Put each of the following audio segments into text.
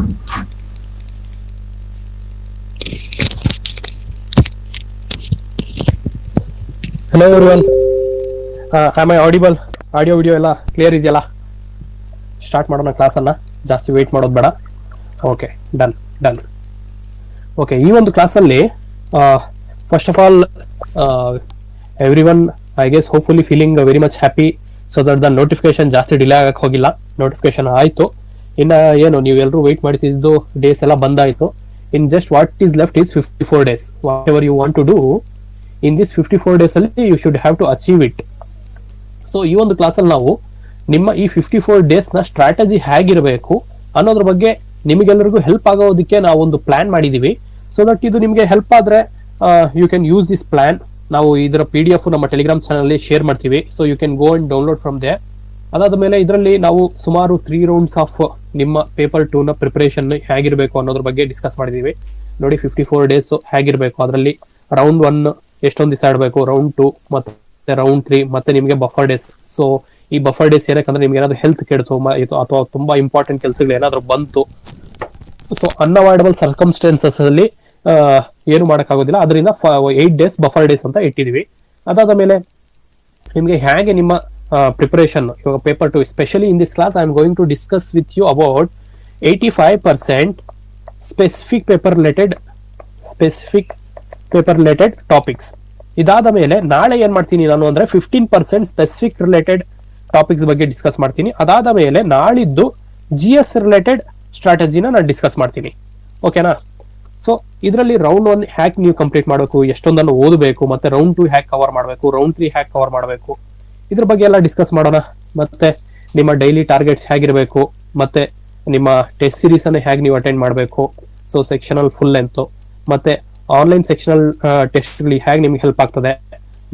Hello everyone. Am I audible? Audio video ಎಲ್ಲ clear ಇದೆಯಲ್ಲ? Start ಮಾಡೋಣ ಕ್ಲಾಸ್ ಅನ್ನ. ಜಾಸ್ತಿ ವೇಟ್ ಮಾಡೋದು ಬೇಡ. Okay, done. ಓಕೆ, ಈ ಒಂದು ಕ್ಲಾಸ್ ಅಲ್ಲಿ first of all everyone I guess hopefully feeling very much happy. So that the notification ಜಾಸ್ತಿ ಡಿಲೇ ಆಗಕ್ಕೆ ಹೋಗಿಲ್ಲ. ನೋಟಿಫಿಕೇಶನ್ ಆಯ್ತು. ಇನ್ನ ಏನು ನೀವೆಲ್ಲರೂ ವೇಟ್ ಮಾಡ್ತಿದ್ದು ಡೇಸ್ ಎಲ್ಲ ಬಂದಾಯ್ತು. In just what is left is 54 days. Whatever you want to do in this 54 days ಅಲ್ಲಿ you should have to achieve it. So ಈ ಒಂದು ಕ್ಲಾಸ್ ಅಲ್ಲಿ ನಾವು ನಿಮ್ಮ ಈ 54 days ನ ಸ್ಟ್ರಾಟಜಿ ಹೇಗಿರಬೇಕು ಅನ್ನೋದ್ರ ಬಗ್ಗೆ ನಿಮಗೆಲ್ಲರಿಗೂ ಹೆಲ್ಪ್ ಆಗೋದಕ್ಕೆ ನಾವು ಒಂದು ಪ್ಲಾನ್ ಮಾಡಿದೀವಿ. ಸೊ ದಟ್ ಇದು ನಿಮಗೆ ಹೆಲ್ಪ್ ಆದ್ರೆ you can use this plan. ನಾವು ಇದರ PDF ನಮ್ಮ ಟೆಲಿಗ್ರಾಮ್ ಚಾನಲ್ ಅಲ್ಲಿ ಶೇರ್ ಮಾಡ್ತೀವಿ. So you can go and download from there. ಅದಾದ ಮೇಲೆ ಇದರಲ್ಲಿ ನಾವು ಸುಮಾರು 3 rounds ಆಫ್ ನಿಮ್ಮ ಪೇಪರ್ 2 ನ ಪ್ರಿಪರೇಷನ್ ಹೇಗಿರಬೇಕು ಅನ್ನೋದ್ರ ಬಗ್ಗೆ ಡಿಸ್ಕಸ್ ಮಾಡಿದೀವಿ. ನೋಡಿ 54 days ಹೇಗಿರಬೇಕು, ಅದರಲ್ಲಿ ರೌಂಡ್ 1 ಎಷ್ಟೊಂದು ದಿವಸ ಆಡಬೇಕು, ರೌಂಡ್ 2 ಮತ್ತೆ ರೌಂಡ್ 3 ಮತ್ತೆ ನಿಮಗೆ ಬಫರ್ ಡೇಸ್. ಸೊ ಈ ಬಫರ್ ಡೇಸ್ ಏನಕ್ಕಂದ್ರೆ ನಿಮ್ಗೆ ಏನಾದ್ರು ಹೆಲ್ತ್ ಕೆಡ್ತು ಅಥವಾ ತುಂಬಾ ಇಂಪಾರ್ಟೆಂಟ್ ಕೆಲಸಗಳು ಏನಾದ್ರು ಬಂತು, ಸೊ ಅನ್ಅವಾಯ್ಡಬಲ್ ಸರ್ಕಮ್ಸ್ಟೆನ್ಸಸ್ ಅಲ್ಲಿ ಏನು ಮಾಡೋಕ್ಕಾಗೋದಿಲ್ಲ. ಅದರಿಂದ 8 days ಬಫರ್ ಡೇಸ್ ಅಂತ ಇಟ್ಟಿದೀವಿ. ಅದಾದ ಮೇಲೆ ನಿಮ್ಗೆ ಹೇಗೆ ನಿಮ್ಮ ಪ್ರಿಪರೇಷನ್ ಇವಾಗ paper 2 specially in this class I am going to discuss with you about 85% specific paper related topics. ಇದಾದ ಮೇಲೆ ನಾಳೆ ಏನ್ ಮಾಡ್ತೀನಿ ನಾನು ಅಂದ್ರೆ 15% ಸ್ಪೆಸಿಫಿಕ್ ರಿಲೇಟೆಡ್ ಟಾಪಿಕ್ಸ್ ಬಗ್ಗೆ ಡಿಸ್ಕಸ್ ಮಾಡ್ತೀನಿ. ಅದಾದ ಮೇಲೆ ನಾಳಿದ್ದು GS ರಿಲೇಟೆಡ್ ಸ್ಟ್ರಾಟಜಿನ ನಾನು ಡಿಸ್ಕಸ್ ಮಾಡ್ತೀನಿ. ಓಕೆನಾ? ಸೊ ಇದರಲ್ಲಿ ರೌಂಡ್ 1 ಹ್ಯಾಕ್ ನೀವು ಕಂಪ್ಲೀಟ್ ಮಾಡಬೇಕು, ಎಷ್ಟೊಂದನ್ನು ಓದಬೇಕು, ಮತ್ತೆ ರೌಂಡ್ 2 ಹ್ಯಾಕ್ ಕವರ್ ಮಾಡಬೇಕು, ರೌಂಡ್ 3 ಹ್ಯಾಕ್ ಕವರ್ ಮಾಡಬೇಕು, ಇದ್ರ ಬಗ್ಗೆ ಎಲ್ಲ ಡಿಸ್ಕಸ್ ಮಾಡೋಣ. ಮತ್ತೆ ನಿಮ್ಮ ಡೈಲಿ ಟಾರ್ಗೆಟ್ಸ್ ಹೇಗಿರಬೇಕು, ಮತ್ತೆ ನಿಮ್ಮ ಟೆಸ್ಟ್ ಸೀರೀಸ್ ಅನ್ನು ಹೇಗೆ ನೀವು ಅಟೆಂಡ್ ಮಾಡಬೇಕು, ಸೊ ಸೆಕ್ಷನಲ್ ಫುಲ್ ಲೆಂತ್, ಮತ್ತೆ ಆನ್ಲೈನ್ ಸೆಕ್ಷನಲ್ ಟೆಸ್ಟ್ಗಳಿಗೆ ಹೇಗೆ ನಿಮ್ಗೆ ಹೆಲ್ಪ್ ಆಗ್ತದೆ,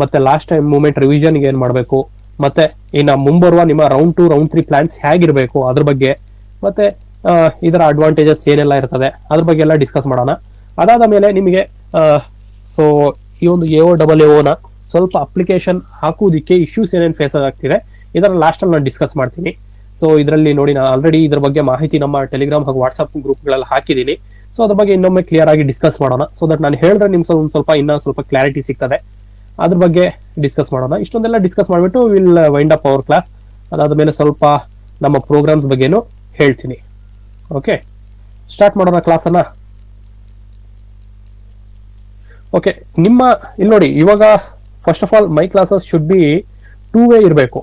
ಮತ್ತೆ ಲಾಸ್ಟ್ ಟೈಮ್ ಮೂವ್ಮೆಂಟ್ ರಿವಿಷನ್ಗೆ ಏನ್ ಮಾಡಬೇಕು, ಮತ್ತೆ ಇನ್ನು ಮುಂಬರುವ ನಿಮ್ಮ ರೌಂಡ್ 2 ರೌಂಡ್ 3 ಪ್ಲಾನ್ಸ್ ಹೇಗಿರಬೇಕು ಅದ್ರ ಬಗ್ಗೆ, ಮತ್ತೆ ಇದರ ಅಡ್ವಾಂಟೇಜಸ್ ಏನೆಲ್ಲ ಇರ್ತದೆ ಅದ್ರ ಬಗ್ಗೆ ಎಲ್ಲ ಡಿಸ್ಕಸ್ ಮಾಡೋಣ. ಅದಾದ ಮೇಲೆ ನಿಮಗೆ ಸೊ ಈ ಒಂದು AO ನ ಸ್ವಲ್ಪ ಅಪ್ಲಿಕೇಶನ್ ಹಾಕುವುದಕ್ಕೆ ಇಶ್ಯೂಸ್ ಏನೇನು ಫೇಸ್ ಆಗ್ತಿದೆ ಇದರ ಲಾಸ್ಟ್ ಅಲ್ಲಿ ನಾನು ಡಿಸ್ಕಸ್ ಮಾಡ್ತೀನಿ. ಸೊ ಇದರಲ್ಲಿ ನೋಡಿ ನಾನು ಆಲ್ರೆಡಿ ಇದ್ರ ಬಗ್ಗೆ ಮಾಹಿತಿ ನಮ್ಮ ಟೆಲಿಗ್ರಾಮ್ ಹಾಗೂ ವಾಟ್ಸ್ಆಪ್ ಗ್ರೂಪ್ಗಳಲ್ಲಿ ಹಾಕಿದ್ದೀನಿ. ಸೊ ಅದ್ರ ಬಗ್ಗೆ ಇನ್ನೊಮ್ಮೆ ಕ್ಲಿಯರ್ ಆಗಿ ಡಿಸ್ಕಸ್ ಮಾಡೋಣ. ಸೊ ದಟ್ ನಾನು ಹೇಳಿದ್ರೆ ನಿಮ್ಗೆ ಸ್ವಲ್ಪ ಕ್ಲಾರಿಟಿ ಸಿಗ್ತದೆ. ಅದ್ರ ಬಗ್ಗೆ ಡಿಸ್ಕಸ್ ಮಾಡೋಣ. ಇಷ್ಟೊಂದೆಲ್ಲ ಡಿಸ್ಕಸ್ ಮಾಡಿಬಿಟ್ಟು will wind up our class. ಅದಾದ ಮೇಲೆ ಸ್ವಲ್ಪ ನಮ್ಮ ಪ್ರೋಗ್ರಾಮ್ಸ್ ಬಗ್ಗೆನೂ ಹೇಳ್ತೀನಿ. ಓಕೆ, ಸ್ಟಾರ್ಟ್ ಮಾಡೋಣ ಕ್ಲಾಸ್ ಅನ್ನ. ಓಕೆ, ನಿಮ್ಮ ಇಲ್ಲಿ ನೋಡಿ, ಇವಾಗ first of all my classes should be 2 way ಇರಬೇಕು.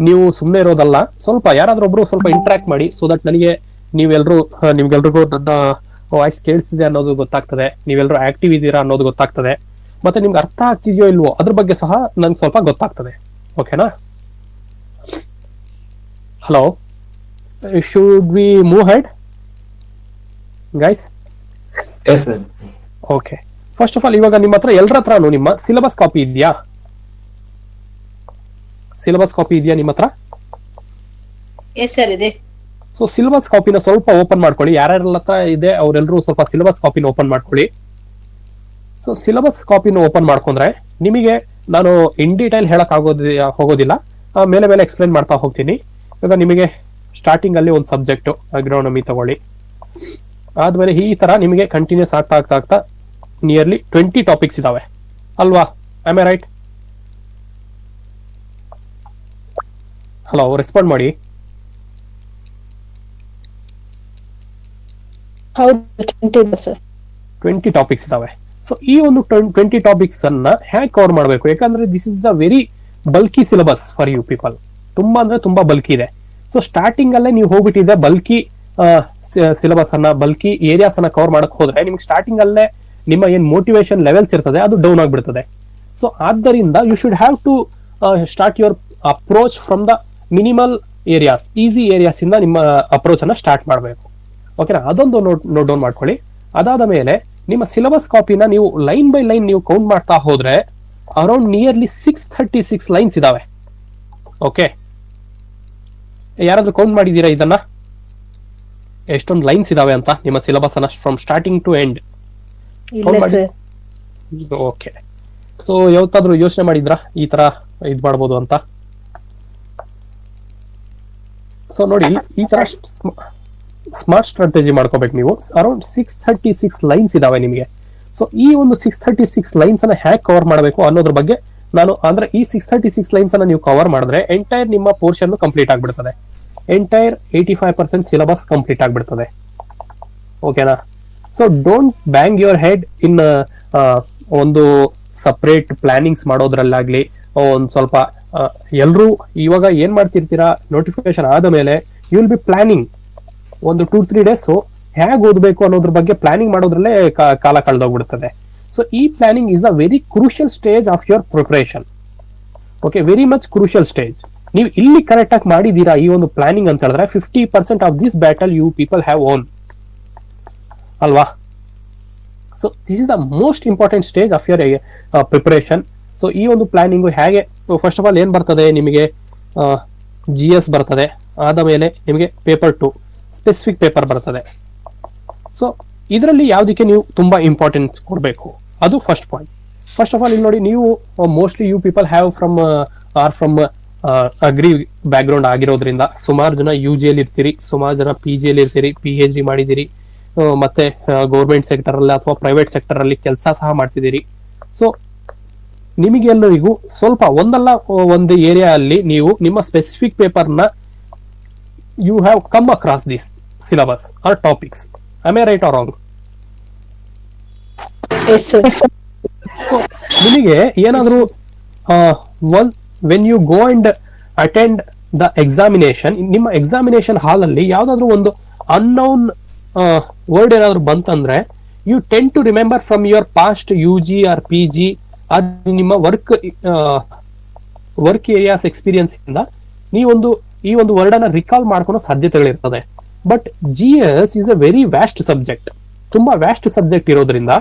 ನೀವು ಸುಮ್ಮನೆ ಇರೋದಲ್ಲ, ಸ್ವಲ್ಪ ಯಾರಾದ್ರೂ ಒಬ್ರು ಸ್ವಲ್ಪ ಇಂಟ್ರಾಕ್ಟ್ ಮಾಡಿ. ಸೊ ದಟ್ ನಿಮ್ಗೆಲ್ರಿಗೂ ನನ್ನ ವಾಯ್ಸ್ ಕೇಳಿಸ್ತಿದೆ ಅನ್ನೋದು ಗೊತ್ತಾಗ್ತದೆ, ನೀವೆಲ್ಲರೂ ಆಕ್ಟಿವ್ ಇದ್ದೀರಾ ಅನ್ನೋದು ಗೊತ್ತಾಗ್ತದೆ, ಮತ್ತೆ ನಿಮ್ಗೆ ಅರ್ಥ ಆಗ್ತಿದೆಯೋ ಇಲ್ವೋ ಅದ್ರ ಬಗ್ಗೆ ಸಹ ನನ್ಗೆ ಸ್ವಲ್ಪ ಗೊತ್ತಾಗ್ತದೆ. ಓಕೆನಾ? Hello, should we move head guys? Yes, sir. Okay, first of all ಇವಾಗ ನಿಮ್ಮ ಹತ್ರ ಎಲ್ಲರ ಹತ್ರನೂ ನಿಮ್ಮ ಸಿಲೆಬಸ್ ಕಾಪಿ ಇದೆಯಾ? ನಿಮ್ಮ ಹತ್ರ? ಎಸ್ ಸರ್, ಇದೆ. ಸೊ ಸಿಲೆಬಸ್ ಕಾಪಿನ ಸ್ವಲ್ಪ ಓಪನ್ ಮಾಡ್ಕೊಳ್ಳಿ. ಯಾರ್ಯಾರ ಹತ್ರ ಇದೆ ಅವರೆಲ್ಲರೂ ಸ್ವಲ್ಪ ಸಿಲೆಬಸ್ ಕಾಪಿನ ಓಪನ್ ಮಾಡ್ಕೊಳ್ಳಿ. ಸೊ ಸಿಲೆಬಸ್ ಕಾಪಿನ ಓಪನ್ ಮಾಡ್ಕೊಂಡ್ರೆ ನಿಮಗೆ ನಾನು ಇನ್ ಡೀಟೈಲ್ ಹೇಳಕ್ ಹೋಗೋದಿಲ್ಲ, ಮೇಲೆ ಎಕ್ಸ್ಪ್ಲೈನ್ ಮಾಡ್ತಾ ಹೋಗ್ತೀನಿ. ಇವಾಗ ನಿಮಗೆ ಸ್ಟಾರ್ಟಿಂಗ್ ಅಲ್ಲಿ ಒಂದು ಸಬ್ಜೆಕ್ಟ್ ಅಗ್ರೋನಮಿ ತಗೊಳ್ಳಿ. ಆದ್ಮೇಲೆ ಈ ತರ ನಿಮಗೆ ಕಂಟಿನ್ಯೂಸ್ ಆಗ್ತಾ ನಿಯರ್ಲಿ 20 ಟಾಪಿಕ್ಸ್ ಇದಾವೆ ಅಲ್ವಾ? Am I right? Hello, respond ಮಾಡಿ. ಹೌದು, 20 ಟಾಪಿಕ್ಸ್ ಇದಾವೆ. ಸೊ ಈ ಒಂದು 20 ಟಾಪಿಕ್ಸ್ ಅನ್ನ ಹೇಗೆ ಕವರ್ ಮಾಡಬೇಕು? ಯಾಕಂದ್ರೆ this is a very bulky syllabus for you people. ತುಂಬಾ ಬಲ್ಕಿ ಇದೆ. ಸೊ ಸ್ಟಾರ್ಟಿಂಗ್ ಅಲ್ಲೇ ನೀವು ಹೋಗ್ಬಿಟ್ಟಿದೆ ಬಲ್ಕಿ ಸಿಲೆಬಸ್ ಅನ್ನ, ಬಲ್ಕಿ ಏರಿಯಾಸ್ ಅನ್ನ ಕವರ್ ಮಾಡಕ್ ಹೋದ್ರೆ ನಿಮ್ಗೆ ಸ್ಟಾರ್ಟಿಂಗ್ ಅಲ್ಲೇ ನಿಮ್ಮ ಏನ್ ಮೋಟಿವೇಶನ್ ಲೆವೆಲ್ಸ್ ಇರ್ತದೆ ಅದು ಡೌನ್ ಆಗ್ಬಿಡ್ತದೆ. ಸೊ ಆದ್ದರಿಂದ you should have to start your approach from the minimal areas, easy areas ಇಂದ ನಿಮ್ಮ ಅಪ್ರೋಚ್ ಅನ್ನ ಸ್ಟಾರ್ಟ್ ಮಾಡಬೇಕು. ಓಕೆನಾ? ಅದೊಂದು ನೋಟ್ ಡೌನ್ ಮಾಡ್ಕೊಳ್ಳಿ. ಅದಾದ ಮೇಲೆ ನಿಮ್ಮ ಸಿಲೆಬಸ್ ಕಾಪಿನ ನೀವು ಲೈನ್ ಬೈ ಲೈನ್ ನೀವು ಕೌಂಟ್ ಮಾಡ್ತಾ ಹೋದ್ರೆ ಅರೌಂಡ್ ನಿಯರ್ಲಿ 636 ಲೈನ್ಸ್ ಇದಾವೆ. ಓಕೆ, ಯಾರಾದ್ರೂ ಕೌಂಟ್ ಮಾಡಿದೀರಾ ಇದನ್ನ ಎಷ್ಟೊಂದು ಲೈನ್ಸ್ ಇದಾವೆ ಅಂತ ನಿಮ್ಮ ಸಿಲೆಬಸ್ ಅನ್ನ from starting to end? Okay, so ಯಾವತ್ತಾದ್ರೂ ಯೋಚನೆ ಮಾಡಿದ್ರಾ ಈ ತರ ಇದ್ ಮಾಡ್ಬೋದು ಅಂತ? ಸೊ ನೋಡಿ, ಈ ತರ ಸ್ಮಾರ್ಟ್ ಸ್ಟ್ರಾಟಜಿ ಮಾಡ್ಕೋಬೇಕು ನೀವು. ಅರೌಂಡ್ 636 ಲೈನ್ಸ್ ಇದಾವೆ ನಿಮಗೆ. ಸೊ ಈ ಒಂದು 636 ಲೈನ್ಸ್ ಅನ್ನ ಹ್ಯಾಕ್ ಕವರ್ ಮಾಡಬೇಕು ಅನ್ನೋದ್ರ ಬಗ್ಗೆ ನಾನು, ಅಂದ್ರೆ ಈ 636 ಲೈನ್ಸ್ ಅನ್ನ ನೀವು ಕವರ್ ಮಾಡಿದ್ರೆ ಎಂಟೈರ್ ನಿಮ್ಮ ಪೋರ್ಷನ್ ಕಂಪ್ಲೀಟ್ ಆಗ್ಬಿಡ್ತದೆ. ಎಂಟೈರ್ 85% ಸಿಲೆಬಸ್ ಕಂಪ್ಲೀಟ್ ಆಗ್ಬಿಡ್ತದೆ. ಓಕೆನಾ? So don't bang your head in ಒಂದು ಸಪರೇಟ್ ಪ್ಲಾನಿಂಗ್ಸ್ ಮಾಡೋದ್ರಲ್ಲಾಗ್ಲಿ. ಒಂದ್ ಸ್ವಲ್ಪ ಎಲ್ರೂ ಇವಾಗ ಏನ್ ಮಾಡ್ತಿರ್ತೀರಾ, ನೋಟಿಫಿಕೇಶನ್ ಆದ ಮೇಲೆ ಯು ವಿಲ್ ಬಿ ಪ್ಲಾನಿಂಗ್ ಒಂದು 2-3 ಡೇಸ್ ಹೇಗೆ ಓದಬೇಕು ಅನ್ನೋದ್ರ ಬಗ್ಗೆ ಪ್ಲಾನಿಂಗ್ ಮಾಡೋದ್ರಲ್ಲೇ ಕಾಲ ಕಳೆದೋಗ್ಬಿಡ್ತದೆ. ಸೊ ಈ planning is the very crucial stage of your preparation. Okay, very much crucial stage. ನೀವು ಇಲ್ಲಿ ಕರೆಕ್ಟ್ ಆಗಿ ಮಾಡಿದೀರಾ ಈ ಒಂದು ಪ್ಲಾನಿಂಗ್ ಅಂತ ಹೇಳಿದ್ರೆ 50% of this battle you people have won ಅಲ್ವಾ? So this is the most important stage of your preparation. So ಈ ಒಂದು ಪ್ಲಾನಿಂಗು ಹೇಗೆ, ಫಸ್ಟ್ ಆಫ್ ಆಲ್ ಏನ್ ಬರ್ತದೆ ನಿಮಗೆ, GS ಬರ್ತದೆ. ಆದ ಮೇಲೆ ನಿಮಗೆ ಪೇಪರ್ 2 ಸ್ಪೆಸಿಫಿಕ್ ಪೇಪರ್ ಬರ್ತದೆ. ಸೊ ಇದರಲ್ಲಿ ಯಾವ್ದಕ್ಕೆ ನೀವು ತುಂಬಾ ಇಂಪಾರ್ಟೆನ್ಸ್ ಕೊಡಬೇಕು, ಅದು first point. First of all ಇಲ್ಲಿ ನೋಡಿ, ನೀವು mostly you people have from agri background ಆಗಿರೋದ್ರಿಂದ ಸುಮಾರು ಜನ UG ಅಲ್ಲಿ ಇರ್ತೀರಿ, ಸುಮಾರು ಜನ PG ಅಲ್ಲಿ ಇರ್ತೀರಿ, PhD ಮಾಡಿದಿರಿ, ಮತ್ತೆ ಗೌರ್ಮೆಂಟ್ ಸೆಕ್ಟರ್ ಅಲ್ಲಿ ಅಥವಾ ಪ್ರೈವೇಟ್ ಸೆಕ್ಟರ್ ಅಲ್ಲಿ ಕೆಲಸ ಸಹ ಮಾಡ್ತಿದ್ದೀರಿ. ಸೊ ನಿಮಗೆಲ್ಲರಿಗೂ ಸ್ವಲ್ಪ ಒಂದಲ್ಲ ಒಂದು ಏರಿಯಾ ಅಲ್ಲಿ ನೀವು ನಿಮ್ಮ ಸ್ಪೆಸಿಫಿಕ್ ಪೇಪರ್ ನ you have come across this syllabus or topics. Am I right or wrong? ನಿಮಗೆ ಏನಾದ್ರೂ when you go and attend the examination, ನಿಮ್ಮ ಎಕ್ಸಾಮಿನೇಷನ್ ಹಾಲ್ ಅಲ್ಲಿ ಯಾವ್ದಾದ್ರು ಒಂದು ಅನ್ನೌನ್ ವರ್ಡ್ ಏನಾದ್ರು ಬಂತಂದ್ರೆ you tend to remember from your past UG or PG ನಿಮ್ಮ work areas experience ಇಂದ ನೀವೊಂದು ಈ ಒಂದು ವರ್ಡ್ ಅನ್ನ ರಿಕಾಲ್ ಮಾಡ್ಕೊಳ್ಳೋ ಸಾಧ್ಯತೆಗಳಿರ್ತದೆ. But GS is a very vast subject, ತುಂಬಾ ವ್ಯಾಸ್ಟ್ ಸಬ್ಜೆಕ್ಟ್ ಇರೋದ್ರಿಂದ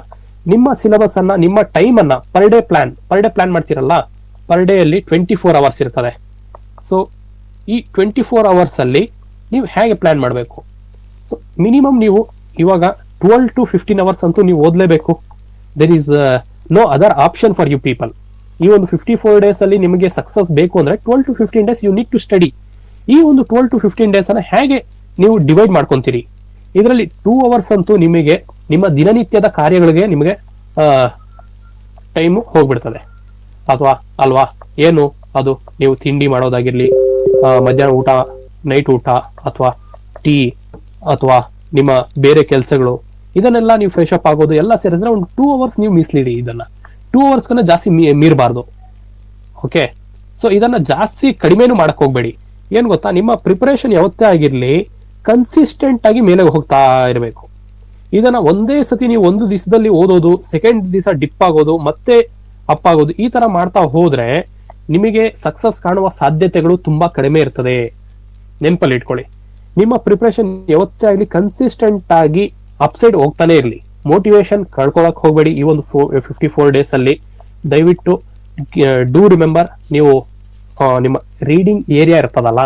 ನಿಮ್ಮ ಸಿಲೆಬಸ್ ಅನ್ನ, ನಿಮ್ಮ ಟೈಮ್ ಅನ್ನ ಪರ್ ಡೇ ಪ್ಲಾನ್ ಮಾಡ್ತಿರಲ್ಲ, ಪರ್ ಡೇ ಅಲ್ಲಿ 24 ಅವರ್ಸ್ ಇರ್ತದೆ. ಸೊ ಈ 24 ಅವರ್ಸ್ ಅಲ್ಲಿ ನೀವು ಹೇಗೆ ಪ್ಲಾನ್ ಮಾಡಬೇಕು? ಸೊ ಮಿನಿಮಮ್ ನೀವು ಇವಾಗ 12 to 15 ಅವರ್ಸ್ ಅಂತೂ ನೀವು ಓದಲೇಬೇಕು. There is no other option for you people. ಈ ಒಂದು 54 ಡೇಸ್ ಅಲ್ಲಿ ನಿಮಗೆ ಸಕ್ಸಸ್ ಬೇಕು ಅಂದ್ರೆ 12 to 15 days you need to study. ಈ ಒಂದು 12 to 15 ಡೇಸ್ ಅನ್ನ ಹೇಗೆ ನೀವು ಡಿವೈಡ್ ಮಾಡ್ಕೊಂತೀರಿ? ಇದರಲ್ಲಿ 2 ಅವರ್ಸ್ ಅಂತೂ ನಿಮಗೆ ನಿಮ್ಮ ದಿನನಿತ್ಯದ ಕಾರ್ಯಗಳಿಗೆ ನಿಮಗೆ ಟೈಮು ಹೋಗ್ಬಿಡ್ತದೆ ಅಲ್ವಾ? ಏನು ಅದು, ನೀವು ತಿಂಡಿ ಮಾಡೋದಾಗಿರ್ಲಿ, ಮಧ್ಯಾಹ್ನ ಊಟ, ನೈಟ್ ಊಟ, ಅಥವಾ ಟೀ, ಅಥವಾ ನಿಮ್ಮ ಬೇರೆ ಕೆಲಸಗಳು, ಇದನ್ನೆಲ್ಲ ನೀವು ಫ್ರೆಶ್ ಅಪ್ ಆಗೋದು ಎಲ್ಲ ಸೇರಿದ್ರೆ ಒಂದು 2 ಅವರ್ಸ್ ನೀವು ಮೀಸಲಿಡಿ. ಇದನ್ನ 2 ಅವರ್ಸ್ ಕನ್ನ ಜಾಸ್ತಿ ಮೀರಬಾರ್ದು. ಓಕೆ, ಸೊ ಇದನ್ನ ಜಾಸ್ತಿ ಕಡಿಮೆನೂ ಮಾಡಕ್ ಹೋಗ್ಬೇಡಿ. ಏನ್ ಗೊತ್ತಾ, ನಿಮ್ಮ ಪ್ರಿಪರೇಷನ್ ಯಾವತ್ತೇ ಆಗಿರ್ಲಿ ಕನ್ಸಿಸ್ಟೆಂಟ್ ಆಗಿ ಮೇಲೆ ಹೋಗ್ತಾ ಇರಬೇಕು. ಇದನ್ನ ಒಂದೇ ಸತಿ ನೀವು ಒಂದು ದಿವಸದಲ್ಲಿ ಓದೋದು, ಸೆಕೆಂಡ್ ದಿವಸ ಡಿಪ್ ಆಗೋದು, ಮತ್ತೆ ಅಪ್ ಆಗೋದು, ಈ ತರ ಮಾಡ್ತಾ ಹೋದ್ರೆ ನಿಮಗೆ ಸಕ್ಸಸ್ ಕಾಣುವ ಸಾಧ್ಯತೆಗಳು ತುಂಬಾ ಕಡಿಮೆ ಇರ್ತದೆ. ನೆನಪಲ್ಲಿ ಇಟ್ಕೊಳ್ಳಿ. ನಿಮ್ಮ ಪ್ರಿಪರೇಷನ್ ಯಾವತ್ತೇ ಆಗ್ಲಿ ಕನ್ಸಿಸ್ಟೆಂಟ್ ಆಗಿ ಅಪ್ಸೈಡ್ ಹೋಗ್ತಾನೆ ಇರಲಿ. ಮೋಟಿವೇಶನ್ ಕಳ್ಕೊಳಕ್ ಹೋಗ್ಬೇಡಿ. ಈ ಒಂದು 54 ಡೇಸ್ ಅಲ್ಲಿ ದಯವಿಟ್ಟು ಡೂ ರಿಮೆಂಬರ್, ನೀವು ನಿಮ್ಮ ರೀಡಿಂಗ್ ಏರಿಯಾ ಇರ್ತದಲ್ಲ,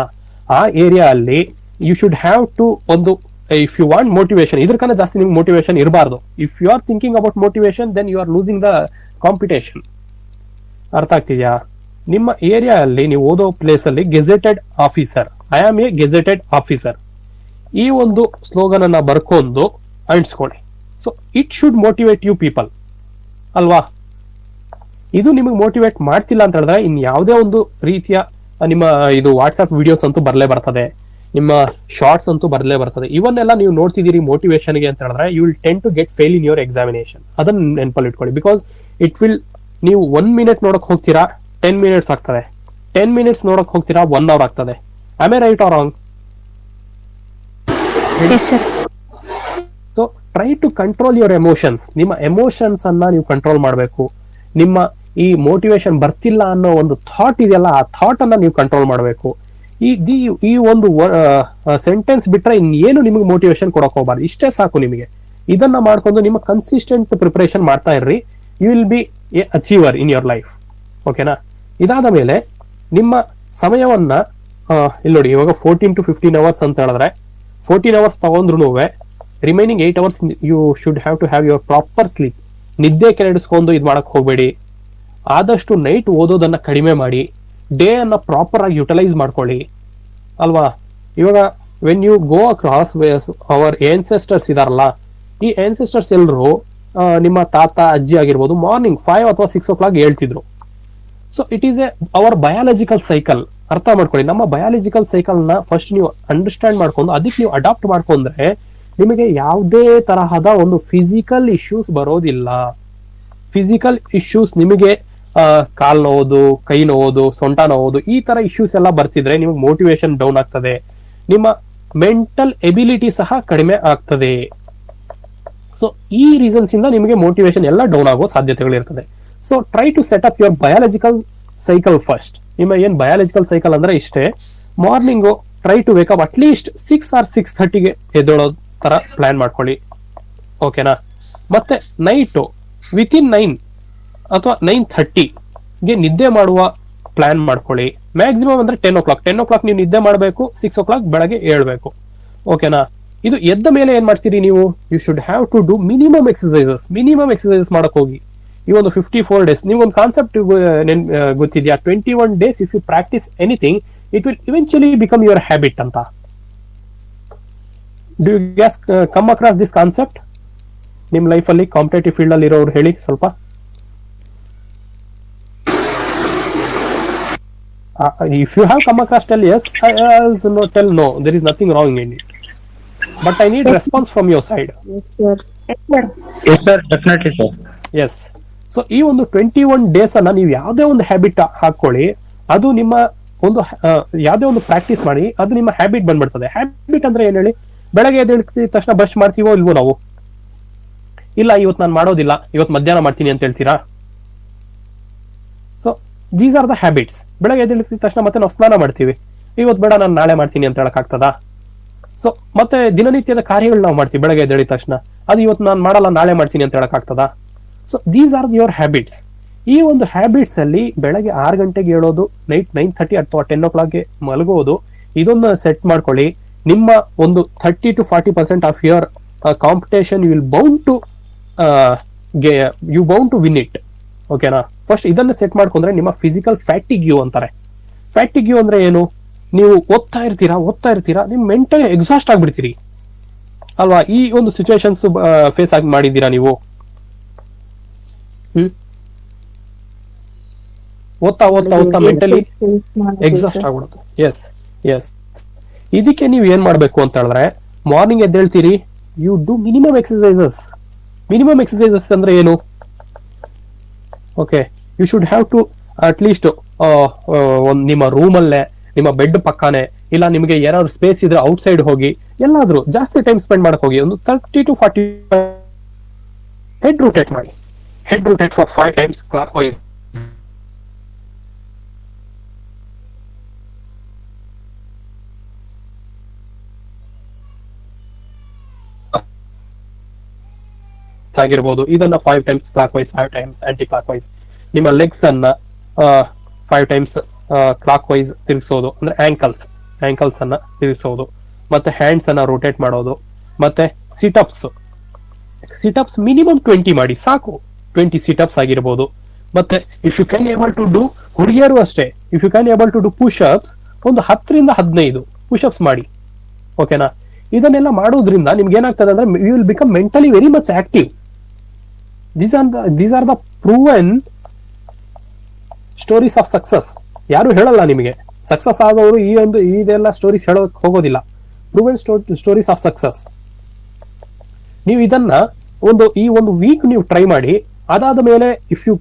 ಆ ಏರಿಯಾ ಅಲ್ಲಿ ಯು ಶುಡ್ ಹ್ಯಾವ್ ಟು ಒಂದು, ಇಫ್ ಯು ವಾಂಟ್ ಮೋಟಿವೇಶನ್, ಇದಕ್ಕನ್ನ ಜಾಸ್ತಿ ನಿಮ್ಗೆ ಮೋಟಿವೇಶನ್ ಇರಬಾರ್ದು. If you are thinking about motivation then you are losing the competition. ಅರ್ಥ ಆಗ್ತಿದ್ಯಾ? ನಿಮ್ಮ ಏರಿಯಾ ಅಲ್ಲಿ ನೀವು ಓದೋ ಪ್ಲೇಸ್ ಅಲ್ಲಿ gazetted officer, I am a gazetted officer, ಈ ಒಂದು ಸ್ಲೋಗನ್ ಅನ್ನ ಬರ್ಕೊಂಡು ಅಂಟಿಸ್ಕೊಳ್ಳಿ. So it should motivate you people ಅಲ್ವಾ? ಇದು ನಿಮಗೆ ಮೋಟಿವೇಟ್ ಮಾಡ್ತಿಲ್ಲ ಅಂತ ಹೇಳಿದ್ರೆ ಇನ್ ಯಾವುದೇ ಒಂದು ರೀತಿಯ ನಿಮ್ಮ ಇದು ವಾಟ್ಸ್ಆಪ್ ವಿಡಿಯೋಸ್ ಅಂತೂ ಬರಲೇ ಬರ್ತದೆ, ನಿಮ್ಮ ಶಾರ್ಟ್ಸ್ ಅಂತೂ ಬರಲೇ ಬರ್ತದೆ. ಇವನ್ನೆಲ್ಲ ನೀವು ನೋಡ್ತಿದ್ದೀರಿ ಮೋಟಿವೇಶನ್ಗೆ ಅಂತ ಹೇಳಿದ್ರೆ you will tend to get fail in your examination. ಅದನ್ನ ನೆನಪಲ್ಲಿ ಇಟ್ಕೊಳ್ಳಿ. ಬಿಕಾಸ್ ಇಟ್ ವಿಲ್, ನೀವು 1 ಮಿನಿಟ್ ನೋಡಕ್ ಹೋಗ್ತೀರಾ 10 ಮಿನಿಟ್ಸ್ ಆಗ್ತದೆ, 10 ಮಿನಿಟ್ಸ್ ನೋಡಕ್ ಹೋಗ್ತೀರಾ 1 ಅವರ್ ಆಗ್ತದೆ. Am I right or wrong? So try to control your emotions. ನಿಮ್ಮ ಎಮೋಷನ್ಸ್ ಅನ್ನ ನೀವು ಕಂಟ್ರೋಲ್ ಮಾಡಬೇಕು. ನಿಮ್ಮ ಈ ಮೋಟಿವೇಶನ್ ಬರ್ತಿಲ್ಲ ಅನ್ನೋ ಒಂದು ಥಾಟ್ ಇದೆಯಲ್ಲ, ಆ ಥಾಟ್ ಅನ್ನ ನೀವು ಕಂಟ್ರೋಲ್ ಮಾಡಬೇಕು. ಈ ಒಂದು ಸೆಂಟೆನ್ಸ್ ಬಿಟ್ರೆ ಇನ್ನೇನು ನಿಮಗೆ ಮೋಟಿವೇಶನ್ ಕೊಡಕ್ ಹೋಗ್ಬಾರ್ದು. ಇಷ್ಟೇ ಸಾಕು ನಿಮಗೆ. ಇದನ್ನ ಮಾಡ್ಕೊಂಡು ನಿಮ್ಮ ಕನ್ಸಿಸ್ಟೆಂಟ್ ಪ್ರಿಪರೇಷನ್ ಮಾಡ್ತಾ ಇರ್ರಿ. You will be a achiever in your life. ಓಕೆನಾ? ಇದಾದ ಮೇಲೆ ನಿಮ್ಮ ಸಮಯವನ್ನ ಇಲ್ಲಿ ನೋಡಿ, ಇವಾಗ 14 to 15 ಅವರ್ಸ್ ಅಂತ ಹೇಳಿದ್ರೆ 14 ಅವರ್ಸ್ ತಗೊಂಡ್ರು remaining 8 hours you should have to have your proper sleep. ನಿದ್ದೆ ಕೆರಡಿಸ್ಕೊಂಡು ಇದು ಮಾಡಕ್ ಹೋಗ್ಬೇಡಿ. ಆದಷ್ಟು ನೈಟ್ ಓದೋದನ್ನ ಕಡಿಮೆ ಮಾಡಿ, ಡೇ ಅನ್ನ ಪ್ರಾಪರ್ ಆಗಿ ಯುಟಿಲೈಸ್ ಮಾಡ್ಕೊಳ್ಳಿ ಅಲ್ವಾ? ಇವಾಗ when you go across our ancestors ಇದಾರಲ್ಲ, ಈ ಏನ್ಸೆಸ್ಟರ್ಸ್ ಎಲ್ಲರೂ ನಿಮ್ಮ ತಾತ ಅಜ್ಜಿ ಆಗಿರ್ಬೋದು ಮಾರ್ನಿಂಗ್ 5 ಅಥವಾ 6 o'clock ಹೇಳ್ತಿದ್ರು. So it is our biological cycle. ಅರ್ಥ ಮಾಡ್ಕೊಳ್ಳಿ, ನಮ್ಮ ಬಯಾಲಜಿಕಲ್ ಸೈಕಲ್ ನ ಫಸ್ಟ್ ನೀವು ಅಂಡರ್ಸ್ಟ್ಯಾಂಡ್ ಮಾಡ್ಕೊಂಡು ಅದಕ್ಕೆ ನೀವು ಅಡಾಪ್ಟ್ ಮಾಡ್ಕೊಂಡ್ರೆ ನಿಮಗೆ ಯಾವುದೇ ತರಹದ ಒಂದು ಫಿಸಿಕಲ್ ಇಶ್ಯೂಸ್ ಬರೋದಿಲ್ಲ. ಫಿಸಿಕಲ್ ಇಶ್ಯೂಸ್ ನಿಮಗೆ ಕಾಲ್ ನೋವುದು, ಕೈ ನೋವುದು, ಸೊಂಟ ನೋವುದು, ಈ ತರ ಇಶ್ಯೂಸ್ ಎಲ್ಲ ಬರ್ತಿದ್ರೆ ನಿಮಗೆ ಮೋಟಿವೇಶನ್ ಡೌನ್ ಆಗ್ತದೆ, ನಿಮ್ಮ ಮೆಂಟಲ್ ಎಬಿಲಿಟಿ ಸಹ ಕಡಿಮೆ ಆಗ್ತದೆ. ಸೊ ಈ ರೀಸನ್ಸ್ ಇಂದ ನಿಮಗೆ ಮೋಟಿವೇಶನ್ ಎಲ್ಲ ಡೌನ್ ಆಗೋ ಸಾಧ್ಯತೆಗಳಿರ್ತದೆ. So try to set up your biological cycle first. ನಿಮ್ಮ ಏನ್ ಬಯಾಲಜಿಕಲ್ ಸೈಕಲ್ ಅಂದ್ರೆ ಇಷ್ಟೇ, morning try to wake up at least 6 or 6:30ಗೆ ಎದ್ದೇಳೋ ತರ ಪ್ಲಾನ್ ಮಾಡ್ಕೊಳ್ಳಿ, ಓಕೆನಾ. ಮತ್ತೆ ನೈಟು ವಿತಿನ್ 9 ಅಥವಾ 9:30ಗೆ ನಿದ್ದೆ ಮಾಡುವ ಪ್ಲಾನ್ ಮಾಡ್ಕೊಳ್ಳಿ. ಮ್ಯಾಕ್ಸಿಮಮ್ ಅಂದ್ರೆ 10 o'clock. 10 o'clock ನೀವು ನಿದ್ದೆ ಮಾಡಬೇಕು, 6 o'clock ಬೆಳಗ್ಗೆ ಏಳ್ಬೇಕು, ಓಕೆನಾ. ಇದು ಎದ್ದ ಮೇಲೆ ಏನ್ ಮಾಡ್ತೀರಿ ನೀವು, you should have to do minimum exercises ಮಾಡಕ್ ಹೋಗಿ. ಈ ಒಂದು 54 days ನೀವು ಒಂದು ಕಾನ್ಸೆಪ್ಟ್ ಗೊತ್ತಿದ್ಯಾ, 21 days if you practise anything it will eventually become your habit ಅಂತ. Do you guys come across this concept ನಿಮ್ ಲೈಫ್ ಅಲ್ಲಿ, ಕಾಂಪಿಟೇಟಿವ್ ಫೀಲ್ಡ್ ಅಲ್ಲಿ ಇರೋರು ಹೇಳಿ ಸ್ವಲ್ಪ. If you have come across, tell yes. Else no, tell no. There is nothing wrong in it. But I need response from your side. Yes, sir. Yes, sir. Definitely, sir. Yes. So ಈ ಒಂದು 21 days ಅನ್ನ ನೀವು ಯಾವುದೇ ಒಂದು habit ಹಾಕೊಳ್ಳಿ, ಅದು ನಿಮ್ಮ ಒಂದು ಯಾವುದೇ ಒಂದು ಪ್ರಾಕ್ಟೀಸ್ ಮಾಡಿ, ಅದು ನಿಮ್ಮ ಹ್ಯಾಬಿಟ್ ಬಂದ್ಬಿಡ್ತದೆ. ಹ್ಯಾಬಿಟ್ ಅಂದ್ರೆ ಏನ್ ಹೇಳಿ, ಬೆಳಗ್ಗೆ ಎದ್ದ ತಕ್ಷಣ ಬ್ರಷ್ ಮಾಡ್ತೀವೋ ಇಲ್ವೋ ನಾವು, ಇಲ್ಲ ಇವತ್ತು ನಾನು ಮಾಡೋದಿಲ್ಲ, ಇವತ್ತು ಮಧ್ಯಾಹ್ನ ಮಾಡ್ತೀನಿ ಅಂತ ಹೇಳ್ತೀರಾ. So these are the habits. ಬೆಳಗ್ಗೆ ಎದ್ದ ತಕ್ಷಣ ಮತ್ತೆ ನಾವು ಸ್ನಾನ ಮಾಡ್ತೀವಿ, ಇವತ್ತು ಬೇಡ ನಾನು ನಾಳೆ ಮಾಡ್ತೀನಿ ಅಂತ ಹೇಳಕ್ ಆಗ್ತದಾ. ಸೊ ಮತ್ತೆ ದಿನನಿತ್ಯದ ಕಾರ್ಯಗಳು ನಾವು ಮಾಡ್ತೀವಿ ಬೆಳಗ್ಗೆ ಎದ್ದ ತಕ್ಷಣ, ಅದು ಇವತ್ತು ನಾನು ಮಾಡಲ್ಲ ನಾಳೆ ಮಾಡ್ತೀನಿ ಅಂತ ಹೇಳಕ್ ಆಗ್ತದಾ. So these are your habits. ಈ ಒಂದು ಹ್ಯಾಬಿಟ್ಸ್ ಅಲ್ಲಿ ಬೆಳಗ್ಗೆ 6 ಗಂಟೆಗೆ ಹೇಳೋದು, ನೈಟ್ 9:30 ಅಥವಾ 10 o'clockಗೆ ಮಲಗೋದು, ಇದನ್ನ ಸೆಟ್ ಮಾಡ್ಕೊಳ್ಳಿ. ನಿಮ್ಮ ಒಂದು 30 to 40% of your competition you will bound to win it, ಓಕೆನಾ. ಫಸ್ಟ್ ಇದನ್ನ ಸೆಟ್ ಮಾಡ್ಕೊಂಡ್ರೆ ನಿಮ್ಮ ಫಿಸಿಕಲ್ ಫ್ಯಾಟಿಗ್ಯೂ ಅಂತಾರೆ. ಫ್ಯಾಟಿಗ್ಯೂ ಅಂದ್ರೆ ಏನು, ನೀವು ಓದ್ತಾ ಇರ್ತೀರಾ ನಿಮ್ ಮೆಂಟಲಿ ಎಕ್ಸಾಸ್ಟ್ ಆಗ್ಬಿಡ್ತೀರಿ ಅಲ್ವಾ. ಈ ಒಂದು ಸಿಚುವೇಶನ್ಸ್ ಫೇಸ್ ಆಗಿ ಮಾಡಿದ್ದೀರಾ ನೀವು. ಓದ್ತಾ ಮೆಂಟಲಿ ಎಕ್ಸಾಸ್ಟ್ ಆಗ್ಬಿಡುತ್ತೆ. ಎಸ್ ಇದಕ್ಕೆ ನೀವು ಏನ್ ಮಾಡ್ಬೇಕು ಅಂತ ಹೇಳಿದ್ರೆ, ಮಾರ್ನಿಂಗ್ ಎದ್ದೇಳ್ತೀರಿ, ಯು ಡೂ ಮಿನಿಮಮ್ ಎಕ್ಸಸೈಸಸ್ ಅಂದ್ರೆ ಏನು, okay. You should have to at least ನಿಮ್ಮ ರೂಮಲ್ಲೇ, ನಿಮ್ಮ ಬೆಡ್ ಪಕ್ಕಾನೆ, ಇಲ್ಲ ನಿಮಗೆ ಏನಾದ್ರು ಸ್ಪೇಸ್ ಇದ್ರೆ ಔಟ್ ಸೈಡ್ ಹೋಗಿ, ಎಲ್ಲಾದ್ರೂ ಜಾಸ್ತಿ ಟೈಮ್ ಸ್ಪೆಂಡ್ ಮಾಡಕ್ ಹೋಗಿ. ಒಂದು 30 to 40 ಹೆಡ್ ರೋಟೇಟ್ ಮಾಡಿ. Head rotate for 5 times clockwise. ಆಗಿರ್ಬೋದು. ಇದನ್ನ 5 times clockwise, 5 times anti clockwise. ನಿಮ್ಮ ಲೆಗ್ಸ್ ಅನ್ನ 5 times clockwise ತಿರುಗಿಸೋದು, ಅಂದ್ರೆ ಆಂಕಲ್ಸ್ ಅನ್ನ ತಿರುಗಿಸೋದು, ಮತ್ತೆ ಹ್ಯಾಂಡ್ಸ್ ಅನ್ನ ರೋಟೇಟ್ ಮಾಡೋದು, ಮತ್ತೆ ಸಿಟಪ್ಸ್ ಮಿನಿಮಮ್ 20 ಮಾಡಿ ಸಾಕು. 20 ಸಿಟಪ್ಸ್ ಆಗಿರ್ಬೋದು. ಮತ್ತೆ if you can able to do, ಹುಡುಗಿಯರು ಅಷ್ಟೇ, if you can able to do pushups ಒಂದು 10 ರಿಂದ 15 ಪುಷಪ್ಸ್ ಮಾಡಿ, ಓಕೆನಾ. ಇದನ್ನೆಲ್ಲ ಮಾಡೋದ್ರಿಂದ ನಿಮ್ಗೆ ಏನಾಗ್ತದೆ ಅಂದ್ರೆ you will become mentally very much active. These are the proven stories of success. ಯಾರು ಹೇಳಲ್ಲ ನಿಮಗೆ, ಸಕ್ಸಸ್ ಆದವರು ಇದೆಲ್ಲ ಸ್ಟೋರೀಸ್ ಹೇಳೋಕ್ ಹೋಗೋದಿಲ್ಲ. Proven stories of success. ನೀವು ಇದನ್ನ ಈ ಒಂದು ವೀಕ್ ನೀವು ಟ್ರೈ ಮಾಡಿ. ಅದಾದ ಮೇಲೆ ಇಫ್ ಯು,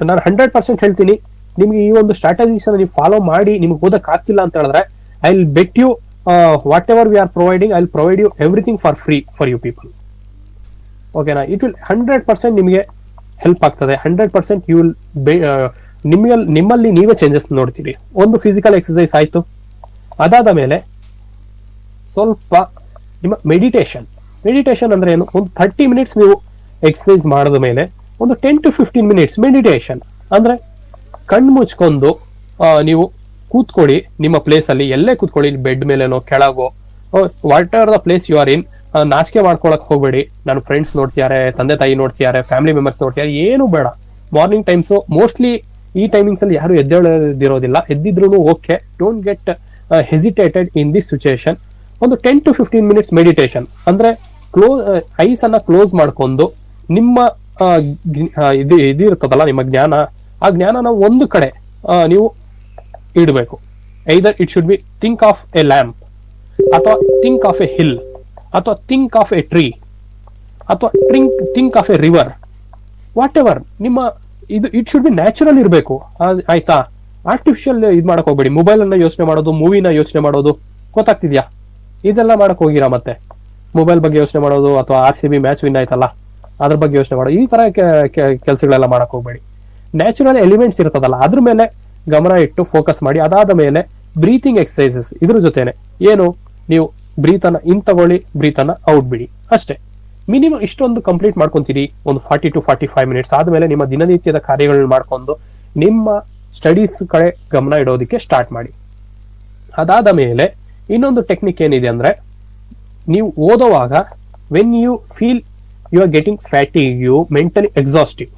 ನಾನು 100% ಹೇಳ್ತೀನಿ, ನಿಮ್ಗೆ ಈ ಒಂದು ಸ್ಟ್ರಾಟಜೀಸ್ ನೀವು ಫಾಲೋ ಮಾಡಿ ನಿಮ್ಗೆ ಓದಕ್ ಆಗ್ತಿಲ್ಲ ಅಂತ ಹೇಳಿದ್ರೆ, I will bet you whatever we are providing, I will provide you everything for free for you people, ಓಕೆನಾ. ಇಟ್ ವಿಲ್ 100% ನಿಮಗೆ ಹೆಲ್ಪ್ ಆಗ್ತದೆ. 100% ಯು ವಿಲ್ ನಿಮ್ಮಲ್ಲಿ ನೀವೇ ಚೇಂಜಸ್ ನೋಡ್ತೀರಿ. ಒಂದು ಫಿಸಿಕಲ್ ಎಕ್ಸಸೈಸ್ ಆಯ್ತು, ಅದಾದ ಮೇಲೆ ಸ್ವಲ್ಪ ನಿಮ್ಮ ಮೆಡಿಟೇಷನ್ ಅಂದ್ರೆ ಏನು, ಒಂದು 30 minutes ನೀವು ಎಕ್ಸಸೈಸ್ ಮಾಡಿದ ಮೇಲೆ ಒಂದು 10 to 15 minutes ಮೆಡಿಟೇಷನ್ ಅಂದ್ರೆ ಕಣ್ಣು ಮುಚ್ಕೊಂಡು ನೀವು ಕೂತ್ಕೊಳ್ಳಿ. ನಿಮ್ಮ ಪ್ಲೇಸ್ ಅಲ್ಲಿ ಎಲ್ಲೇ ಕೂತ್ಕೊಳ್ಳಿ, ಬೆಡ್ ಮೇಲೆನೋ ಕೆಳಗೋ, whatever the place you are in. ನಾಚಿಕೆ ಮಾಡ್ಕೊಳಕ್ ಹೋಗ್ಬೇಡಿ. ನನ್ನ ಫ್ರೆಂಡ್ಸ್ ನೋಡ್ತಿದ್ದಾರೆ, ತಂದೆ ತಾಯಿ ನೋಡ್ತಿದ್ದಾರೆ, ಫ್ಯಾಮಿಲಿ ಮೆಂಬರ್ಸ್ ನೋಡ್ತಿದ್ದಾರೆ, ಏನು ಬೇಡ. ಮಾರ್ನಿಂಗ್ ಟೈಮ್ಸ್ ಮೋಸ್ಟ್ಲಿ ಈ ಟೈಮಿಂಗ್ಸ್ ಅಲ್ಲಿ ಯಾರು ಎದ್ದೇಳದಿರೋದಿಲ್ಲ, ಎದ್ದಿದ್ರು okay. Don't get hesitated in this situation, ಒಂದು 10 to 15 ಮಿನಿಟ್ಸ್ ಮೆಡಿಟೇಷನ್ ಅಂದ್ರೆ ಐಸ್ ಅನ್ನ ಕ್ಲೋಸ್ ಮಾಡ್ಕೊಂಡು ನಿಮ್ಮ ಇದು ಇರ್ತದಲ್ಲ ನಿಮ್ಮ ಜ್ಞಾನ, ಆ ಜ್ಞಾನನ ಒಂದು ಕಡೆ ನೀವು ಇಡಬೇಕು. Either it should be think of A lamp, ಅಥವಾ ಥಿಂಕ್ ಆಫ್ ಎ ಹಿಲ್, ಅಥವಾ ಥಿಂಕ್ ಆಫ್ ಎ ಟ್ರೀ, ಅಥವಾ think of A river, what ever ನಿಮ್ಮ ಇದು ಇಟ್ ಶುಡ್ ಬಿ ನ್ಯಾಚುರಲ್ ಇರಬೇಕು. ಆಯ್ತಾ? ಆರ್ಟಿಫಿಷಿಯಲ್ ಇದು ಮಾಡಕ್ ಹೋಗ್ಬೇಡಿ. ಮೊಬೈಲ್ ಅನ್ನ ಯೋಚನೆ ಮಾಡೋದು, ಮೂವಿನ ಯೋಚನೆ ಮಾಡೋದು, ಗೊತ್ತಾಗ್ತಿದ್ಯಾ? ಇದೆಲ್ಲ ಮಾಡಕ್ ಹೋಗಿರಾ ಮತ್ತೆ ಮೊಬೈಲ್ ಬಗ್ಗೆ ಯೋಚನೆ ಮಾಡೋದು, ಅಥವಾ RCB ಮ್ಯಾಚ್ ವಿನ್ ಆಯ್ತಲ್ಲ ಅದ್ರ ಬಗ್ಗೆ ಯೋಚನೆ ಮಾಡೋದು, ಈ ತರ ಕೆಲಸಗಳೆಲ್ಲ ಮಾಡಕ್ ಹೋಗ್ಬೇಡಿ. ನ್ಯಾಚುರಲ್ ಎಲಿಮೆಂಟ್ಸ್ ಇರ್ತದಲ್ಲ ಅದ್ರ ಮೇಲೆ ಗಮನ ಇಟ್ಟು ಫೋಕಸ್ ಮಾಡಿ. ಅದಾದ ಮೇಲೆ ಬ್ರೀತಿಂಗ್ ಎಕ್ಸಸೈಸಸ್ ಇದ್ರ ಜೊತೆನೆ ಏನು, ನೀವು ಬ್ರೀತ್ ಅನ್ನ ಇನ್ ತಗೊಳ್ಳಿ, ಬ್ರೀತ್ ಅನ್ನ ಔಟ್ ಬಿಡಿ, ಅಷ್ಟೇ. ಮಿನಿಮಮ್ ಇಷ್ಟೊಂದು ಕಂಪ್ಲೀಟ್ ಮಾಡ್ಕೊಂತೀರಿ ಒಂದು 40 to 45 ಮಿನಿಟ್ಸ್ ಆದ್ಮೇಲೆ ನಿಮ್ಮ ದಿನನಿತ್ಯದ ಕಾರ್ಯಗಳನ್ನ ಮಾಡ್ಕೊಂಡು ನಿಮ್ಮ ಸ್ಟಡೀಸ್ ಕಡೆ ಗಮನ ಇಡೋದಕ್ಕೆ ಸ್ಟಾರ್ಟ್ ಮಾಡಿ. ಅದಾದ ಮೇಲೆ ಇನ್ನೊಂದು ಟೆಕ್ನಿಕ್ ಏನಿದೆ ಅಂದ್ರೆ, ನೀವು ಓದುವಾಗ when you feel you are getting fatigue, you mentally exhaustive,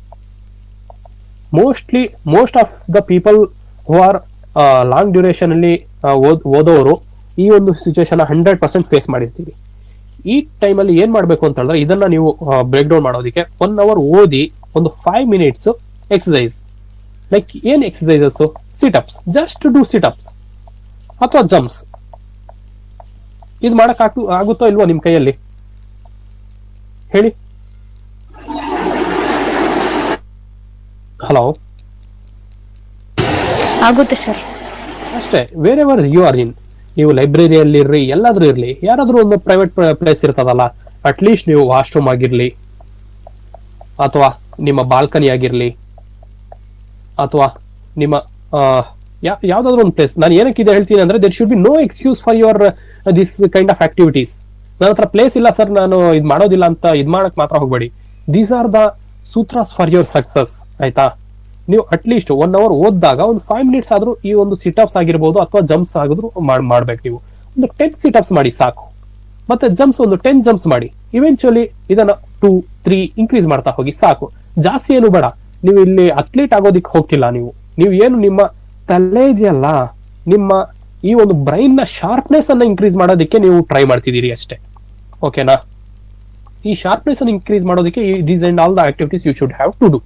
most of the people who are long duration ಅಲ್ಲಿ ಓದೋರು ಈ ಒಂದು ಸಿಚುವೇಶನ್ 100% ಫೇಸ್ ಮಾಡಿರ್ತೀವಿ. ಈ ಟೈಮಲ್ಲಿ ಏನ್ ಮಾಡ್ಬೇಕು ಅಂತ ಹೇಳಿದ್ರೆ, ಇದನ್ನ ನೀವು ಬ್ರೇಕ್ ಡೌನ್ ಮಾಡೋದಕ್ಕೆ 1 hour ಓದಿ ಒಂದು 5 minutes ಎಕ್ಸಸೈಸ್. ಲೈಕ್ ಏನ್ exercises? Sit ups, just do sit ups ಅಥವಾ ಜಂಪ್ಸ್. ಇದು ಮಾಡಕ್ ಆಗುತ್ತೋ ಇಲ್ವೋ ನಿಮ್ ಕೈಯಲ್ಲಿ ಹೇಳಿ? ಹಲೋ, ಆಗುತ್ತೆ ಸರ್. ಅಷ್ಟೇ. Wear ever you are in, ನೀವು ಲೈಬ್ರರಿಯಲ್ಲಿ ಇರ್ರಿ, ಎಲ್ಲಾದ್ರೂ ಇರ್ಲಿ, ಯಾರಾದ್ರೂ ಒಂದು ಪ್ರೈವೇಟ್ ಪ್ಲೇಸ್ ಇರ್ತದಲ್ಲ, ಅಟ್ಲೀಸ್ಟ್ ನೀವು ವಾಶ್ರೂಮ್ ಆಗಿರ್ಲಿ, ಅಥವಾ ನಿಮ್ಮ ಬಾಲ್ಕನಿ ಆಗಿರ್ಲಿ, ಅಥವಾ ನಿಮ್ಮ ಯಾವ್ದಾದ್ರು ಒಂದು ಪ್ಲೇಸ್. ನಾನು ಏನಕ್ಕೆ ಇದು ಹೇಳ್ತೀನಿ ಅಂದ್ರೆ, there should be no excuse for your this kind of activities. ನನ್ನ ಹತ್ರ ಪ್ಲೇಸ್ ಇಲ್ಲ ಸರ್, ನಾನು ಇದು ಮಾಡೋದಿಲ್ಲ ಅಂತ ಇದು ಮಾಡಕ್ ಮಾತ್ರ ಹೋಗ್ಬೇಡಿ. These are the sutras for your success. ಆಯ್ತಾ? ನೀವು ಅಟ್ಲೀಸ್ಟ್ 1 hour ಓದಿದಾಗ ಒಂದು 5 minutes ಆದ್ರೂ ಈ ಒಂದು ಸಿಟಪ್ಸ್ ಆಗಿರ್ಬೋದು ಅಥವಾ ಜಂಪ್ಸ್ ಆಗಿದ್ರು ಮಾಡ್ಬೇಕು. ನೀವು ಒಂದು 10 ಸಿಟಪ್ಸ್ ಮಾಡಿ ಸಾಕು. ಮತ್ತೆ ಜಂಪ್ಸ್ ಒಂದು 10 ಜಂಪ್ಸ್ ಮಾಡಿ. ಇವೆಂಚುಲಿ ಇದನ್ನ 2, 3 ಇನ್ಕ್ರೀಸ್ ಮಾಡ್ತಾ ಹೋಗಿ ಸಾಕು. ಜಾಸ್ತಿ ಏನು ಬೇಡ. ನೀವು ಇಲ್ಲಿ ಅಥ್ಲೀಟ್ ಆಗೋದಿಕ್ ಹೋಗ್ತಿಲ್ಲ. ನೀವು ಏನು ನಿಮ್ಮ ತಲೆ ಇದೆಯಲ್ಲ, ನಿಮ್ಮ ಈ ಒಂದು ಬ್ರೈನ್ ನ ಶಾರ್ಪ್ನೆಸ್ ಅನ್ನ ಇನ್ಕ್ರೀಸ್ ಮಾಡೋದಕ್ಕೆ ನೀವು ಟ್ರೈ ಮಾಡ್ತಿದ್ದೀರಿ ಅಷ್ಟೇ. ಓಕೆನಾ? ಈ ಶಾರ್ಪ್ನೆಸ್ ಅನ್ನು ಇನ್ಕ್ರೀಸ್ ಮಾಡೋದಕ್ಕೆ these and all the activities you should have to do.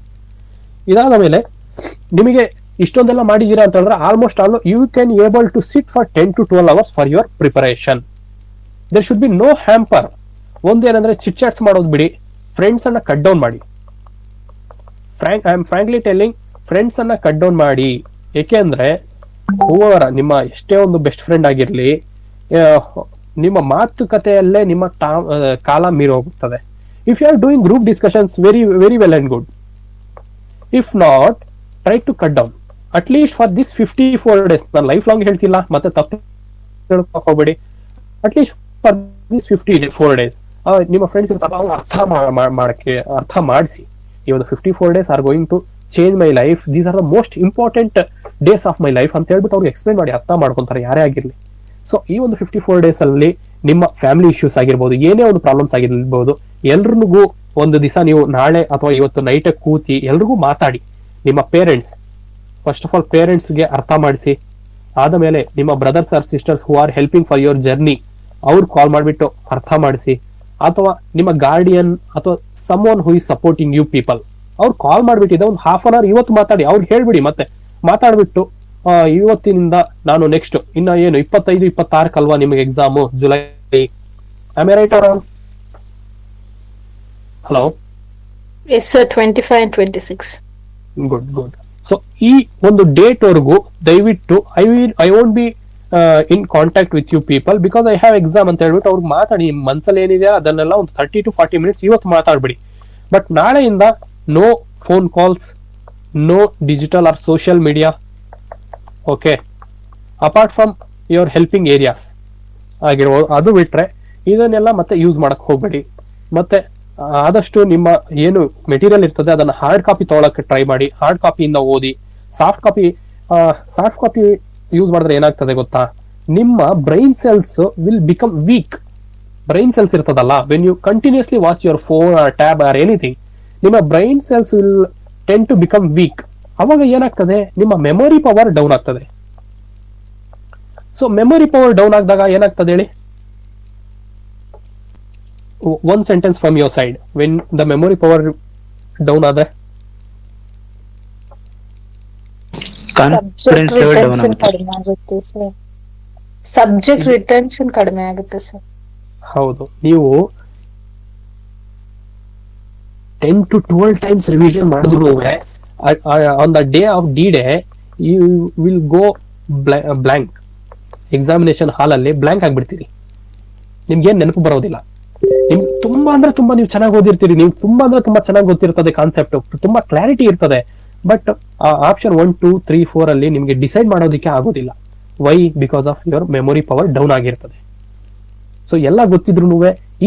ಇದಾದ ಮೇಲೆ ನಿಮಗೆ ಇಷ್ಟೊಂದೆಲ್ಲ ಮಾಡಿದೀರಾ ಅಂತ ಹೇಳಿದ್ರೆ, almost all you can able to sit for 10 to 12 hours for your preparation. There should be no hamper. ಒಂದೇನಂದ್ರೆ ಚಿಟ್ ಚಾಟ್ಸ್ ಮಾಡೋದು ಬಿಡಿ, ಫ್ರೆಂಡ್ಸ್ ಅನ್ನ ಕಟ್ ಡೌನ್ ಮಾಡಿ. I am frankly telling, friends ಅನ್ನ ಕಟ್ ಡೌನ್ ಮಾಡಿ. ಏಕೆ ಅಂದ್ರೆ ಹೂವರ ನಿಮ್ಮ ಎಷ್ಟೇ ಒಂದು ಬೆಸ್ಟ್ ಫ್ರೆಂಡ್ ಆಗಿರ್ಲಿ, ನಿಮ್ಮ ಮಾತುಕತೆಯಲ್ಲೇ ನಿಮ್ಮ ಕಾಲ ಮೀರಿ ಹೋಗುತ್ತದೆ. If you are doing group discussions, very very well and good. If not, try to cut down at least for this 54 days. ನಾನು ಲೈಫ್ ಲಾಂಗ್ ಹೇಳ್ತಿಲ್ಲ, ಮತ್ತೆ ತಪ್ಪು ಹೋಗ್ಬೇಡಿ. ಅಟ್ಲೀಸ್ಟ್ ಫಾರ್ ದಿಸ್ 54 days ನಿಮ್ಮ ಫ್ರೆಂಡ್ಸ್ ಇರ್ತಾರ, ಅವ್ರು ಅರ್ಥ ಮಾಡಿಸಿ. ಈ ಒಂದು 54 days are going to change my life, these are the most important days of my life ಅಂತ ಹೇಳ್ಬಿಟ್ಟು ಅವ್ರಿಗೆ ಎಕ್ಸ್ಪ್ಲೈನ್ ಮಾಡಿ, ಅರ್ಥ ಮಾಡ್ಕೊಂತಾರೆ ಯಾರೇ ಆಗಿರ್ಲಿ. ಸೊ ಈ ಒಂದು 54 days ಅಲ್ಲಿ ನಿಮ್ಮ ಫ್ಯಾಮಿಲಿ ಇಶ್ಯೂಸ್ ಆಗಿರ್ಬೋದು, ಏನೇ ಒಂದು ಪ್ರಾಬ್ಲಮ್ಸ್ ಆಗಿರ್ಬೋದು, ಎಲ್ರಿಗೂ ಒಂದು ದಿವಸ ನೀವು ನಾಳೆ ಅಥವಾ ಇವತ್ತು ನೈಟ್ ಕೂತಿ ಎಲ್ರಿಗೂ ಮಾತಾಡಿ. ನಿಮ್ಮ ಪೇರೆಂಟ್ಸ್, ಫಸ್ಟ್ ಆಫ್ ಆಲ್ ಪೇರೆಂಟ್ಸ್ಗೆ ಅರ್ಥ ಮಾಡಿಸಿ. ಆದ ಮೇಲೆ ನಿಮ್ಮ brothers or sisters who are helping for your journey, ಅವ್ರು ಕಾಲ್ ಮಾಡಿಬಿಟ್ಟು ಅರ್ಥ ಮಾಡಿಸಿ. ಅಥವಾ ನಿಮ್ಮ ಗಾರ್ಡಿಯನ್ ಅಥವಾ someone who is supporting you people, ಅವ್ರು ಕಾಲ್ ಮಾಡ್ಬಿಟ್ಟಿದೆ ಒಂದು 1/2 hour ಇವತ್ತು ಮಾತಾಡಿ. ಅವ್ರಿಗೆ ಹೇಳ್ಬಿಡಿ, ಮತ್ತೆ ಮಾತಾಡ್ಬಿಟ್ಟು ಇವತ್ತಿನಿಂದ ನಾನು ನೆಕ್ಸ್ಟ್ ಇನ್ನ ಏನು 25-26 ಅಲ್ವಾ ನಿಮಗೆ exam, July. I am right or wrong? Hello, yes sir, 25 and 26. Good. So ಈ ಒಂದು ಡೇಟ್ ವರೆಗೂ ದಯವಿಟ್ಟು I won't be in contact with you people because I have exam ಅಂತ ಹೇಳ್ಬಿಟ್ಟು ಅವ್ರಿಗೆ ಮಾತಾಡಿ. ಮನ್ಸಲ್ಲಿ ಏನಿದೆ ಅದನ್ನೆಲ್ಲ ಒಂದು 30 to 40 minutes ಇವತ್ತು ಮಾತಾಡ್ಬಿಡಿ. ಬಟ್ ನಾಳೆಯಿಂದ no phone calls, no digital or social media. Okay, apart from your helping areas ಆಗಿರ್ಬೋದು, ಅದು ಬಿಟ್ರೆ ಇದನ್ನೆಲ್ಲ ಮತ್ತೆ ಯೂಸ್ ಮಾಡಕ್ ಹೋಗ್ಬೇಡಿ. ಮತ್ತೆ ಆದಷ್ಟು ನಿಮ್ಮ ಏನು ಮೆಟೀರಿಯಲ್ ಇರ್ತದೆ ಅದನ್ನ ಹಾರ್ಡ್ ಕಾಪಿ ತಗೊಳಕ್ಕೆ ಟ್ರೈ ಮಾಡಿ. ಹಾರ್ಡ್ ಕಾಪಿಯಿಂದ ಓದಿ. ಸಾಫ್ಟ್ ಕಾಪಿ ಯೂಸ್ ಮಾಡಿದ್ರೆ ಏನಾಗ್ತದೆ ಗೊತ್ತಾ? ನಿಮ್ಮ brain cells will become weak. Brain cells ಇರ್ತದಲ್ಲ, when you continuously watch your phone or tab or anything, ನಿಮ್ಮ brain cells will tend to become weak. ಅವಾಗ ಏನಾಗ್ತದೆ? ನಿಮ್ಮ ಮೆಮೊರಿ ಪವರ್ ಡೌನ್ ಆಗ್ತದೆ. ಸೊ ಮೆಮೊರಿ ಪವರ್ ಡೌನ್ ಆದಾಗ ಏನಾಗ್ತದೆ ಹೇಳಿ? one sentence from your side when the memory power down ಆದ್ರೆ confidence level down ಆಗುತ್ತೆ. ಕಡಿಮೆ ಆಗುತ್ತೆ ಸರ್. ಸಬ್ಜೆಕ್ಟ್ ರಿಟೆನ್ಷನ್ ಕಡಿಮೆ ಆಗುತ್ತೆ ಸರ್. ಹೌದು, ನೀವು 10 to 12 times revision ಮಾಡಿದ್ರು on the day of D-Day you will go blank. Examination ಹಾಲಲ್ಲಿ ಬ್ಲಾಂಕ್ ಆಗ್ಬಿಡ್ತೀರಿ, ನಿಮ್ಗೇನ್ ನೆನಪು ಬರೋದಿಲ್ಲ. ನಿಮ್ಗೆ ತುಂಬಾ ಅಂದ್ರೆ ತುಂಬಾ ನೀವು ಚೆನ್ನಾಗಿ ಓದಿರ್ತೀರಿ, ನೀವು ತುಂಬಾ ಅಂದ್ರೆ ತುಂಬಾ ಚೆನ್ನಾಗಿ ಗೊತ್ತಿರ್ತದೆ, ಕಾನ್ಸೆಪ್ಟ್ ತುಂಬಾ ಕ್ಲಾರಿಟಿ ಇರ್ತದೆ. ಬಟ್ ಆಪ್ಷನ್ 1, 2, 3, 4 ಅಲ್ಲಿ ನಿಮ್ಗೆ ಡಿಸೈಡ್ ಮಾಡೋದಕ್ಕೆ ಆಗೋದಿಲ್ಲ. Why? Because of your memory power down ಆಗಿರ್ತದೆ. ಸೊ ಎಲ್ಲ ಗೊತ್ತಿದ್ರು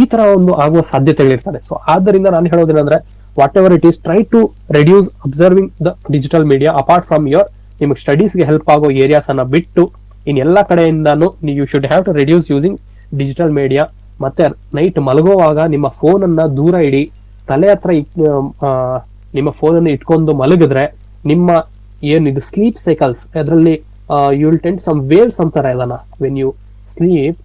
ಈ ತರ ಒಂದು ಆಗುವ ಸಾಧ್ಯತೆಗಳಿರ್ತದೆ. ಸೊ ಆದ್ದರಿಂದ ನಾನು ಹೇಳೋದೇನಂದ್ರೆ, whatever it is, try to reduce observing the digital media apart from your ನಿಮಗೆ ಸ್ಟಡೀಸ್ಗೆ ಹೆಲ್ಪ್ ಆಗೋ ಏರಿಯಾಸ್ ಅನ್ನ ಬಿಟ್ಟು ಇನ್ ಎಲ್ಲ ಕಡೆಯಿಂದಾನು you should have to reduce using digital media. ಮತ್ತೆ ನೈಟ್ ಮಲಗುವಾಗ ನಿಮ್ಮ ಫೋನ್ ಅನ್ನ ದೂರ ಇಡಿ, ತಲೆ ಹತ್ರ ನಿಮ್ಮ ಫೋನ್ ಅನ್ನು ಇಟ್ಕೊಂಡು ಮಲಗಿದ್ರೆ ನಿಮ್ಮ ಏನಿದು ಸ್ಲೀಪ್ ಸೈಕಲ್ಸ್ ಅದರಲ್ಲಿ you will tend some waves ಅಂತಾರೆ ಅದನ್ನ. When you sleep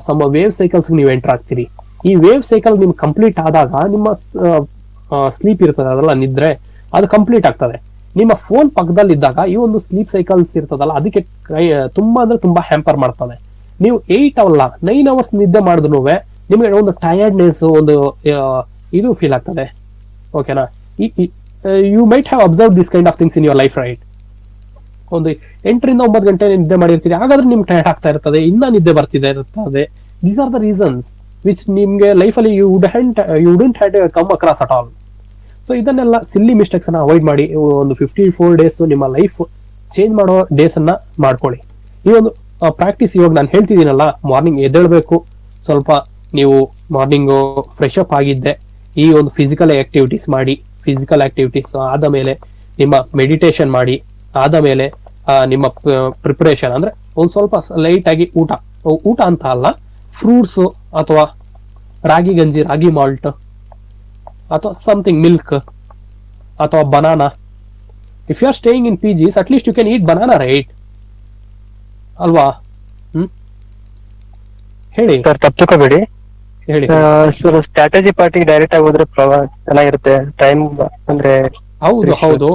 some wave cycles ನೀವು ಎಂಟರ್ ಆಗ್ತೀರಿ. ಈ ವೇವ್ ಸೈಕಲ್ ನಿಮ್ಗೆ ಕಂಪ್ಲೀಟ್ ಆದಾಗ ನಿಮ್ಮ ಸ್ಲೀಪ್ ಇರ್ತದೆ ಅದಲ್ಲ, ನಿದ್ರೆ, ಅದು ಕಂಪ್ಲೀಟ್ ಆಗ್ತದೆ. ನಿಮ್ಮ ಫೋನ್ ಪಕ್ಕದಲ್ಲಿ ಇದ್ದಾಗ ಈ ಒಂದು ಸ್ಲೀಪ್ ಸೈಕಲ್ಸ್ ಇರ್ತದಲ್ಲ, ಅದಕ್ಕೆ ತುಂಬಾ ಅಂದ್ರೆ ತುಂಬಾ ಹ್ಯಾಂಪರ್ ಮಾಡ್ತದೆ. ನೀವು 8 ಅಲ್ಲ 9 ಅವರ್ಸ್ ನಿದ್ದೆ ಮಾಡಿದ್ರು ನಿಮಗೆ ಒಂದು ಟಯರ್ಡ್ನೆಸ್, ಒಂದು ಇದು ಫೀಲ್ ಆಗ್ತದೆ. ಓಕೆನಾ? You might have observe this kind of things in your life, right? ಒಂದು 8 ರಿಂದ 9 ಗಂಟೆ ನಿದ್ದೆ ಮಾಡಿರ್ತೀರಿ, ಹಾಗಾದ್ರೆ ನಿಮ್ಗೆ ಟಯರ್ಡ್ ಆಗ್ತಾ ಇರ್ತದೆ, ಇನ್ನ ನಿದ್ದೆ ಬರ್ತಿದೆ ಇರ್ತದೆ. These are the reasons which ನಿಮ್ಗೆ ಲೈಫಲ್ಲಿ you wouldn't had come across at all. So ಇದನ್ನೆಲ್ಲ ಸಿಲ್ಲಿ ಮಿಸ್ಟೇಕ್ಸ್ ಅನ್ನ ಅವಾಯ್ಡ್ ಮಾಡಿ ಒಂದು 54 ಡೇಸ್ ನಿಮ್ಮ ಲೈಫ್ ಚೇಂಜ್ ಮಾಡೋ ಡೇಸ್ ಅನ್ನ ಮಾಡ್ಕೊಳ್ಳಿ. ಈ ಒಂದು ಪ್ರಾಕ್ಟೀಸ್ ಇವಾಗ ನಾನು ಹೇಳ್ತಿದ್ದೀನಲ್ಲ, ಮಾರ್ನಿಂಗ್ ಎದ್ದೇಳಬೇಕು, ಸ್ವಲ್ಪ ನೀವು ಮಾರ್ನಿಂಗ್ ಫ್ರೆಶ್ ಅಪ್ ಆಗಿದ್ದೆ, ಈ ಒಂದು ಫಿಸಿಕಲ್ ಆಕ್ಟಿವಿಟೀಸ್ ಮಾಡಿ. ಫಿಸಿಕಲ್ ಆಕ್ಟಿವಿಟೀಸ್ ಆದ ಮೇಲೆ ನಿಮ್ಮ ಮೆಡಿಟೇಷನ್ ಮಾಡಿ, ಆದ ಮೇಲೆ ನಿಮ್ಮ ಪ್ರಿಪರೇಷನ್ ಅಂದ್ರೆ ಒಂದು ಸ್ವಲ್ಪ ಲೈಟ್ ಆಗಿ ಊಟ ಅಂತ ಅಲ್ಲ, ಫ್ರೂಟ್ಸ್ ಅಥವಾ ರಾಗಿ ಗಂಜಿ, ರಾಗಿ ಮಾಲ್ಟ್ ಅಥವಾ ಸಮಥಿಂಗ್, ಮಿಲ್ಕ್ ಅಥವಾ banana. If you are staying in PGs, at least you can eat banana, right? ಅಲ್ವಾ? ಹೇಳಿ ಸರ್, ತಪ್ಪಬೇಡಿ. ಹೇಳಿ. ಸರ್, ಸ್ಟ್ರಾಟಜಿ ಪಾರ್ಟಿಗೆ ಡೈರೆಕ್ಟ್ ಆಗಿ ಹೋದ್ರೆ ಚೆನ್ನಾಗಿರುತ್ತೆ. ಟೈಮ್ ಅಂದ್ರೆ ಹೌದು.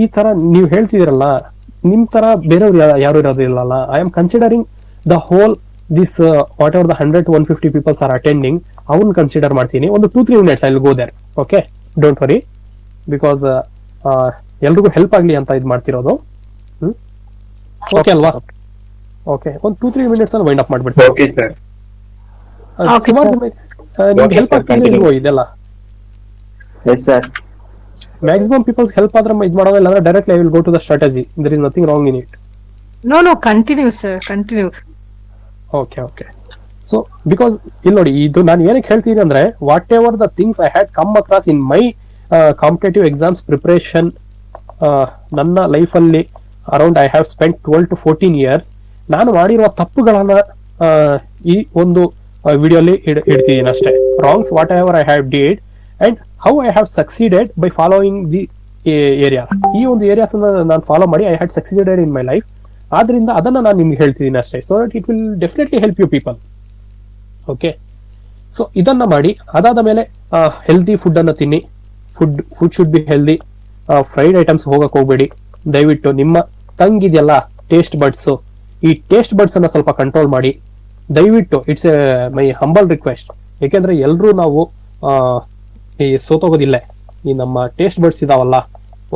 ಈ ತರ ನೀವು ಹೇಳ್ತಿದಿರಲ್ಲ, ನಿಮ್ ತರ ಬೇರೆಯವ್ರು ಯಾರು ಇರೋದಿಲ್ಲಲ್ಲ. I am considering the whole this whatever the 100 to 150 peoples are attending, ಅವನ್ ಕನ್ಸಿಡರ್ ಮಾಡ್ತೀನಿ. ಒಂದು 2-3 minutes I will go there. Okay, don't worry, because ಎಲ್ರಿಗೂ ಹೆಲ್ಪ್ ಆಗ್ಲಿ ಅಂತ ಇದು ಮಾಡ್ತಿರೋದು. ಓಕೆ ಅಲ್ವಾ? ಓಕೆ, ಒಂದು 2-3 minutes ಅಲ್ಲಿ ವೈಂಡ್ ಅಪ್ ಮಾಡ್ಬಿಡ್ತೀನಿ. Okay sir. ನಿಮ್ಗೆ ಹೆಲ್ಪ್ ಆಗ್ತಿದೆ ಇಲ್ವೋ ಇದೆಲ್ಲ? Yes sir. Maximum peoples help ಆದ್ರೆ ಇದು ಮಾಡೋದಿಲ್ಲ ಅಂದ್ರೆ directly I will go to the strategy. There is nothing wrong in it. No, continue sir, continue. Okay. So because ಇಲ್ಲಿ ನೋಡಿ, ಇದು ನಾನು ಏನಕ್ಕೆ ಹೇಳ್ತೀನಿ ಅಂದ್ರೆ, whatever the things I had come across in my competitive exams preparation, ನನ್ನ ಲೈಫಲ್ಲಿ around I have spent 12 to 14 years, ನಾನು ಮಾಡಿರುವ ತಪ್ಪುಗಳನ್ನ ಈ ಒಂದು ವಿಡಿಯೋಲಿ ಇಡ್ತಿದ್ದೀನಿ ಅಷ್ಟೇ. Wrongs whatever I have did and how I have succeeded by following the areas. ಈ ಒಂದು ಏರಿಯಾಸ್ ನಾನು ಫಾಲೋ ಮಾಡಿ I had succeeded in my life. ಆದ್ರಿಂದ ಅದನ್ನ ನಾನು ನಿಮ್ಗೆ ಹೇಳ್ತಿದ್ದೀನಿ ಅಷ್ಟೇ. So that it will definitely help you people. Okay, so ಇದನ್ನ ಮಾಡಿ. ಅದಾದ ಮೇಲೆ ಹೆಲ್ದಿ ಫುಡ್ ಅನ್ನ ತಿನ್ನಿ. Food should be healthy. Fried items ಹೋಗಕ್ ಹೋಗ್ಬೇಡಿ ದಯವಿಟ್ಟು. ನಿಮ್ಮ ತಂಗಿದೆಯಲ್ಲ ಟೇಸ್ಟ್ ಬಡ್ಸ್, ಈ ಟೇಸ್ಟ್ ಬಡ್ಸ್ ಅನ್ನ ಸ್ವಲ್ಪ ಕಂಟ್ರೋಲ್ ಮಾಡಿ ದಯವಿಟ್ಟು. It's A my humble request. ಯಾಕೆಂದ್ರೆ ಎಲ್ರೂ ನಾವು ಈ ಸೋತೋಗೋದಿಲ್ಲ. ಈ ನಮ್ಮ ಟೇಸ್ಟ್ ಬಡ್ಸ್ ಇದಾವಲ್ಲ,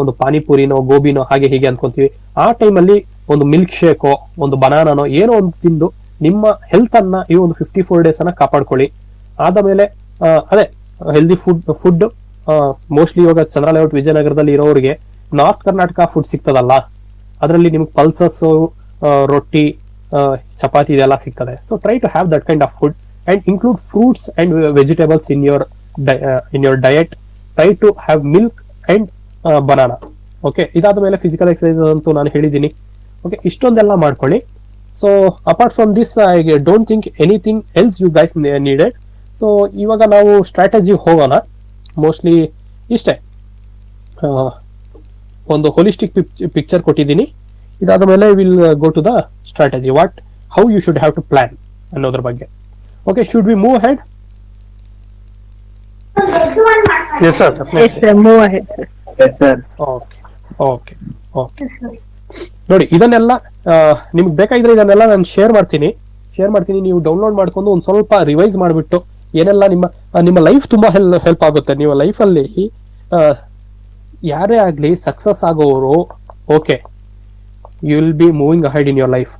ಒಂದು ಪಾನಿಪುರಿನೋ ಗೋಬಿನೋ ಹಾಗೆ ಹೀಗೆ ಅನ್ಕೊಂತೀವಿ. ಆ ಟೈಮಲ್ಲಿ ಒಂದು ಮಿಲ್ಕ್ ಶೇಕೋ, ಒಂದು ಬನಾನಾನೋ ಏನೋ ಒಂದು ತಿಂದು ನಿಮ್ಮ ಹೆಲ್ತ್ ಅನ್ನ ಈ ಒಂದು 54 days ಅನ್ನ ಕಾಪಾಡ್ಕೊಳ್ಳಿ. ಆದ ಮೇಲೆ ಅದೇ ಹೆಲ್ದಿ ಫುಡ್ ಮೋಸ್ಟ್ಲಿ ಇವಾಗ ಚಂದ್ರ ಲೇಔಟ್ ವಿಜಯನಗರದಲ್ಲಿ ಇರೋರಿಗೆ ನಾರ್ತ್ ಕರ್ನಾಟಕ ಫುಡ್ ಸಿಗ್ತದಲ್ಲ, ಅದರಲ್ಲಿ ನಿಮ್ಗೆ ಪಲ್ಸಸ್, ರೊಟ್ಟಿ, ಚಪಾತಿ ಇದೆಲ್ಲ ಸಿಗ್ತದೆ. So try to have that kind of food and include fruits and vegetables in your diet. Try to have milk and banana. Okay, ಇದಾದ ಮೇಲೆ ಫಿಸಿಕಲ್ ಎಕ್ಸರ್ಸೈಸ್ ಅಂತೂ ನಾನು ಹೇಳಿದ್ದೀನಿ. ಓಕೆ, ಇಷ್ಟೊಂದೆಲ್ಲ ಮಾಡ್ಕೊಳ್ಳಿ. So apart from this I don't think anything else you guys needed. So ಇವಾಗ ನಾವು strategy ಹೋಗೋಣ. ಮೋಸ್ಟ್ಲಿ ಇಷ್ಟೇ, ಒಂದು ಹೋಲಿಸ್ಟಿಕ್ ಪಿಕ್ಚರ್ ಕೊಟ್ಟಿದ್ದೀನಿ. ಇದಾದ ಮೇಲೆ will go to the strategy, how you should have to plan ಅನ್ನೋದ್ರ ಬಗ್ಗೆ. Okay, should we move ahead? Yes, sir. Yes, sir. Move ahead, sir. Yes, sir. Okay okay okay ನೋಡಿ, ಇದನ್ನೆಲ್ಲ ನಿಮ್ಗೆ ಬೇಕಾಗಿದ್ರೆ ಇದನ್ನೆಲ್ಲ ನಾನು ಶೇರ್ ಮಾಡ್ತೀನಿ, ನೀವು ಡೌನ್ಲೋಡ್ ಮಾಡ್ಕೊಂಡು ಒಂದು ಸ್ವಲ್ಪ ರಿವೈಸ್ ಮಾಡಿಬಿಟ್ಟು ಏನೆಲ್ಲ ನಿಮ್ಮ ಲೈಫ್ ತುಂಬಾ ಹೆಲ್ಪ್ ಆಗುತ್ತೆ. ನೀವು ಲೈಫಲ್ಲಿ ಯಾರೇ ಆಗಲಿ ಸಕ್ಸಸ್ ಆಗೋರು, okay, you will be moving ahead in your life.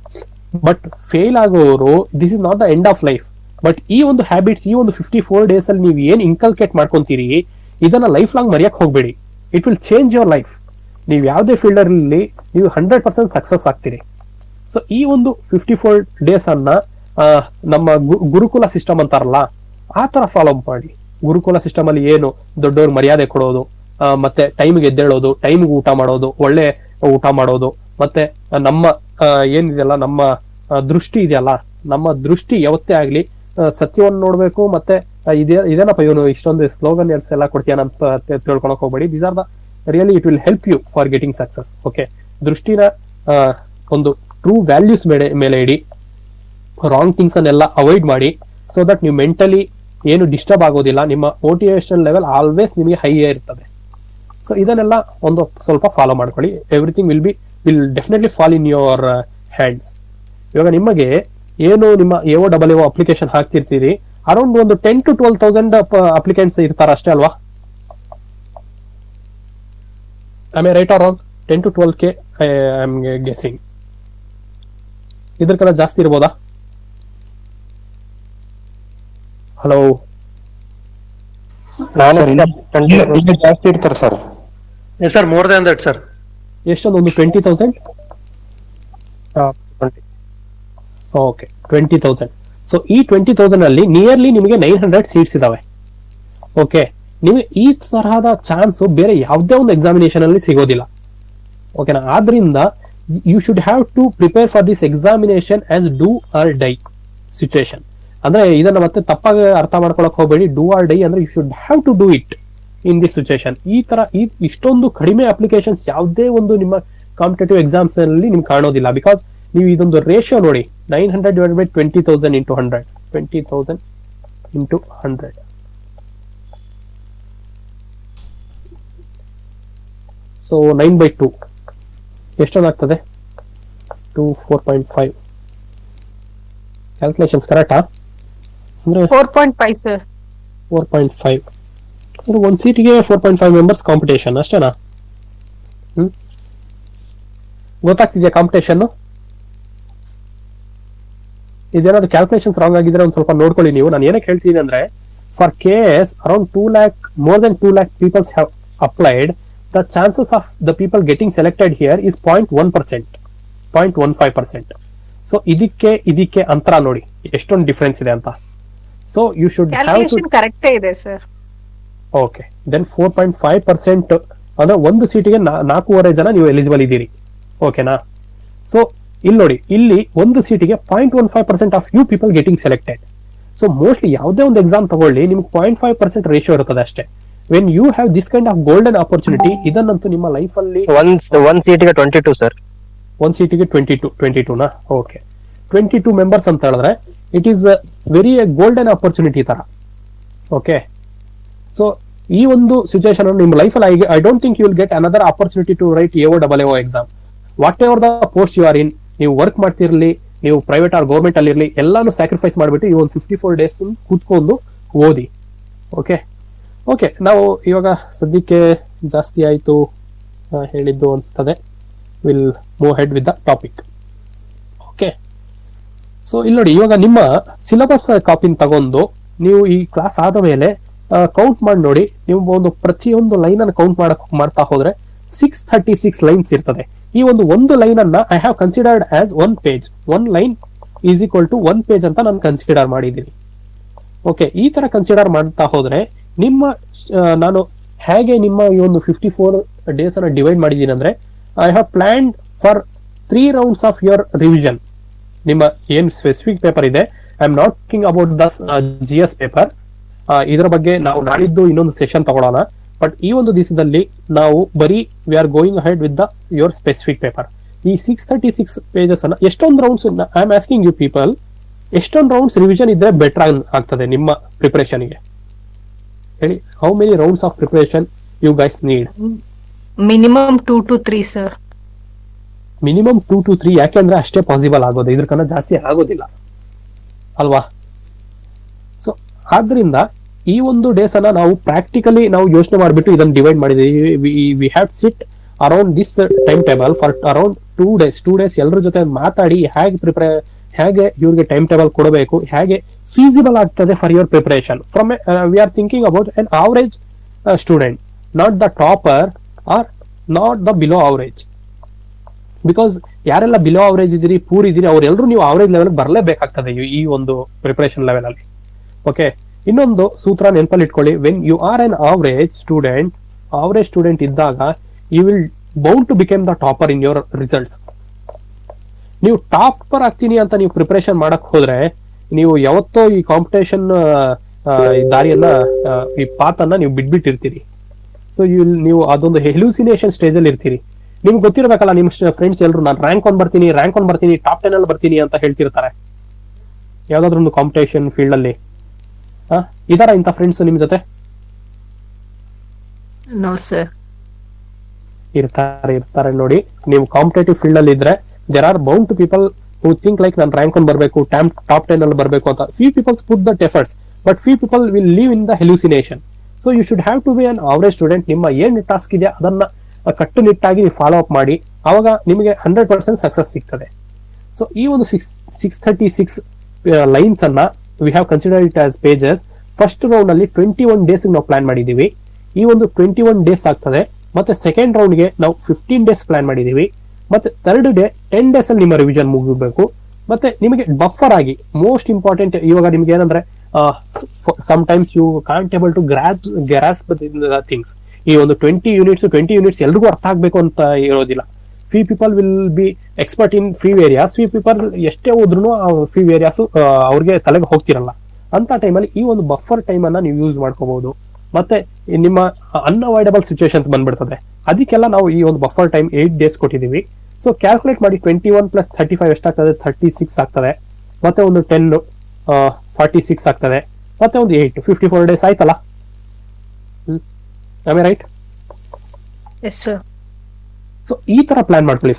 But fail ಆಗೋರು, this is not the end of life. But ಈ ಒಂದು ಹ್ಯಾಬಿಟ್ಸ್, ಈ ಒಂದು 54 ಡೇಸ್ ಅಲ್ಲಿ ನೀವು ಏನ್ ಇನ್ಕಲ್ಕೇಟ್ ಮಾಡ್ಕೊಂತೀರಿ, ಇದನ್ನ ಲೈಫ್ ಲಾಂಗ್ ಮರೆಯಕ್ ಹೋಗ್ಬೇಡಿ. It will change your life. ನೀವು ಯಾವುದೇ ಫೀಲ್ಡರ್ ಅಲ್ಲಿ ನೀವು 100% ಸಕ್ಸಸ್ ಆಗ್ತೀರಿ. ಸೊ ಈ ಒಂದು 54 ಡೇಸ್ ಅನ್ನ ನಮ್ಮ ಗುರುಕುಲ ಸಿಸ್ಟಮ್ ಅಂತಾರಲ್ಲ, ಆ ತರ ಫಾಲೋ ಮಾಡಿ. ಗುರುಕುಲ ಸಿಸ್ಟಮ್ ಅಲ್ಲಿ ಏನು ದೊಡ್ಡವ್ರಿಗೆ ಮರ್ಯಾದೆ ಕೊಡೋದು, ಮತ್ತೆ ಟೈಮ್ಗೆ ಎದ್ದೇಳೋದು, ಟೈಮ್ಗೆ ಊಟ ಮಾಡೋದು, ಒಳ್ಳೆ ಊಟ ಮಾಡೋದು, ಮತ್ತೆ ನಮ್ಮ ಏನಿದೆಯಲ್ಲ, ನಮ್ಮ ದೃಷ್ಟಿ ಇದೆಯಲ್ಲ, ನಮ್ಮ ದೃಷ್ಟಿ ಯಾವತ್ತೇ ಆಗ್ಲಿ ಸತ್ಯವನ್ನು ನೋಡ್ಬೇಕು. ಮತ್ತೆ ಇದೇನಪ್ಪ ಇವನು ಇಷ್ಟೊಂದು ಸ್ಲೋಗನ್ ಎಲ್ಲ ಕೊಡ್ತೀಯನಂತ ತಿಳ್ಕೊಳಕ್ ಹೋಗ್ಬೇಡಿ. These are the really it will help you for getting success. Okay, ದೃಷ್ಟಿನ ಒಂದು ಟ್ರೂ ವ್ಯಾಲ್ಯೂಸ್ ಮೇಲೆ ಇಡಿ, ರಾಂಗ್ ಥಿಂಗ್ಸ್ ಅನ್ನೆಲ್ಲ ಅವಾಯ್ಡ್ ಮಾಡಿ, ಸೊ ದಟ್ ನೀವು ಮೆಂಟಲಿ ಏನು ಡಿಸ್ಟರ್ಬ್ ಆಗೋದಿಲ್ಲ. ನಿಮ್ಮ ಮೋಟಿವೇಶನ್ ಲೆವೆಲ್ ಆಲ್ವೇಸ್ ನಿಮಗೆ ಹೈ ಇರ್ತದೆ. ಸೊ ಇದನ್ನೆಲ್ಲ ಒಂದು ಸ್ವಲ್ಪ ಫಾಲೋ ಮಾಡ್ಕೊಳ್ಳಿ. Everything will definitely fall in your hands. ಇವಾಗ ನಿಮಗೆ ಏನು ನಿಮ್ಮ AOAA ಅಪ್ಲಿಕೇಶನ್ ಹಾಕ್ತಿರ್ತೀರಿ, ಅರೌಂಡ್ ಒಂದು 10 to 12,000 ಅಪ್ಲಿಕೆಂಟ್ಸ್ ಇರ್ತಾರ ಅಷ್ಟೇ ಅಲ್ವಾ? I right or wrong? 10 to 12K I am guessing. ಇದ್ರಕ್ಕೆಲ್ಲ ಜಾಸ್ತಿ ಇರ್ಬೋದಾ? ಹಲೋ, ಜಾಸ್ತಿ ಇರ್ತಾರೆ sir. Yes sir, more than that sir. ಎಷ್ಟೊಂದು 20,000? ಓಕೆ, 20,000. ಸೊ ಈ 20,000 ಅಲ್ಲಿ ನಿಯರ್ಲಿ ನಿಮಗೆ 900 ಸೀಟ್ಸ್ ಇದಾವೆ. ಓಕೆ, ನಿಮಗೆ ಈ ತರಹದ ಚಾನ್ಸ್ ಬೇರೆ ಯಾವುದೇ ಒಂದು ಎಕ್ಸಾಮಿನೇಷನ್ ಅಲ್ಲಿ ಸಿಗೋದಿಲ್ಲ. ಓಕೆನಾ? ಆದ್ರಿಂದ you should have to prepare for this examination as do or die situation. ಅಂದ್ರೆ ಇದನ್ನ ಮತ್ತೆ ತಪ್ಪಾಗಿ ಅರ್ಥ ಮಾಡ್ಕೊಳಕ್ ಹೋಗಬೇಡಿ. ಡೂ ಆರ್ ಡೈ ಅಂದ್ರೆ you should have to do it in this situation. ಈ ತರ ಇಷ್ಟೊಂದು ಕಡಿಮೆ ಅಪ್ಲಿಕೇಶನ್ಸ್ ಯಾವುದೇ ಒಂದು ನಿಮ್ಮ ಕಾಂಪಿಟೇಟಿವ್ ಎಕ್ಸಾಮ್ಸ್ ಅಲ್ಲಿ ನಿಮ್ಗೆ ಕಾಣೋದಿಲ್ಲ. ಬಿಕಾಸ್ ನೀವು ಇದೊಂದು ರೇಷಿಯೋ ನೋಡಿ, 900 divided by 20,000 into 100. 20,000 into 100. So 9/2 ಎಷ್ಟೊಂದಾಗ್ತದೆ? 4.5. Calculations ಕರೆಕ್ಟಾ? ಅಂದ್ರೆ 4.5 ಸರ್. 4.5 ಅಂದ್ರೆ ಒಂದು ಸೀಟಿಗೆ 4.5 ಮೆಂಬರ್ಸ್ ಕಾಂಪಿಟೇಷನ್ ಅಷ್ಟೇನಾ? ಗೊತ್ತಾಗ್ತಿದ್ಯಾ ಕಾಂಪಿಟೇಷನ್? ಇದೇನಾದ್ರು ಕ್ಯಾಲ್ಕುಲೇಷನ್ಸ್ ರಾಂಗ್ ಆಗಿದ್ರೆ ಒಂದು ಸ್ವಲ್ಪ ನೋಡ್ಕೊಳ್ಳಿ ನೀವು. ನಾನು ಏನಕ್ಕೆ ಹೇಳ್ತೀನಿ ಅಂದ್ರೆ, ಫಾರ್ KS around 2 lakh, more than 2 lakh peoples have applied. The chances of the people getting selected here is 0.1%, 0.15%. ಸೊ ಇದಕ್ಕೆ ಅಂತರ ನೋಡಿ ಎಷ್ಟೊಂದು ಡಿಫರೆನ್ಸ್ ಇದೆ ಅಂತ. So you should have to correct ಇದೆ ಸರ್. ಓಕೆ, ದೆನ್ 4.5% ಅಂದ್ರೆ ಒಂದು ಸೀಟಿಗೆ 4.5 ಜನ ನೀವು ಎಲಿಜಿಬಲ್ ಇದ್ದೀರಿ. ಓಕೆನಾ? ಸೊ ಇಲ್ಲಿ ನೋಡಿ, ಇಲ್ಲಿ ಒಂದು ಸೀಟಿಗೆ 0.15% of you people getting selected. So mostly ಯಾವುದೇ ಒಂದು ಎಕ್ಸಾಮ್ ತಗೊಳ್ಳಿ, ನಿಮ್ಗೆ 0.5% ರೇಷಿಯೋ ಇರ್ತದೆ ಅಷ್ಟೇ. When you have this kind of golden opportunity, ಇದನ್ನಂತೂ ನಿಮ್ಮ ಲೈಫ್ ಅಲ್ಲಿ ಒಂದ್ ಸೀಟಿಗೆ 22 ಸರ್. ಒಂದು ಸೀಟಿಗೆ 22ನಾ? ಓಕೆ, 22 ಮೆಂಬರ್ಸ್ ಅಂತ ಹೇಳಿದ್ರೆ it is very golden opportunity ತರ. ಓಕೆ, ಸೊ ಈ ಒಂದು ಸಿಚುವೇಶನ್ ನಿಮ್ಮ ಲೈಫಲ್ಲಿ I don't think you will get another opportunity to write AOAA exam. Whatever the post you are in, ನೀವು ವರ್ಕ್ ಮಾಡ್ತಿರ್ಲಿ, ನೀವು ಪ್ರೈವೇಟ್ ಆರ್ ಗೌರ್ಮೆಂಟ್ ಅಲ್ಲಿ ಇರಲಿ, ಎಲ್ಲಾನು ಸ್ಯಾಕ್ರಿಫೈಸ್ ಮಾಡಿಬಿಟ್ಟು ಈ ಒಂದು 54 ಡೇಸ್ ಕೂತ್ಕೊಂಡು ಓದಿ. ಓಕೆ ಓಕೆ, ನಾವು ಇವಾಗ ಸದ್ಯಕ್ಕೆ ಜಾಸ್ತಿ ಆಯ್ತು ಹೇಳಿದ್ದು ಅನ್ಸ್ತದೆ. Will move head with the topic. Okay, so ಇಲ್ಲಿ ನೋಡಿ, ಇವಾಗ ನಿಮ್ಮ ಸಿಲೆಬಸ್ ಕಾಪಿನ ತಗೊಂಡು ನೀವು ಈ ಕ್ಲಾಸ್ ಆದ ಮೇಲೆ ಕೌಂಟ್ ಮಾಡಿ ನೋಡಿ. ನೀವು ಒಂದು ಪ್ರತಿಯೊಂದು ಲೈನ್ ಅನ್ನು ಕೌಂಟ್ ಮಾಡ್ತಾ ಹೋದ್ರೆ 636 ಲೈನ್ಸ್ ಇರ್ತದೆ. ಈ ಒಂದು ಲೈನ್ ಅನ್ನ I have considered as 1 page. 1 line is equal to 1 page ಅಂತ ನಾನು ಕನ್ಸಿಡರ್ ಮಾಡಿದ್ದೀನಿ. ಓಕೆ, ಈ ತರ ಕನ್ಸಿಡರ್ ಮಾಡ್ತಾ ಹೋದ್ರೆ ನಾನು ಹೇಗೆ ನಿಮ್ಮ ಈ ಒಂದು 54 ಡೇಸ್ ಅನ್ನ ಡಿವೈಡ್ ಮಾಡಿದ್ದೀನಿ ಅಂದ್ರೆ, I have planned for 3 rounds of your revision. ನಿಮ್ಮ ಏನ್ ಸ್ಪೆಸಿಫಿಕ್ ಪೇಪರ್ ಇದೆ, I am not talking about the GS paper. ಇದರ ಬಗ್ಗೆ ನಾವು ನಾಳಿದ್ದು ಇನ್ನೊಂದು ಸೆಷನ್ ತಗೊಳ್ಳೋಣ. ಬಟ್ ಈ ಒಂದು ದಿವಸದಲ್ಲಿ ನಾವು ಬರೀ we are going ahead with the your specific paper. ಈ 636 pages ಅನ್ನ ಎಷ್ಟೊಂದು rounds, I am asking you people, ಎಷ್ಟೊಂದು ರೌಂಡ್ಸ್ ರಿವಿಷನ್ ಇದ್ರೆ ಬೆಟರ್ ಆಗ್ತದೆ ನಿಮ್ಮ ಪ್ರಿಪರೇಷನ್ಗೆ? ಹೇಳಿ, how many rounds of preparation you guys need? Minimum 2 to 3 sir. Minimum 2 to 3, ಯಾಕೆಂದ್ರೆ ಅಷ್ಟೇ ಪಾಸಿಬಲ್ ಆಗೋದು, ಇದ್ರಕನ್ನ ಜಾಸ್ತಿ ಆಗೋದಿಲ್ಲ ಅಲ್ವಾ? ಸೊ ಆದ್ರಿಂದ ಈ ಒಂದು ಡೇಸ್ ಅನ್ನ ನಾವು ಪ್ರಾಕ್ಟಿಕಲಿ ನಾವು ಯೋಚನೆ ಮಾಡಿಬಿಟ್ಟು ಇದನ್ನ ಡಿವೈಡ್ ಮಾಡಿದೀವಿ. We have sit around this time table for around 2 days. 2 days ಎಲ್ಲರ ಜೊತೆ ಮಾತಾಡಿ ಹೇಗೆ ಇವ್ರಿಗೆ ಟೈಮ್ ಟೇಬಲ್ ಕೊಡಬೇಕು, ಹೇಗೆ ಫೀಸಿಬಲ್ ಆಗ್ತದೆ for your preparation. From we are thinking about an average student, not the topper or not the below average. Because ಯಾರೆಲ್ಲ below average ಇದ್ದೀರಿ, ಪೂರ್ ಇದ್ದೀರಿ, ಅವರೆಲ್ಲರೂ ನೀವು ಅವರೇಜ್ ಲೆವೆಲ್ ಬರಲೇಬೇಕಾಗ್ತದೆ ಈ ಒಂದು ಪ್ರಿಪರೇಷನ್ ಲೆವೆಲ್ ಅಲ್ಲಿ. ಓಕೆ, ಇನ್ನೊಂದು ಸೂತ್ರ ನೆನಪಲ್ಲಿ ಇಟ್ಕೊಳ್ಳಿ. When you are an average student ಇದ್ದಾಗ you will bound to become the topper in your results. ನೀವು ಟಾಪರ್ ಆಗ್ತೀನಿ ಅಂತ ನೀವು ಪ್ರಿಪರೇಷನ್ ಮಾಡಕ್ ಹೋದ್ರೆ ನೀವು ಯಾವತ್ತೋ ಈ ಕಾಂಪಿಟೇಷನ್ ದಾರಿಯನ್ನ ಈ ಪಾತನ್ನ ನೀವು ಬಿಟ್ಬಿಟ್ಟಿರ್ತೀರಿ. ಸೊ ನೀವು ಅದೊಂದು ಹೆಲೂಸಿನೇಷನ್ ಸ್ಟೇಜ್ ಅಲ್ಲಿ ಇರ್ತೀರಿ. ನಿಮ್ಗೆ ಗೊತ್ತಿರಬೇಕಲ್ಲ, ನಿಮ್ಮ ಫ್ರೆಂಡ್ಸ್ ಎಲ್ಲರೂ ನಾನು ರ್ಯಾಂಕ್ ಒನ್ ಬರ್ತೀನಿ, ಟಾಪ್ 10 ಅಲ್ಲಿ ಬರ್ತೀನಿ ಅಂತ ಹೇಳ್ತಿರ್ತಾರೆ ಯಾವ್ದಾದ್ರು ಒಂದು ಕಾಂಪಿಟೇಷನ್ ಫೀಲ್ಡ್ ಅಲ್ಲಿ. ಇದರ ಇಂಥ ಫ್ರೆಂಡ್ಸ್ ನಿಮ್ ಜೊತೆ ನೋ ಸರ್. ಇರ್ತಾರೆ ನೋಡಿ. ನೀವು ಕಾಂಪಿಟೇಟಿವ್ ಫೀಲ್ಡ್ ಅಲ್ಲಿ ಇದ್ರೆ there are bound to people who think like ನಾನು ರ್ಯಾಂಕ್ ಒನ್ ಬರಬೇಕು, ಟಾಪ್ 10 ಅಲ್ಲಿ ಬರಬೇಕು ಅಂತ. Few peoples put that efforts, but few people will live in the hallucination. So you should have to be an average student. ನಿಮ್ಮ ಏನ್ task ಇದೆ ಅದನ್ನ ಕಟ್ಟುನಿಟ್ಟಾಗಿ ನೀವು ಫಾಲೋ ಅಪ್ ಮಾಡಿ, ಅವಾಗ ನಿಮಗೆ 100% ಸಕ್ಸಸ್ ಸಿಗ್ತದೆ. ಸೊ ಈ ಒಂದು 636 ಲೈನ್ಸ್ ಅನ್ನ we have consider it as pages. First round ಅಲ್ಲಿ 21 ಡೇಸ್ ನಾವು ಪ್ಲಾನ್ ಮಾಡಿದೀವಿ. ಈ ಒಂದು 21 ಡೇಸ್ ಆಗ್ತದೆ. ಮತ್ತೆ ಸೆಕೆಂಡ್ ರೌಂಡ್ ಗೆ ನಾವು 15 ಡೇಸ್ ಪ್ಲಾನ್ ಮಾಡಿದೀವಿ. ಮತ್ತೆ ಥರ್ಡ್ ಡೇ 10 ಡೇಸ್ ಅಲ್ಲಿ ನಿಮ್ಮ ರಿವಿಷನ್ ಮುಗಿಬೇಕು. ಮತ್ತೆ ನಿಮಗೆ ಬಫರ್ ಆಗಿ ಮೋಸ್ಟ್ ಇಂಪಾರ್ಟೆಂಟ್ ಇವಾಗ ನಿಮ್ಗೆ ಏನಂದ್ರೆ sometimes you can't able to grasp the things. ಈ ಒಂದು 20 ಯೂನಿಟ್ಸ್ ಎಲ್ರಿಗೂ ಅರ್ಥ ಆಗ್ಬೇಕು ಅಂತ ಇರೋದಿಲ್ಲ. Few people will be expert in few areas, few people ಎಷ್ಟೇ ಹೋದ್ರು ಆ ಫ್ಯೂ ಏರಿಯಾಸ್ ಅವ್ರಿಗೆ ತಲೆಗೆ ಹೋಗ್ತಿರಲ್ಲ. ಅಂತ ಟೈಮಲ್ಲಿ ಈ ಒಂದು ಬಫರ್ ಟೈಮ್ ಅನ್ನ ನೀವು ಯೂಸ್ ಮಾಡ್ಕೋಬಹುದು. ಮತ್ತೆ ನಿಮ್ಮ ಅನ್ಅವಾಯ್ಡಬಲ್ ಸಿಚುವೇಶನ್ಸ್ ಬಂದ್ಬಿಡ್ತದೆ. ಅದಕ್ಕೆಲ್ಲ ನಾವು ಈ ಒಂದು ಬಫರ್ ಟೈಮ್ 8 ಡೇಸ್ ಕೊಟ್ಟಿದೀವಿ. ಸೊ ಕ್ಯಾಲ್ಕುಲೇಟ್ ಮಾಡಿ 21 + 35 ಎಷ್ಟಾಗ್ತದೆ? 36 ಆಗ್ತದೆ. ಮತ್ತೆ ಒಂದು 10 46 ಆಗ್ತದೆ. ಮತ್ತೆ ಒಂದು 8 54 ಡೇಸ್ ಆಯ್ತಲ್ಲ? ರೈಟ್? Yes sir. ಸೊ ಈ ತರ ಪ್ಲಾನ್ ಮಾಡ್ಕೊಳ್ಳಿ.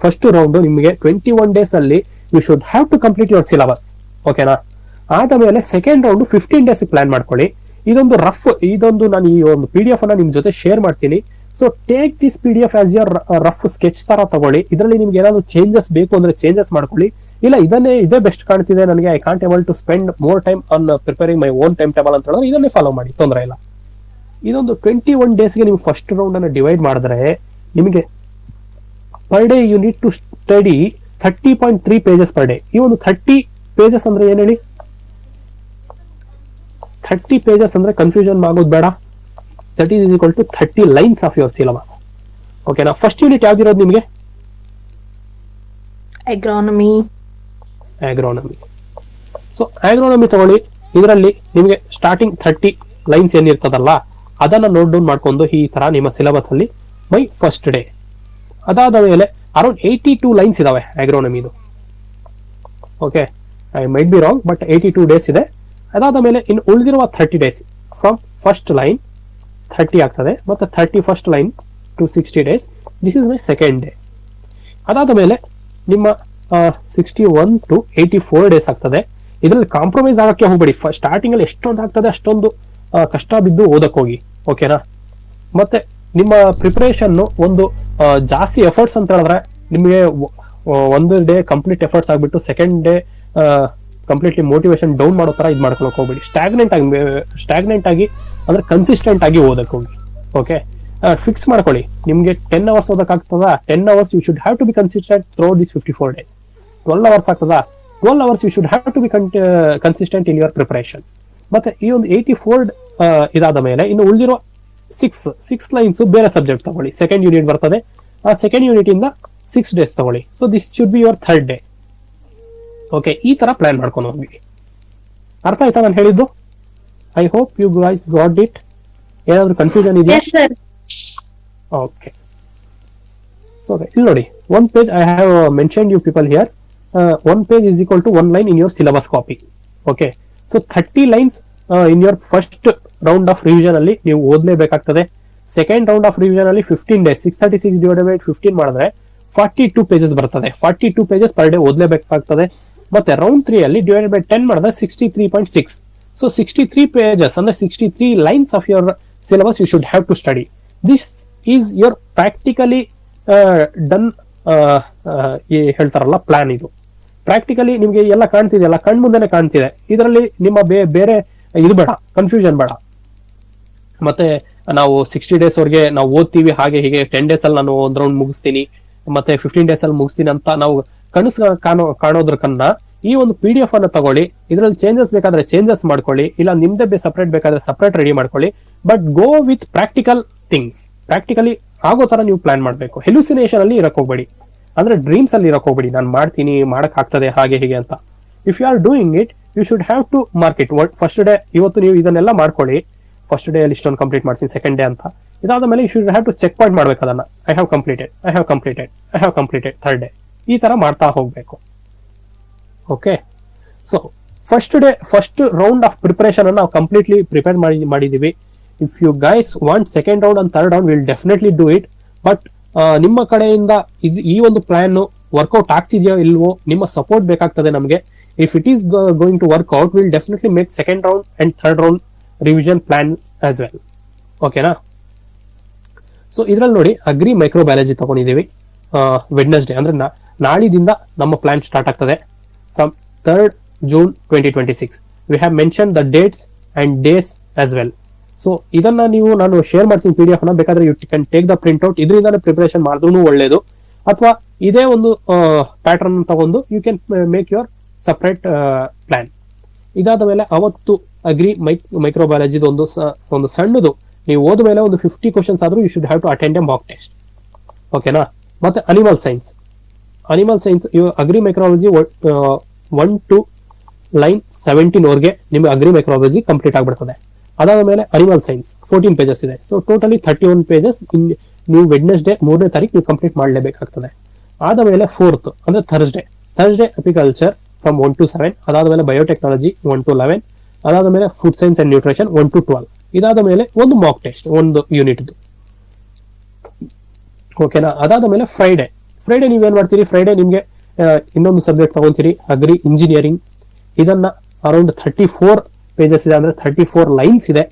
ಫಸ್ಟ್ ರೌಂಡ್ ನಿಮಗೆ 21 ಡೇಸ್ ಅಲ್ಲಿ you should have to complete your syllabus. ಓಕೆನಾ? ಆದ ಮೇಲೆ ಸೆಕೆಂಡ್ ರೌಂಡ್ 15 ಡೇಸ್ ಪ್ಲಾನ್ ಮಾಡ್ಕೊಳ್ಳಿ. ಇದೊಂದು ನಾನು ಈ ಒಂದು PDF ಅನ್ನ ನಿಮ್ ಜೊತೆ ಶೇರ್ ಮಾಡ್ತೀನಿ. So take this PDF as your rough sketch ತರ ತಗೊಳ್ಳಿ. ಇದರಲ್ಲಿ ನಿಮ್ಗೆ ಏನಾದ್ರು ಚೇಂಜಸ್ ಬೇಕು ಅಂದ್ರೆ ಚೇಂಜಸ್ ಮಾಡ್ಕೊಳ್ಳಿ. ಇಲ್ಲ ಇದೇ ಬೆಸ್ಟ್ ಕಾಣ್ತಿದೆ ನನಗೆ, I can't able to spend more time on preparing my own time table ಅಂತ ಹೇಳಿದ್ರೆ ಇದನ್ನೇ ಫಾಲೋ ಮಾಡಿ, ತೊಂದರೆ ಇಲ್ಲ. ಇದೊಂದು 21 ಡೇಸ್ಗೆ ನೀವು ಫಸ್ಟ್ ರೌಂಡ್ ಅನ್ನು ಡಿವೈಡ್ ಮಾಡಿದ್ರೆ ನಿಮಗೆ per day you need to study 30.3 pages per day. ಈ ಒಂದು 30 pages ಅಂದ್ರೆ ಏನ್ ಹೇಳಿ? 30 pages ಅಂದ್ರೆ ಕನ್ಫ್ಯೂಷನ್ ಆಗೋದು ಬೇಡ. That is equal to 30 lines of your syllabus. ಓಕೆನಾ? ಫಸ್ಟ್ ಯೂನಿಟ್ ಯಾವ್ದಿರೋದು ನಿಮಗೆ? ಅಗ್ರಾನಮಿ. ಸೊ ಅಗ್ರಾನಮಿ ತಗೊಳ್ಳಿ. ಇದರಲ್ಲಿ ನಿಮಗೆ ಸ್ಟಾರ್ಟಿಂಗ್ 30 ಲೈನ್ಸ್ ಏನಿರ್ತದಲ್ಲ ಅದನ್ನ ನೋಟ್ ಡೌನ್ ಮಾಡ್ಕೊಂಡು ಈ ತರ ನಿಮ್ಮ ಸಿಲೆಬಸ್ ಅಲ್ಲಿ ಬೈ ಫಸ್ಟ್ ಡೇ. ಅದಾದ ಮೇಲೆ ಅರೌಂಡ್ 82 ಲೈನ್ಸ್ ಇದಾವೆ ಅಗ್ರಾನಮಿದು. Okay, I might be wrong, but 82 days ಇದೆ. ಅದಾದ ಮೇಲೆ ಇನ್ನು ಉಳಿದಿರುವ 30 ಡೇಸ್ ಫ್ರಮ್ ಫಸ್ಟ್ ಲೈನ್ 30 ಆಗ್ತದೆ. ಮತ್ತೆ 31st line to 60 days. This is my second day. ಅದಾದ ಮೇಲೆ ನಿಮ್ಮ 61 to 84 ಡೇಸ್ ಆಗ್ತದೆ. ಇದರಲ್ಲಿ ಕಾಂಪ್ರಮೈಸ್ ಆಗಕ್ಕೆ ಹೋಗ್ಬೇಡಿ. ಸ್ಟಾರ್ಟಿಂಗ್ ಅಲ್ಲಿ ಎಷ್ಟೊಂದು ಆಗ್ತದೆ ಅಷ್ಟೊಂದು ಕಷ್ಟ ಬಿದ್ದು ಓದಕ್ ಹೋಗಿ. ಓಕೆನಾ? ಮತ್ತೆ ನಿಮ್ಮ ಪ್ರಿಪರೇಷನ್ ಒಂದು ಜಾಸ್ತಿ ಎಫರ್ಟ್ಸ್ ಅಂತ ಹೇಳಿದ್ರೆ ನಿಮಗೆ ಒಂದು ಡೇ ಕಂಪ್ಲೀಟ್ ಎಫರ್ಟ್ಸ್ ಆಗ್ಬಿಟ್ಟು second day completely motivation down ಮಾಡೋ ತರ ಇದು ಮಾಡ್ಕೊಳಕ್ ಹೋಗ್ಬೇಡಿ. ಸ್ಟಾಗ್ನೆಂಟ್ ಆಗಿ ಅಂದ್ರೆ ಕನ್ಸಿಸ್ಟೆಂಟ್ ಆಗಿ ಓದಕ್ ಹೋಗಿ. ಓಕೆ, ಫಿಕ್ಸ್ ಮಾಡ್ಕೊಳ್ಳಿ. ನಿಮ್ಗೆ 10 hours ಓದಕ್ಕಾಗ್ತದ? 10 hours you should have to be consistent through this 54 days. 12 hours ಆಗ್ತದ? 12 hours you should have to be consistent in your preparation. ಮತ್ತೆ ಈ ಒಂದು 84 ಇದಾದ ಮೇಲೆ ಇನ್ನು ಉಳಿದಿರೋ 6 ಲೈನ್ಸ್ ಬೇರೆ ಸಬ್ಜೆಕ್ಟ್ ತಗೊಳ್ಳಿ. ಸೆಕೆಂಡ್ ಯೂನಿಟ್ ಬರ್ತದೆ. ಆ ಸೆಕೆಂಡ್ ಯೂನಿಟ್ ಇಂದ 6 ಡೇಸ್ ತಗೊಳ್ಳಿ. So this should be your third day. Okay, ಈ ತರ ಪ್ಲಾನ್ ಮಾಡ್ಕೊಂಡು ಹೋಗಿ. ಅರ್ಥ ಆಯ್ತಾ ನಾನು ಹೇಳಿದ್ದು? I hope you guys got it. ಏನಾದ್ರು ಕನ್ಫ್ಯೂಷನ್ ಇದೆಯಾ? ಓಕೆ, ಸೊ ಇಲ್ಲಿ ನೋಡಿ, one page I have mentioned you people here. 1 page is equal to 1 line in your syllabus copy. Okay, so 30 lines in your first round of revision ಅಲ್ಲಿ ನೀವು ಓದಲೇಬೇಕಾಗ್ತದೆ. Second round of revision ಅಲ್ಲಿ 15 days 636 divided by 15 ಮಾಡಿದ್ರೆ 42 pages ಬರ್ತದೆ. 42 pages per day ಓದಲೇಬೇಕಾಗ್ತದೆ. ಮತ್ತೆ round 3 ಅಲ್ಲಿ divided by 10 ಮಾಡಿದ್ರೆ 63.6. So 63 pages ಅಂದ್ರೆ 63 lines of your syllabus you should have to study. This is your practically done ಹೇಳ್ತಾರಲ್ಲ ಪ್ಲಾನ್. ಇದು practically ನಿಮ್ಗೆ ಎಲ್ಲ ಕಾಣ್ತಿದೆಯಲ್ಲ, ಕಣ್ ಮುಂದೆನೆ ಕಾಣ್ತಿದೆ. ಇದರಲ್ಲಿ ನಿಮ್ಮ ಬೇರೆ ಇದು ಬೇಡ, ಕನ್ಫ್ಯೂಷನ್ ಬೇಡ. ಮತ್ತೆ ನಾವು 60 days ವರೆಗೆ ನಾವು ಓದ್ತೀವಿ, ಹಾಗೆ ಹೀಗೆ 10 days ಅಲ್ಲಿ ನಾನು ಒಂದ್ ರೌಂಡ್ ಮುಗಿಸ್ತೀನಿ, ಮತ್ತೆ 15 days ಅಲ್ಲಿ ಮುಗಿಸ್ತೀನಿ ಅಂತ ನಾವು ಕನಸು ಕಾಣೋದ್ರಕನ್ನ ಈ ಒಂದು PDF ಅನ್ನ ತಗೊಳ್ಳಿ. ಇದರಲ್ಲಿ ಚೇಂಜಸ್ ಬೇಕಾದ್ರೆ ಚೇಂಜಸ್ ಮಾಡ್ಕೊಳ್ಳಿ, ಇಲ್ಲ ನಿಮ್ದೇ ಸಪರೇಟ್ ಬೇಕಾದ್ರೆ ಸಪರೇಟ್ ರೆಡಿ ಮಾಡ್ಕೊಳ್ಳಿ. But go with practical things. Practically ಆಗೋ ತರ ನೀವು ಪ್ಲಾನ್ ಮಾಡ್ಬೇಕು. ಹೆಲ್ಯೂಸಿನೇಷನ್ ಅಲ್ಲಿ ಇರಕ್ ಹೋಗ್ಬೇಡಿ, ಅಂದ್ರೆ ಡ್ರೀಮ್ಸ್ ಅಲ್ಲಿ ಇರಕ್ ಹೋಗ್ಬೇಡಿ. ನಾನು ಮಾಡ್ತೀನಿ, ಮಾಡಕ್ ಆಗ್ತದೆ, ಹಾಗೆ ಹೀಗೆ ಅಂತ. If you are doing it you should have to mark it. First day ಇವತ್ತು ನೀವು ಇದನ್ನೆಲ್ಲ ಮಾಡ್ಕೊಳ್ಳಿ, ಫಸ್ಟ್ ಡೇ ಅಲ್ಲಿ ಇಷ್ಟೊಂದು ಕಂಪ್ಲೀಟ್ ಮಾಡ್ತೀನಿ, ಸೆಕೆಂಡ್ ಡೇ ಅಂತ. ಇದಾದ ಮೇಲೆ you should have to check point ಮಾಡ್ಬೇಕು ಅದನ್ನ. I have completed, I have completed, I have completed, third day ಈ ತರ ಮಾಡ್ತಾ ಹೋಗ್ಬೇಕು. Okay, so first round of preparation ನಾವು ಕಂಪ್ಲೀಟ್ಲಿ ಪ್ರಿಪೇರ್ ಮಾಡಿದೀವಿ. If you guys want second round and third round will definitely do it. But ನಿಮ್ಮ ಕಡೆಯಿಂದ ಈ ಒಂದು ಪ್ಲಾನ್ ವರ್ಕೌಟ್ ಆಗ್ತಿದೆಯೋ ಇಲ್ವೋ, ನಿಮ್ಮ ಸಪೋರ್ಟ್ ಬೇಕಾಗ್ತದೆ ನಮಗೆ. If it is going to work out will definitely make second round and third round revision plan as well. ಓಕೆನಾ? So ಇದ್ರಲ್ಲಿ ನೋಡಿ ಅಗ್ರಿ ಮೈಕ್ರೋಬಯಾಲಜಿ ತಗೊಂಡಿದ್ದೀವಿ. ವೆಡ್ನೆಸ್ಡೇ ಅಂದ್ರೆ ನಾಳಿದಿಂದ ನಮ್ಮ ಪ್ಲಾನ್ ಸ್ಟಾರ್ಟ್ ಆಗ್ತದೆ. From 3rd June 2026 we have mention the dates and days as well. So ಇದನ್ನ ನಾನು ಶೇರ್ ಮಾಡ್ತೀನಿ PDF ನ, ಬೇಕಾದ್ರೆ you can take the print out. ಇದರಿಂದಾನೇ ಪ್ರಿಪರೇಷನ್ ಮಾಡಿದ್ರು ಒಳ್ಳೇದು. ಅಥವಾ ಇದೇ ಒಂದು ಪ್ಯಾಟರ್ನ್ ತಗೊಂಡು you can make your separate plan. ಇದಾದ ಮೇಲೆ ಅವತ್ತು ಅಗ್ರಿ ಮೈಕ್ರೋಬಯಾಲಜಿ ಒಂದು ಸಣ್ಣದು ನೀವು ಓದ ಮೇಲೆ ಒಂದು 50 questions ಆದ್ರೂ you should have to attend a mock test. ಓಕೆನಾ? ಮತ್ತೆ animal science agri microbiology 1 to line 17 ವರೆಗೆ ನಿಮಗೆ ಅಗ್ರಿ ಮೈಕ್ರೋಬಯಾಲಜಿ ಕಂಪ್ಲೀಟ್ ಆಗ್ಬಿಡ್ತದೆ. ಅದಾದ ಮೇಲೆ ಅನಿಮಲ್ ಸೈನ್ಸ್ 14 pages ಇದೆ. ಸೊ ಟೋಟಲಿ 31 pages ನೀವು ವೆಡ್ನೆಸ್ಡೇ 3ನೇ ತಾರೀಕು ನೀವು ಕಂಪ್ಲೀಟ್ ಮಾಡಲೇಬೇಕಾಗ್ತದೆ. ಆದ ಮೇಲೆ 4th ಅಂದ್ರೆ ಥರ್ಸ್ಡೇ ಅಪಿಕಲ್ಚರ್ ಫ್ರಮ್ 1 to 7. ಅದಾದ ಮೇಲೆ ಬಯೋಟೆಕ್ನಾಲಜಿ 1 to 11. ಅದಾದ ಮೇಲೆ food science and nutrition 1 to 12. ಇದಾದ ಮೇಲೆ ಒಂದು ಮಾಕ್ ಟೆಸ್ಟ್, ಒಂದು ಯೂನಿಟ್. ಓಕೆನಾ? ಅದಾದ ಮೇಲೆ ಫ್ರೈಡೆ ನೀವೇನ್ ಮಾಡ್ತೀರಿ? ಫ್ರೈಡೆ ನಿಮ್ಗೆ ಇನ್ನೊಂದು ಸಬ್ಜೆಕ್ಟ್ ತಗೊಂತೀರಿ, ಅಗ್ರಿ ಇಂಜಿನಿಯರಿಂಗ್. ಇದನ್ನ ಅರೌಂಡ್ 34 pages ಇದೆ, ಅಂದ್ರೆ 34 lines ಇದೆ.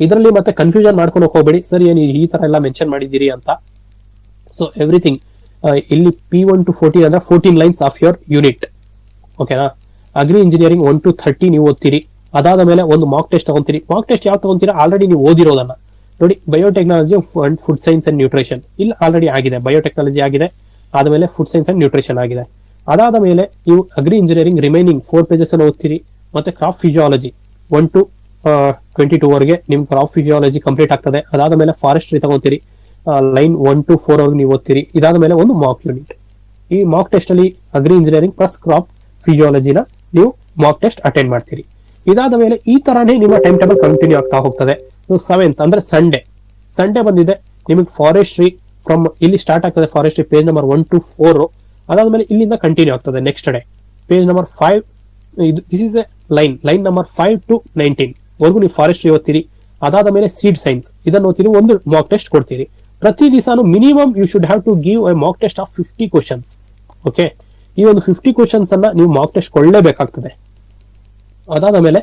ಇದರಲ್ಲಿ ಮತ್ತೆ ಕನ್ಫ್ಯೂಷನ್ ಮಾಡ್ಕೊಂಡು ಹೋಗ್ಬೇಡಿ, ಸರ್ ಏನು ಈ ತರ ಎಲ್ಲ ಮೆನ್ಷನ್ ಮಾಡಿದ್ದೀರಿ ಅಂತ. ಸೊ ಎವ್ರಿಥಿಂಗ್ ಇಲ್ಲಿ P1 to 14 ಅಂದ್ರೆ 14 lines ಆಫ್ ಯೋರ್ ಯೂನಿಟ್. ಓಕೆನಾ? ಅಗ್ರಿ ಇಂಜಿನಿಯರಿಂಗ್ 1 to 30 ನೀವು ಓದ್ತೀರಿ. ಅದಾದ ಮೇಲೆ ಒಂದು ಮಾಕ್ ಟೆಸ್ಟ್ ತಗೊಂತೀರಿ. ಮಾಕ್ ಟೆಸ್ಟ್ ಯಾವ ತಗೊಂತೀರಾ? ಆಲ್ರೆಡಿ ನೀವು ಓದಿರೋದನ್ನ ನೋಡಿ. Biotechnology and food science and nutrition ಇಲ್ಲಿ ಆಲ್ರೆಡಿ ಆಗಿದೆ, ಬಯೋಟೆಕ್ನಾಲಜಿ ಆಗಿದೆ. ಆದ್ಮೇಲೆ ಫುಡ್ ಸೈನ್ಸ್ ಅಂಡ್ ನ್ಯೂಟ್ರಿಷನ್ ಆಗಿದೆ. ಅದಾದ ಮೇಲೆ ನೀವು ಅಗ್ರಿ ಇಂಜಿನಿಯರಿಂಗ್ ರಿಮೈನಿಂಗ್ 4 pages ಅನ್ನು ಓದ್ತೀರಿ. ಮತ್ತೆ ಕ್ರಾಪ್ ಫಿಸಿಯಾಲಜಿ 1 to 22 ವರೆಗೆ ನಿಮ್ ಕ್ರಾಪ್ ಫಿಸಿಯಾಲಜಿ ಕಂಪ್ಲೀಟ್ ಆಗ್ತದೆ. ಅದಾದ ಮೇಲೆ ಫಾರೆಸ್ಟ್ರಿ ತಗೊಂತೀರಿ, ಲೈನ್ 1 to 4 ವರೆಗೆ ನೀವು ಓದ್ತೀರಿ. ಇದಾದ ಮೇಲೆ ಒಂದು ಮಾಕ್ ಯೂನಿಟ್. ಈ ಮಾಕ್ ಟೆಸ್ಟ್ ಅಲ್ಲಿ ಅಗ್ರಿ ಇಂಜಿನಿಯರಿಂಗ್ ಪ್ಲಸ್ ಕ್ರಾಪ್ ಫಿಸಿಯಾಲಜಿನ ನೀವು ಮಾಕ್ ಟೆಸ್ಟ್ ಅಟೆಂಡ್ ಮಾಡ್ತೀರಿ. ಇದಾದ ಮೇಲೆ ಈ ತರಾನೇ ನಿಮ್ಮ ಟೈಮ್ ಟೇಬಲ್ ಕಂಟಿನ್ಯೂ ಆಗ್ತಾ ಹೋಗ್ತದೆ. 7th ಅಂದ್ರೆ ಸಂಡೇ ಬಂದಿದೆ ನಿಮಗೆ ಫಾರೆಸ್ಟ್ರಿ. ಫ್ರಮ್ ಇಲ್ಲಿ ಸ್ಟಾರ್ಟ್ ಆಗ್ತದೆ ಫಾರೆಸ್ಟ್ರಿ ಪೇಜ್ ನಂಬರ್ 1 to 4. ಅದಾದ್ಮೇಲೆ ಇಲ್ಲಿಂದ ಕಂಟಿನ್ಯೂ ಆಗ್ತದೆ next day page number 5. This is A line number 5 to 19 ವರೆಗೂ ನೀವು ಫಾರೆಸ್ಟ್ರಿ ಓದ್ತೀರಿ. ಅದಾದ ಮೇಲೆ ಸೀಡ್ ಸೈನ್ಸ್ ಇದನ್ನು ಓದ್ತೀರಿ, ಒಂದು ಮಾಕ್ ಟೆಸ್ಟ್ ಕೊಡ್ತೀರಿ. ಪ್ರತಿ ದಿವಸನು minimum you should have to give a mock test of 50 questions. Okay, ಈ ಒಂದು 50 questions ಅನ್ನ ನೀವು ಮಾಕ್ ಟೆಸ್ಟ್ ಕೊಳ್ಳೇಬೇಕಾಗ್ತದೆ. ಅದಾದ ಮೇಲೆ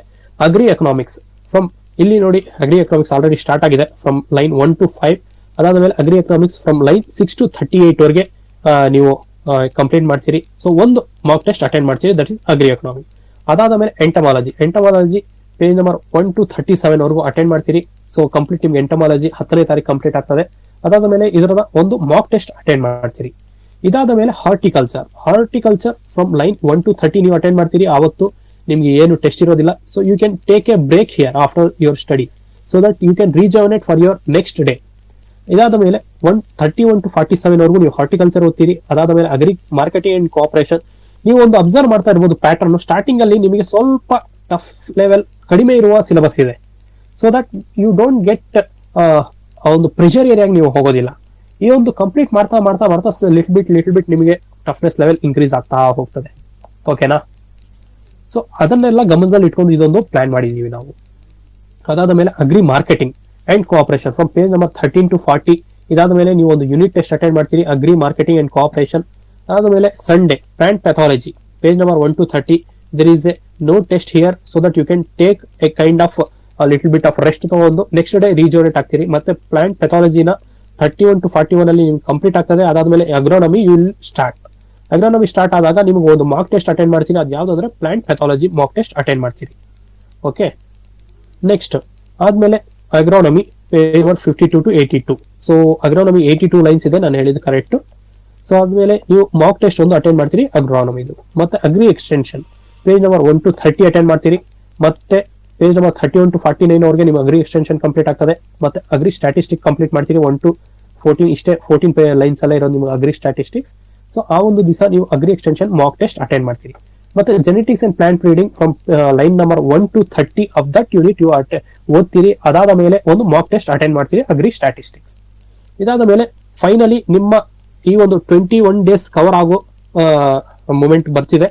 ಅಗ್ರಿ ಎಕನಾಮಿಕ್ಸ್ ಫ್ರಮ್ ಇಲ್ಲಿ ನೋಡಿ, ಅಗ್ರಿ ಎಕನಾಮಿಕ್ಸ್ ಆಲ್ರೆಡಿ ಸ್ಟಾರ್ಟ್ ಆಗಿದೆ ಫ್ರಮ್ ಲೈನ್ 1 to 5. ಅದಾದ ಮೇಲೆ agri economics from line 6 to 38 ವರೆಗೆ ನೀವು ಕಂಪ್ಲೀಟ್ ಮಾಡ್ತೀರಿ. ಸೊ ಒಂದು ಮಾಕ್ ಟೆಸ್ಟ್ ಅಟೆಂಡ್ ಮಾಡ್ತೀರಿ, ದಟ್ ಇಸ್ ಅಗ್ರಿ ಎಕನಾಮಿಕ್ಸ್. ಅದಾದ ಮೇಲೆ ಎಂಟಮಾಲಜಿ ಪೇಜ್ ನಂಬರ್ 1 to 37 ವರೆಗೂ ಅಟೆಂಡ್ ಮಾಡ್ತೀರಿ. ಸೊ ಕಂಪ್ಲೀಟ್ ನಿಮ್ಗೆ ಎಂಟಮಾಲಜಿ 10ನೇ ತಾರೀಕು ಕಂಪ್ಲೀಟ್ ಆಗ್ತದೆ. ಅದಾದ ಮೇಲೆ ಇದರದ ಒಂದು ಮಾಕ್ ಟೆಸ್ಟ್ ಅಟೆಂಡ್ ಮಾಡ್ತೀರಿ. ಇದಾದ ಮೇಲೆ ಹಾರ್ಟಿಕಲ್ಚರ್ ಫ್ರಮ್ ಲೈನ್ 1 to 30 ನೀವು ಅಟೆಂಡ್ ಮಾಡ್ತೀರಿ. ಆವತ್ತು ನಿಮ್ಗೆ ಏನು ಟೆಸ್ಟ್ ಇರೋದಿಲ್ಲ. So you can take a break here after your studies so that you can regenerate for your next day. ಇದಾದ ಮೇಲೆ 31 to 47 ವರೆಗೂ ನೀವು ಹಾರ್ಟಿಕಲ್ಚರ್ ಓದ್ತೀರಿ. ಅದಾದ ಮೇಲೆ ಅಗ್ರಿ ಮಾರ್ಕೆಟಿಂಗ್ ಅಂಡ್ ಕೋಆಪರೇಷನ್. ನೀವು ಒಂದು ಅಬ್ಸರ್ವ್ ಮಾಡ್ತಾ ಇರ್ಬೋದು ಪ್ಯಾಟರ್ನ್. ಸ್ಟಾರ್ಟಿಂಗ್ ಅಲ್ಲಿ ನಿಮಗೆ ಸ್ವಲ್ಪ ಟಫ್ ಲೆವೆಲ್ ಕಡಿಮೆ ಇರುವ ಸಿಲೆಬಸ್ ಇದೆ. So that you don't get ಒಂದು ಪ್ರೆಷರ್ ಏರಿಯಾಗಿ ನೀವು ಹೋಗೋದಿಲ್ಲ. ಈ ಒಂದು ಕಂಪ್ಲೀಟ್ ಮಾಡ್ತಾ ಲಿಟಲ್ ಬಿಟ್ ನಿಮಗೆ ಟಫ್ನೆಸ್ ಲೆವೆಲ್ ಇನ್ಕ್ರೀಸ್ ಆಗ್ತಾ ಹೋಗ್ತದೆ. ಓಕೆನಾ? ಸೊ ಅದನ್ನೆಲ್ಲ ಗಮನದಲ್ಲಿ ಇಟ್ಕೊಂಡು ಇದೊಂದು ಪ್ಲಾನ್ ಮಾಡಿದೀವಿ ನಾವು. ಅದಾದ ಮೇಲೆ agri marketing and cooperation from page number 13 to 40. ಇದಾದ ಮೇಲೆ ನೀವು ಒಂದು ಯೂನಿಟ್ ಟೆಸ್ಟ್ ಅಟೆಂಡ್ ಮಾಡ್ತೀರಿ, ಅಗ್ರಿ ಮಾರ್ಕೆಟಿಂಗ್ ಅಂಡ್ ಕೋಆಪರೇಷನ್. ಅದಾದ ಮೇಲೆ Sunday plant pathology page number 1 to 30. there is a no test here so that you can take a kind of a little bit of rest ತಗೊಂಡು next day ರೀಜೋನೇಟ್ ಆಗ್ತೀರಿ. ಮತ್ತೆ plant ಪ್ಯಾಥಾಲಜಿನ 31 to 41 ಅಲ್ಲಿ ನಿಮ್ಗೆ complete ಆಗ್ತದೆ. ಅದಾದ್ಮೇಲೆ agronomy you will start. Agronomy start ಆದಾಗ ನಿಮ್ಗೆ ಒಂದು mock test attend ಮಾಡ್ತೀನಿ, ಅದು ಯಾವ್ದಂದ್ರೆ plant pathology mock test attend ಮಾಡ್ತೀರಿ. ಓಕೆ, ನೆಕ್ಸ್ಟ್ ಆದ್ಮೇಲೆ agronomy page 52 to 82. So agronomy 82 lines ಇದೆ, ನಾನು ಹೇಳಿದ್ದು ಕರೆಕ್ಟ್. ಸೊ ಆದ್ಮೇಲೆ ನೀವು ಮಾಕ್ ಟೆಸ್ಟ್ ಒಂದು ಅಟೆಂಡ್ ಮಾಡ್ತೀರಿ ಅಗ್ರೋನಮಿದು. ಮತ್ತೆ agri extension page number 1 to 30 attend ಮಾಡ್ತೀರಿ. ಮತ್ತೆ ಪೇಜ್ ನಂಬರ್ 31 to 49 ಅವರೆಗೆ ನಿಮ್ಮ ಅಗ್ರಿ ಎಕ್ಸ್ಟೆನ್ಷನ್ ಕಂಪ್ಲೀಟ್ ಆಗ್ತದೆ. ಮತ್ತೆ ಅಗ್ರಿ ಸ್ಟ್ಯಾಟಿಸ್ಟಿಕ್ ಕಂಪ್ಲೀಟ್ ಮಾಡ್ತೀರಿ 1 to 14. ಇಷ್ಟೇ 14 ಲೈನ್ಸ್ ಅಲ್ಲೇ ಇರೋದು ನಿಮ್ಮ ಅಗ್ರಿ ಸ್ಟ್ಯಾಟಿಸ್ಟಿಕ್ಸ್. ಸೊ ಆ ಒಂದು ದಿವಸ ನೀವು agri extension mock test attend ಮಾಡ್ತೀರಿ. ಮತ್ತೆ genetics and plant breeding from line number 1 to 30 of that unit you ಓದ್ತೀರಿ. ಅದಾದ ಮೇಲೆ ಒಂದು ಮಾಕ್ ಟೆಸ್ಟ್ ಅಟೆಂಡ್ ಮಾಡ್ತೀರಿ ಅಗ್ರಿ ಸ್ಟ್ಯಾಟಿಸ್ಟಿಕ್ಸ್. ಇದಾದ ಮೇಲೆ ಫೈನಲಿ ನಿಮ್ಮ ಈ ಒಂದು 21 ಡೇಸ್ ಕವರ್ ಆಗೋ ಮೂಮೆಂಟ್ ಬರ್ತಿದೆ.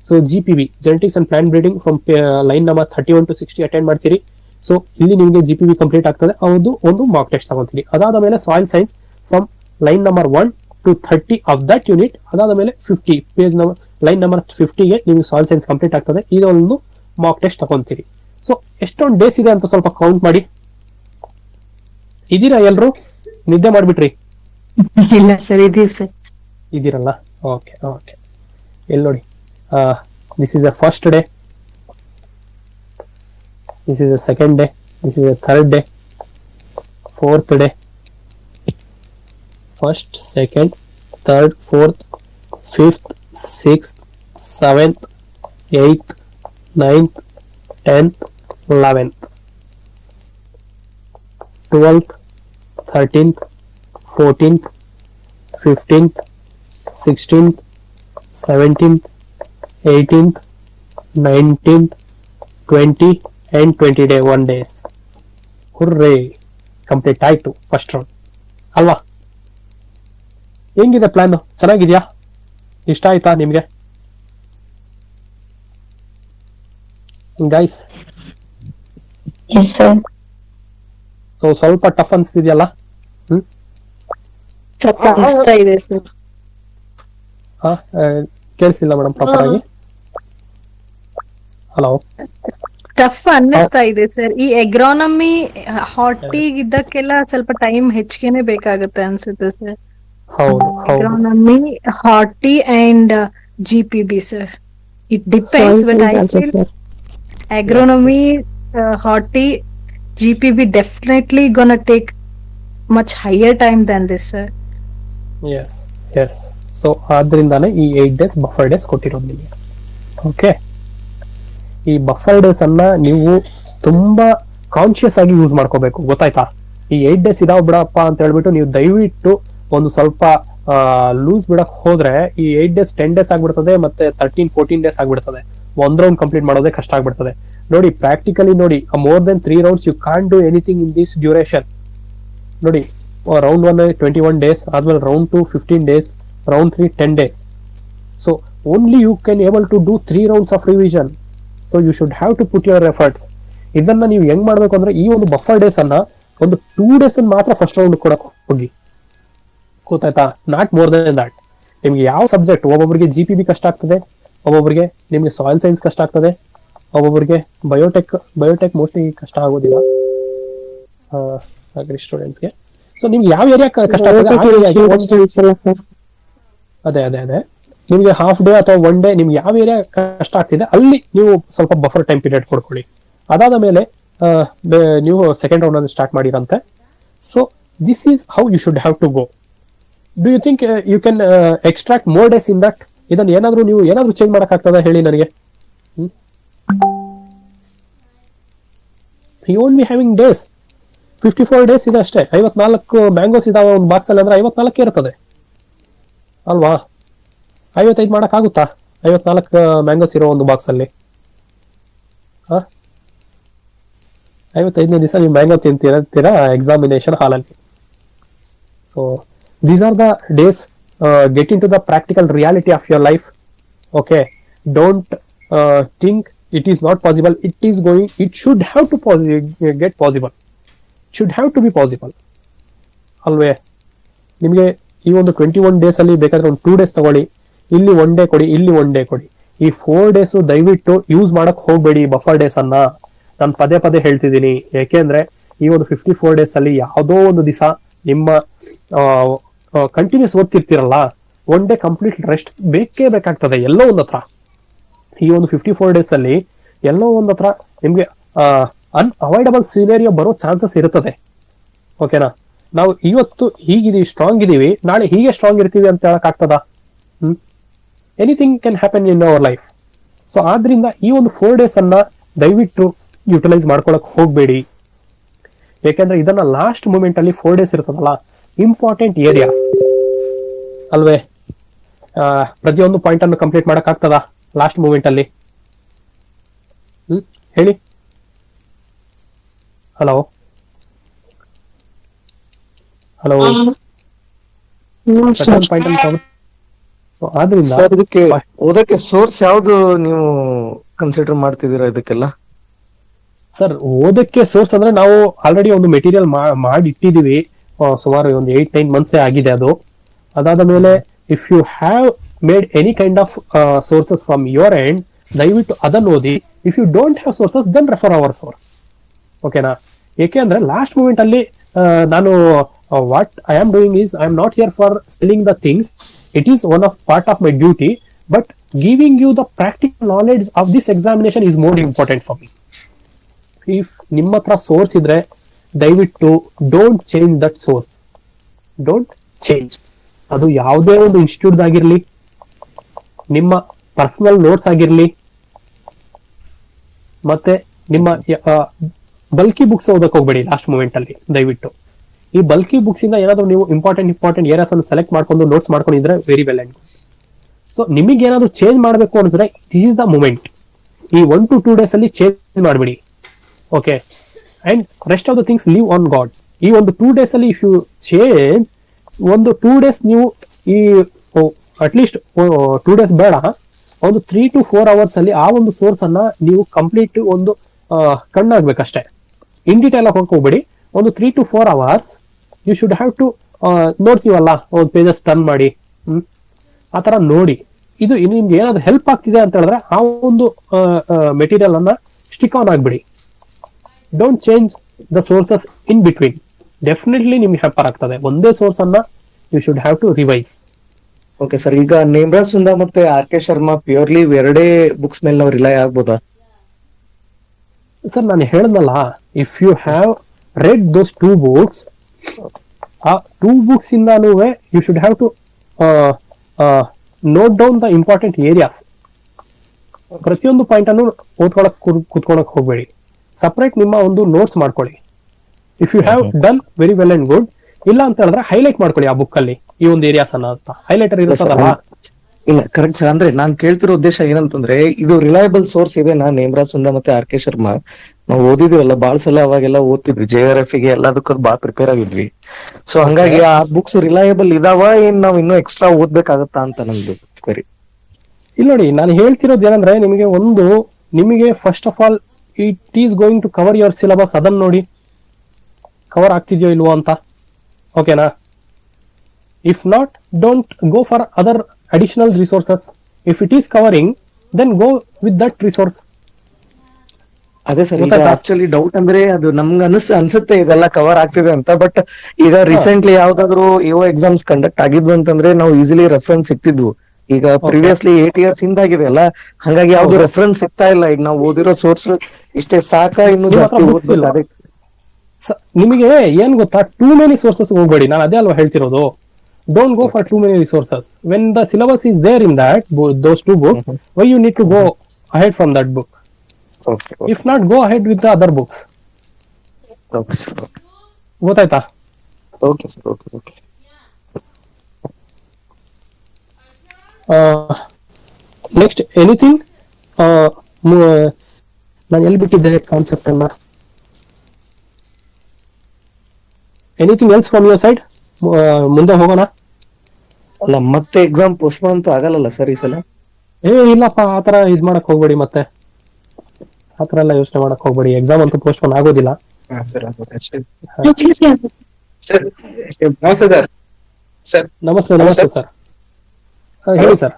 So GPB genetics and plant breeding from line number 31 to 60 attend ಮಾಡ್ತೀರಿ. ಸೊ ಇಲ್ಲಿ ನಿಮಗೆ GPB ಕಂಪ್ಲೀಟ್ ಆಗ್ತದೆ, ಅದು ಒಂದು ಮಾಕ್ ಟೆಸ್ಟ್ ತಗೊಂತೀರಿ. ಅದಾದ ಮೇಲೆ soil science from line number 1 to 30 of that unit. ಅದಾದ ಮೇಲೆ 50 ಪೇಜ್ ನಂಬರ್ ಲೈನ್ ನಂಬರ್ 50ಗೆ ನಿಮಗೆ ಸಾಯಿಲ್ ಸೈನ್ಸ್ ಕಂಪ್ಲೀಟ್ ಆಗ್ತದೆ. ಇದೊಂದು ಮಾಕ್ ಟೆಸ್ಟ್ ತಗೊಂತೀರಿ. ಸೊ ಎಷ್ಟೊಂದು ಡೇಸ್ ಇದೆ ಅಂತ ಸ್ವಲ್ಪ ಕೌಂಟ್ ಮಾಡಿ. ಇದೀರಾ ಎಲ್ರು? ನಿದ್ದೆ ಮಾಡ್ಬಿಟ್ರಿ? ಇಲ್ಲ ಸರ್, ಇದೀವಿ ಸರ್. ಇದೀರಲ್ಲ? Okay okay. ಎಲ್ಲಿ ನೋಡಿ, this is the first day, this is the second day, this is the third day, fourth day, first, second, third, fourth, fifth, sixth, seventh, eighth, ninth, 10th, 11th, 12th, 13th, 14th, 15th, 16th, 17th, 18th, 19th, 20 and 20 day 1 days. Hurray, complete ಆಯ್ತು first round ಅಲ್ವಾ? ಹೆಂಗಿದೆ plan? ಚೆನ್ನಾಗಿದ್ಯಾ? ಇಷ್ಟ ಆಯ್ತಾ ನಿಮ್ಗೆ guys? So ಸ್ವಲ್ಪ tough ಅನ್ಸ್ತಿದ್ಯಲ್ಲ? ಸ್ವಲ್ಪ ಅನಿಸ್ತಾ ಇದೆ ಸರ್. ಕೇಳಿಸಿಲ್ಲ ಮೇಡಮ್ ಪ್ರಾಪರ್ ಆಗಿ? ಹಲೋ, ಟಫ್ ಅನ್ನಿಸ್ತಾ ಇದೆ ಸರ್. ಈ ಎಗ್ರಾನಮಿ ಹಾಟಿಗ್ ಇದಕ್ಕೆಲ್ಲ ಸ್ವಲ್ಪ ಟೈಮ್ ಹೆಚ್ಚಿಗೆನೆ ಬೇಕಾಗುತ್ತೆ ಅನ್ಸುತ್ತೆ ಸರ್. ಹೌದು ಹೌದು. Agronomy, horti and GPB sir. It depends, but I feel agronomy, horti, GPB definitely gonna take much higher time than this sir. Yes yes. So ಆದ್ರಿಂದಾನೆ ಈ 8 ಡೇಸ್ ಬಫರ್ ಡೇಸ್ ಕೊಟ್ಟಿರೋದು ನಿಮಗೆ. ಓಕೆ, ಈ ಬಫರ್ ಡೇಸ್ ಅನ್ನ ನೀವು ತುಂಬಾ conscious ಆಗಿ use ಮಾಡ್ಕೋಬೇಕು, ಗೊತ್ತಾಯ್ತಾ? ಈ 8 ಡೇಸ್ ಇದಾವ್ ಬಿಡಪ್ಪ ಅಂತ ಹೇಳ್ಬಿಟ್ಟು ನೀವು ದಯವಿಟ್ಟು ಒಂದು ಸ್ವಲ್ಪ ಲೂಸ್ ಬಿಡಕ್ ಹೋದ್ರೆ ಈ 8 ಡೇಸ್ 10 ಡೇಸ್ ಆಗ್ಬಿಡ್ತದೆ, ಮತ್ತೆ 13-14 ಡೇಸ್ ಆಗ್ಬಿಡ್ತದೆ. ಒಂದ್ ರೌಂಡ್ ಕಂಪ್ಲೀಟ್ ಮಾಡೋದೇ ಕಷ್ಟ ಆಗ್ಬಿಡ್ತದೆ. ನೋಡಿ ಪ್ರಾಕ್ಟಿಕಲಿ ನೋಡಿ, more then 3 rounds you can't do anything in this duration. ನೋಡಿ, ರೌಂಡ್ 1 21 ಡೇಸ್, ಆದ್ಮೇಲೆ round 2 15 days, round 3 10 days. So only you can able to do 3 rounds of revision. So you should have to put your efforts. ಇದನ್ನ ನೀವು ಹೆಂಗ್ ಮಾಡ್ಬೇಕು ಅಂದ್ರೆ, ಈ ಒಂದು buffer days ಅನ್ನ ಒಂದು 2 days ಮಾತ್ರ ಫಸ್ಟ್ ರೌಂಡ್ ಕೊಡಕ್ ಹೋಗಿ, ಗೊತ್ತಾಯ್ತಾ? Not more than that. ನಿಮ್ಗೆ ಯಾವ ಸಬ್ಜೆಕ್ಟ್, ಒಬ್ಬೊಬ್ಬರಿಗೆ GPB ಕಷ್ಟ ಆಗ್ತದೆ, ಒಬ್ಬೊಬ್ಬರಿಗೆ ನಿಮ್ಗೆ ಸಾಯಿಲ್ ಸೈನ್ಸ್ ಕಷ್ಟ ಆಗ್ತದೆ, ಒಬ್ಬೊಬ್ಬರಿಗೆ ಬಯೋಟೆಕ್ ಮೋಸ್ಟ್ಲಿ ಕಷ್ಟ ಆಗೋದಿಲ್ಲ ಅಗ್ರಿ ಸ್ಟೂಡೆಂಟ್ಸ್ಗೆ. ಸೊ ನಿಮ್ಗೆ ಯಾವ ಏರಿಯಾ ಕಷ್ಟ ಆಗ್ತದೆ, ಅದೇ ಅದೇ ಅದೇ ನಿಮ್ಗೆ ಹಾಫ್ ಡೇ ಅಥವಾ 1 day ನಿಮ್ಗೆ ಯಾವ ಏರಿಯಾ ಕಷ್ಟ ಆಗ್ತಿದೆ ಅಲ್ಲಿ ನೀವು ಸ್ವಲ್ಪ ಬಫರ್ ಟೈಮ್ ಪೀರಿಯಡ್ ಕೊಡ್ಕೊಳ್ಳಿ. ಅದಾದ ಮೇಲೆ ನೀವು ಸೆಕೆಂಡ್ ರೌಂಡ್ ಅನ್ನು ಸ್ಟಾರ್ಟ್ ಮಾಡಿರಂತೆ. So this is how you should have to go. Do you think you can extract more days in that? ಇದನ್ನ ಏನಾದ್ರೂ ನೀವು ಏನಾದ್ರೂ ಚೇಂಜ್ ಮಾಡಕ್ ಆಗ್ತದ ಹೇಳಿ ನನಗೆ? You won't be having days, 54 days ಇದೆ ಅಷ್ಟೇ. 54 ಮ್ಯಾಂಗೋಸ್ ಇದಾವೆ ಒಂದು ಬಾಕ್ಸ್ ಅಲ್ಲಿ ಅಂದ್ರೆ 54 ಇರ್ತದೆ ಅಲ್ವಾ? 55 ಮಾಡಕ್ ಆಗುತ್ತಾ 54 ಮ್ಯಾಂಗೋಸ್ ಇರೋ ಒಂದು ಬಾಕ್ಸ್ ಅಲ್ಲಿ? 55ನೇ ದಿವಸ ನೀವು ಮ್ಯಾಂಗೋ ತಿಂತೀರಾ ಎಕ್ಸಾಮಿನೇಷನ್ ಹಾಲಲ್ಲಿ. So these are the days get into the practical reality of your life. Okay, don't think it is not possible. It should have to get possible. Should have to be possible. ಅಲ್ವೇ? ನಿಮಗೆ ಈ ಒಂದು 21 days ಅಲ್ಲಿ ಬೇಕಾದ್ರೆ ಒಂದು 2 days ತಗೊಳ್ಳಿ, ಇಲ್ಲಿ 1 day ಕೊಡಿ, ಇಲ್ಲಿ 1 day ಕೊಡಿ. ಈ 4 days ದಯವಿಟ್ಟು ಯೂಸ್ ಮಾಡಕ್ ಹೋಗ್ಬೇಡಿ ಬಫರ್ ಡೇಸ್ ಅನ್ನ. ನಾನು ಪದೇ ಪದೇ ಹೇಳ್ತಿದ್ದೀನಿ, ಯಾಕೆಂದ್ರೆ ಈ ಒಂದು 54 days ಅಲ್ಲಿ ಯಾವುದೋ ಒಂದು ದಿವಸ ನಿಮ್ಮ ಕಂಟಿನ್ಯೂಸ್ ಓದ್ತಿರ್ತಿರಲ್ಲ, 1 day ಕಂಪ್ಲೀಟ್ ರೆಸ್ಟ್ ಬೇಕೇ ಬೇಕಾಗ್ತದೆ ಎಲ್ಲೋ ಒಂದ್ ಹತ್ರ. ಈ ಒಂದು 54 days ಅಲ್ಲಿ ಎಲ್ಲೋ ಒಂದ್ ಹತ್ರ ನಿಮ್ಗೆ ಅನ್ಅವಾಯ್ಡಬಲ್ ಸಿನೇರಿಯೋ ಬರೋ ಚಾನ್ಸಸ್ ಇರುತ್ತದೆ. ಓಕೆನಾ? ನಾವು ಇವತ್ತು ಹೀಗಿದೀವಿ, ಸ್ಟ್ರಾಂಗ್ ಇದೀವಿ, ನಾಳೆ ಹೀಗೆ ಸ್ಟ್ರಾಂಗ್ ಇರ್ತೀವಿ ಅಂತ ಹೇಳಕ್ ಆಗ್ತದ? Anything can happen in our life. So ಆದ್ರಿಂದ ಈ ಒಂದು 4 days ಅನ್ನ ದಯವಿಟ್ಟು ಯುಟಿಲೈಸ್ ಮಾಡ್ಕೊಳಕ್ ಹೋಗ್ಬೇಡಿ. ಯಾಕೆಂದ್ರೆ ಇದನ್ನ ಲಾಸ್ಟ್ ಮೂಮೆಂಟ್ ಅಲ್ಲಿ 4 days ಇರ್ತದಲ್ಲ, ಇಂಪಾರ್ಟೆಂಟ್ ಏರಿಯಾಸ್ ಅಲ್ವೇ? ಪ್ರತಿಯೊಂದು ಪಾಯಿಂಟ್ ಅನ್ನು ಕಂಪ್ಲೀಟ್ ಮಾಡಕ್ ಆಗ್ತದ ಲಾಸ್ಟ್ ಮೂಮೆಂಟ್ ಅಲ್ಲಿ? ಹೇಳಿ. ಹಲೋ ಹಲೋ ಪಾಯಿಂಟ್ ಅಲ್ಲಿ. ಆದ್ರಿಂದ ಸರ್ ಇದಕ್ಕೆ ಓದಕ್ಕೆ ಸೋರ್ಸ್ ಯಾವ್ದು ನೀವು ಕನ್ಸಿಡರ್ ಮಾಡ್ತಿದ್ದೀರಾ ಇದಕ್ಕೆಲ್ಲ? ಸರ್ ಓದಕ್ಕೆ ಸೋರ್ಸ್ ಅಂದ್ರೆ ನಾವು ಆಲ್ರೆಡಿ ಒಂದು ಮೆಟೀರಿಯಲ್ ಮಾಡಿ ಇಟ್ಟಿದೀವಿ, ಸುಮಾರು ಒಂದು 8-9 months ಆಗಿದೆ ಅದು. ಅದಾದ ಮೇಲೆ if you have made any kind of sources from your end, ದಯವಿಟ್ಟು ಅದನ್ನು ಓದಿ. If you don't have sources then refer our source. ಓಕೆನಾ? ಏಕೆ ಅಂದ್ರೆ ಲಾಸ್ಟ್ ಮೂಮೆಂಟ್ ಅಲ್ಲಿ ನಾನು what I am doing is I am not here for stealing the things. It is one of part of my duty, but giving you the practical knowledge of this examination is more important for me. If ನಿಮ್ಮ ಹತ್ರ source ಇದ್ರೆ ದಯವಿಟ್ಟು don't change that source. Don't change. ಅದು ಯಾವುದೇ ಒಂದು institute ಆಗಿರ್ಲಿ, ನಿಮ್ಮ personal notes ಆಗಿರ್ಲಿ, ಮತ್ತೆ ನಿಮ್ಮ ಬಲ್ಕಿ ಬುಕ್ಸ್ ಓದಕ್ ಹೋಗ್ಬೇಡಿ ಲಾಸ್ಟ್ ಮೂಮೆಂಟ್ ಅಲ್ಲಿ ದಯವಿಟ್ಟು. ಈ ಬಲ್ಕಿ ಬುಕ್ಸ್ ಇಂದ ಏನಾದ್ರು ನೀವು ಇಂಪಾರ್ಟೆಂಟ್ ಏರಿಯಾಸ್ ಅನ್ನು ಸೆಲೆಕ್ಟ್ ಮಾಡ್ಕೊಂಡು ನೋಟ್ಸ್ ಮಾಡ್ಕೊಂಡಿದ್ರೆ ವೆರಿ ವೆಲ್ ಅಂಡ್. ಸೊ ನಿಮಗೆ ಏನಾದ್ರು ಚೇಂಜ್ ಮಾಡಬೇಕು ಅನ್ಸಿದ್ರೆ ದಿಸ್ ಇಸ್ ದ ಮೂಮೆಂಟ್. ಈ 1 to 2 days ಅಲ್ಲಿ ಚೇಂಜ್ ಮಾಡಬೇಡಿ. Okay, and rest of the things leave on god. ಈ ಒಂದು 2 days ಅಲ್ಲಿ ಇಫ್ ಯು ಚೇಂಜ್, ಒಂದು 2 days ನೀವು ಈ ಅಟ್ಲೀಸ್ಟ್ 2 days ಬೇಡ, ಒಂದು 3 to 4 hours ಅಲ್ಲಿ ಆ ಒಂದು ಸೋರ್ಸ್ ಅನ್ನ ನೀವು ಕಂಪ್ಲೀಟ್ ಒಂದು ಕಣ್ಣಾಗ್ಬೇಕಷ್ಟೇ. ಇನ್ ಡೀಟೇಲ್ ಆಗಿ ಹೋಗ್ಬೇಡಿ. ಒಂದು 3 to 4 hours you should have to ನೋಡ್ತೀವಲ್ಲ, ಒಂದು ಪೇಜಸ್ ಟರ್ನ್ ಮಾಡಿ, ಆ ತರ ನೋಡಿ. ಇದು ನಿಮ್ಗೆ ಏನಾದ್ರು ಹೆಲ್ಪ್ ಆಗ್ತಿದೆ ಅಂತ ಹೇಳಿದ್ರೆ ಆ ಒಂದು ಮೆಟೀರಿಯಲ್ ಅನ್ನ ಸ್ಟಿಕ್ ಆನ್ ಆಗ್ಬಿಡಿ. Don't change the sources in between. Definitely ನಿಮ್ಗೆ ಹೆಲ್ಪ್ ಆಗ್ತದೆ. ಒಂದೇ ಸೋರ್ಸ್ ಅನ್ನ you should have to revise. Okay sir, ಈಗ ನೇಮ್ರಾಜ್ ಸುಂದಾ ಮತ್ತೆ ಆರ್.ಕೆ. ಶರ್ಮಾ ಪ್ಯೂರ್ಲಿ ಎರಡೇ ಬುಕ್ಸ್ ಮೇಲೆ ನಾವು ರಿಲೈ ಆಗ್ಬೋದಾ? ಸರ್ ನಾನು ಹೇಳದ್ನಲ್ಲ, if you have read those 2 books, ಆ 2 books ಇಂದಾನು you should have to note down the important areas. ಪ್ರತಿಯೊಂದು ಪಾಯಿಂಟ್ ಅನ್ನು ಓದ್ಕೊಳಕ್ ಕುತ್ಕೊಳಕ್ ಹೋಗ್ಬೇಡಿ. ಸಪರೇಟ್ ನಿಮ್ಮ ಒಂದು ನೋಟ್ಸ್ ಮಾಡ್ಕೊಳ್ಳಿ. If you have done very well and good. ಇಲ್ಲ ಅಂತ ಹೇಳಿದ್ರೆ ಹೈಲೈಟ್ ಮಾಡ್ಕೊಳ್ಳಿ ಆ ಬುಕ್ ಅಲ್ಲಿ ಈ ಒಂದು ಏರಿಯಾಸ್ ಅನ್ನ ಅಂತ. ಹೈಲೈಟರ್ ಇರುತ್ತದಲ್ಲ. ಇಲ್ಲ, ಕರೆಕ್ಟ್ ಸರ್. ಅಂದ್ರೆ ನಾನ್ ಕೇಳ್ತಿರೋ ಉದ್ದೇಶ ಏನಂತಂದ್ರೆ, ಇದು ರಿಲಯಬಲ್ ಸೋರ್ಸ್ ಇದೆ. ನೇಮ್ರಾಜ್ ಸುಂದಾ ಮತ್ತೆ ಆರ್.ಕೆ. ಶರ್ಮಾ ನಾವು ಓದಿದಿವಲ್ಲ ಬಾಳ್ ಸಲ, ಅವಾಗೆಲ್ಲ ಓದ್ತಿದ್ವಿ. JRF ಗೆ ಎಲ್ಲದಕ್ಕೂ ಬಾಳ್ ಪ್ರಿಪೇರ್ ಆಗಿದ್ವಿ. ಸೊ ಹಂಗಾಗಿ ಆ ಬುಕ್ಸ್ ರಿಲಯಬಲ್ ಇದಾವ, ಏನ್ ನಾವ್ ಇನ್ನೂ ಎಕ್ಸ್ಟ್ರಾ ಓದ್ಬೇಕಾಗತ್ತಾ ಅಂತ ನಮ್ದು ಕ್ವೆರಿ. ಇಲ್ಲ ನೋಡಿ, ನಾನು ಹೇಳ್ತಿರೋದು ಏನಂದ್ರೆ, ನಿಮಗೆ first of all it is going to cover your syllabus. ಅದನ್ನ ನೋಡಿ ಕವರ್ ಆಗ್ತಿದ್ಯೋ ಇಲ್ವೋ ಅಂತ. ಓಕೆನಾ? If not, don't go for other additional resources. If it is covering, then go with that resource. ಅದೇ ಸರ್, ಆಕ್ಚುಲಿ ಡೌಟ್ ಅಂದ್ರೆ ಅದು ನಮ್ಗೆ ಅನ್ಸುತ್ತೆ ಇದೆಲ್ಲ ಕವರ್ ಆಗ್ತಿದೆ ಅಂತ. ಬಟ್ ಈಗ ರೀಸೆಂಟ್ಲಿ ಯಾವ್ದಾದ್ರು ಎಕ್ಸಾಮ್ಸ್ ಕಂಡಕ್ಟ್ ಆಗಿದ್ವು ಅಂತಂದ್ರೆ ನಾವು ಈಸಿಲಿ ರೆಫರೆನ್ಸ್ ಸಿಕ್ತಿದ್ವು. ಈಗ ಪ್ರಿವಿಯಸ್ಲಿ 8 years ಹಿಂದಾಗಿದೆ ಅಲ್ಲ, ಹಂಗಾಗಿ ಯಾವ್ದು ರೆಫರೆನ್ಸ್ ಸಿಗ್ತಾ ಇಲ್ಲ. ಈಗ ನಾವು ಓದಿರೋ ಸೋರ್ಸ್ ಇಷ್ಟೇ ಸಾಕ, ಇನ್ನು ಜಾಸ್ತಿ ಓದ್ಸಿಲ್ಲ. ಅದೇ ನಿಮಗೆ ಏನ್ ಗೊತ್ತಾ, ಟೂ ಮೆನಿ ಸೋರ್ಸಸ್ ಹೋಗ್ಬೇಡಿ. ನಾನು ಅದೇ ಅಲ್ವಾ ಹೇಳ್ತಿರೋದು. Don't go for too many resources. When the syllabus is there in that those 2 books, why you need to go ahead from that book? If not, go ahead with the other books. Okay sir. ಗೊತ್ತಾಯ್ತಾ? Okay sir. Okay. Next, anything? ನಾನು ಎಲ್ಲಿ ಬಿಟ್ಟಿದ್ದೆ concept ಅನ್ನ? Anything else from your side? ಮುಂದೆ ಹೋಗೋಣ. ಅಲ್ಲ ಮತ್ತೆ exam postpone ಅಂತೂ ಆಗಲ್ಲ ಸರ್ ಈ ಸಲ? ಇಲ್ಲಪ್ಪ, ಆತರ ಇದ್ ಮಾಡಕ್ ಹೋಗ್ಬೇಡಿ, ಮತ್ತೆ ಆತರ ಎಲ್ಲ ಯೋಚನೆ ಮಾಡಕ್ ಹೋಗ್ಬೇಡಿ. ಎಕ್ಸಾಮ್ ಅಂತೂ ಪೋಸ್ಟ್ಪೋನ್ ಆಗೋದಿಲ್ಲ. ಸರ್ ಸರ್ ನಮಸ್ತೆ ಸರ್. ಸರ್ ನಮಸ್ತೆ ನಮಸ್ತೆ ಸರ್. ಹೇಳಿ ಸರ್,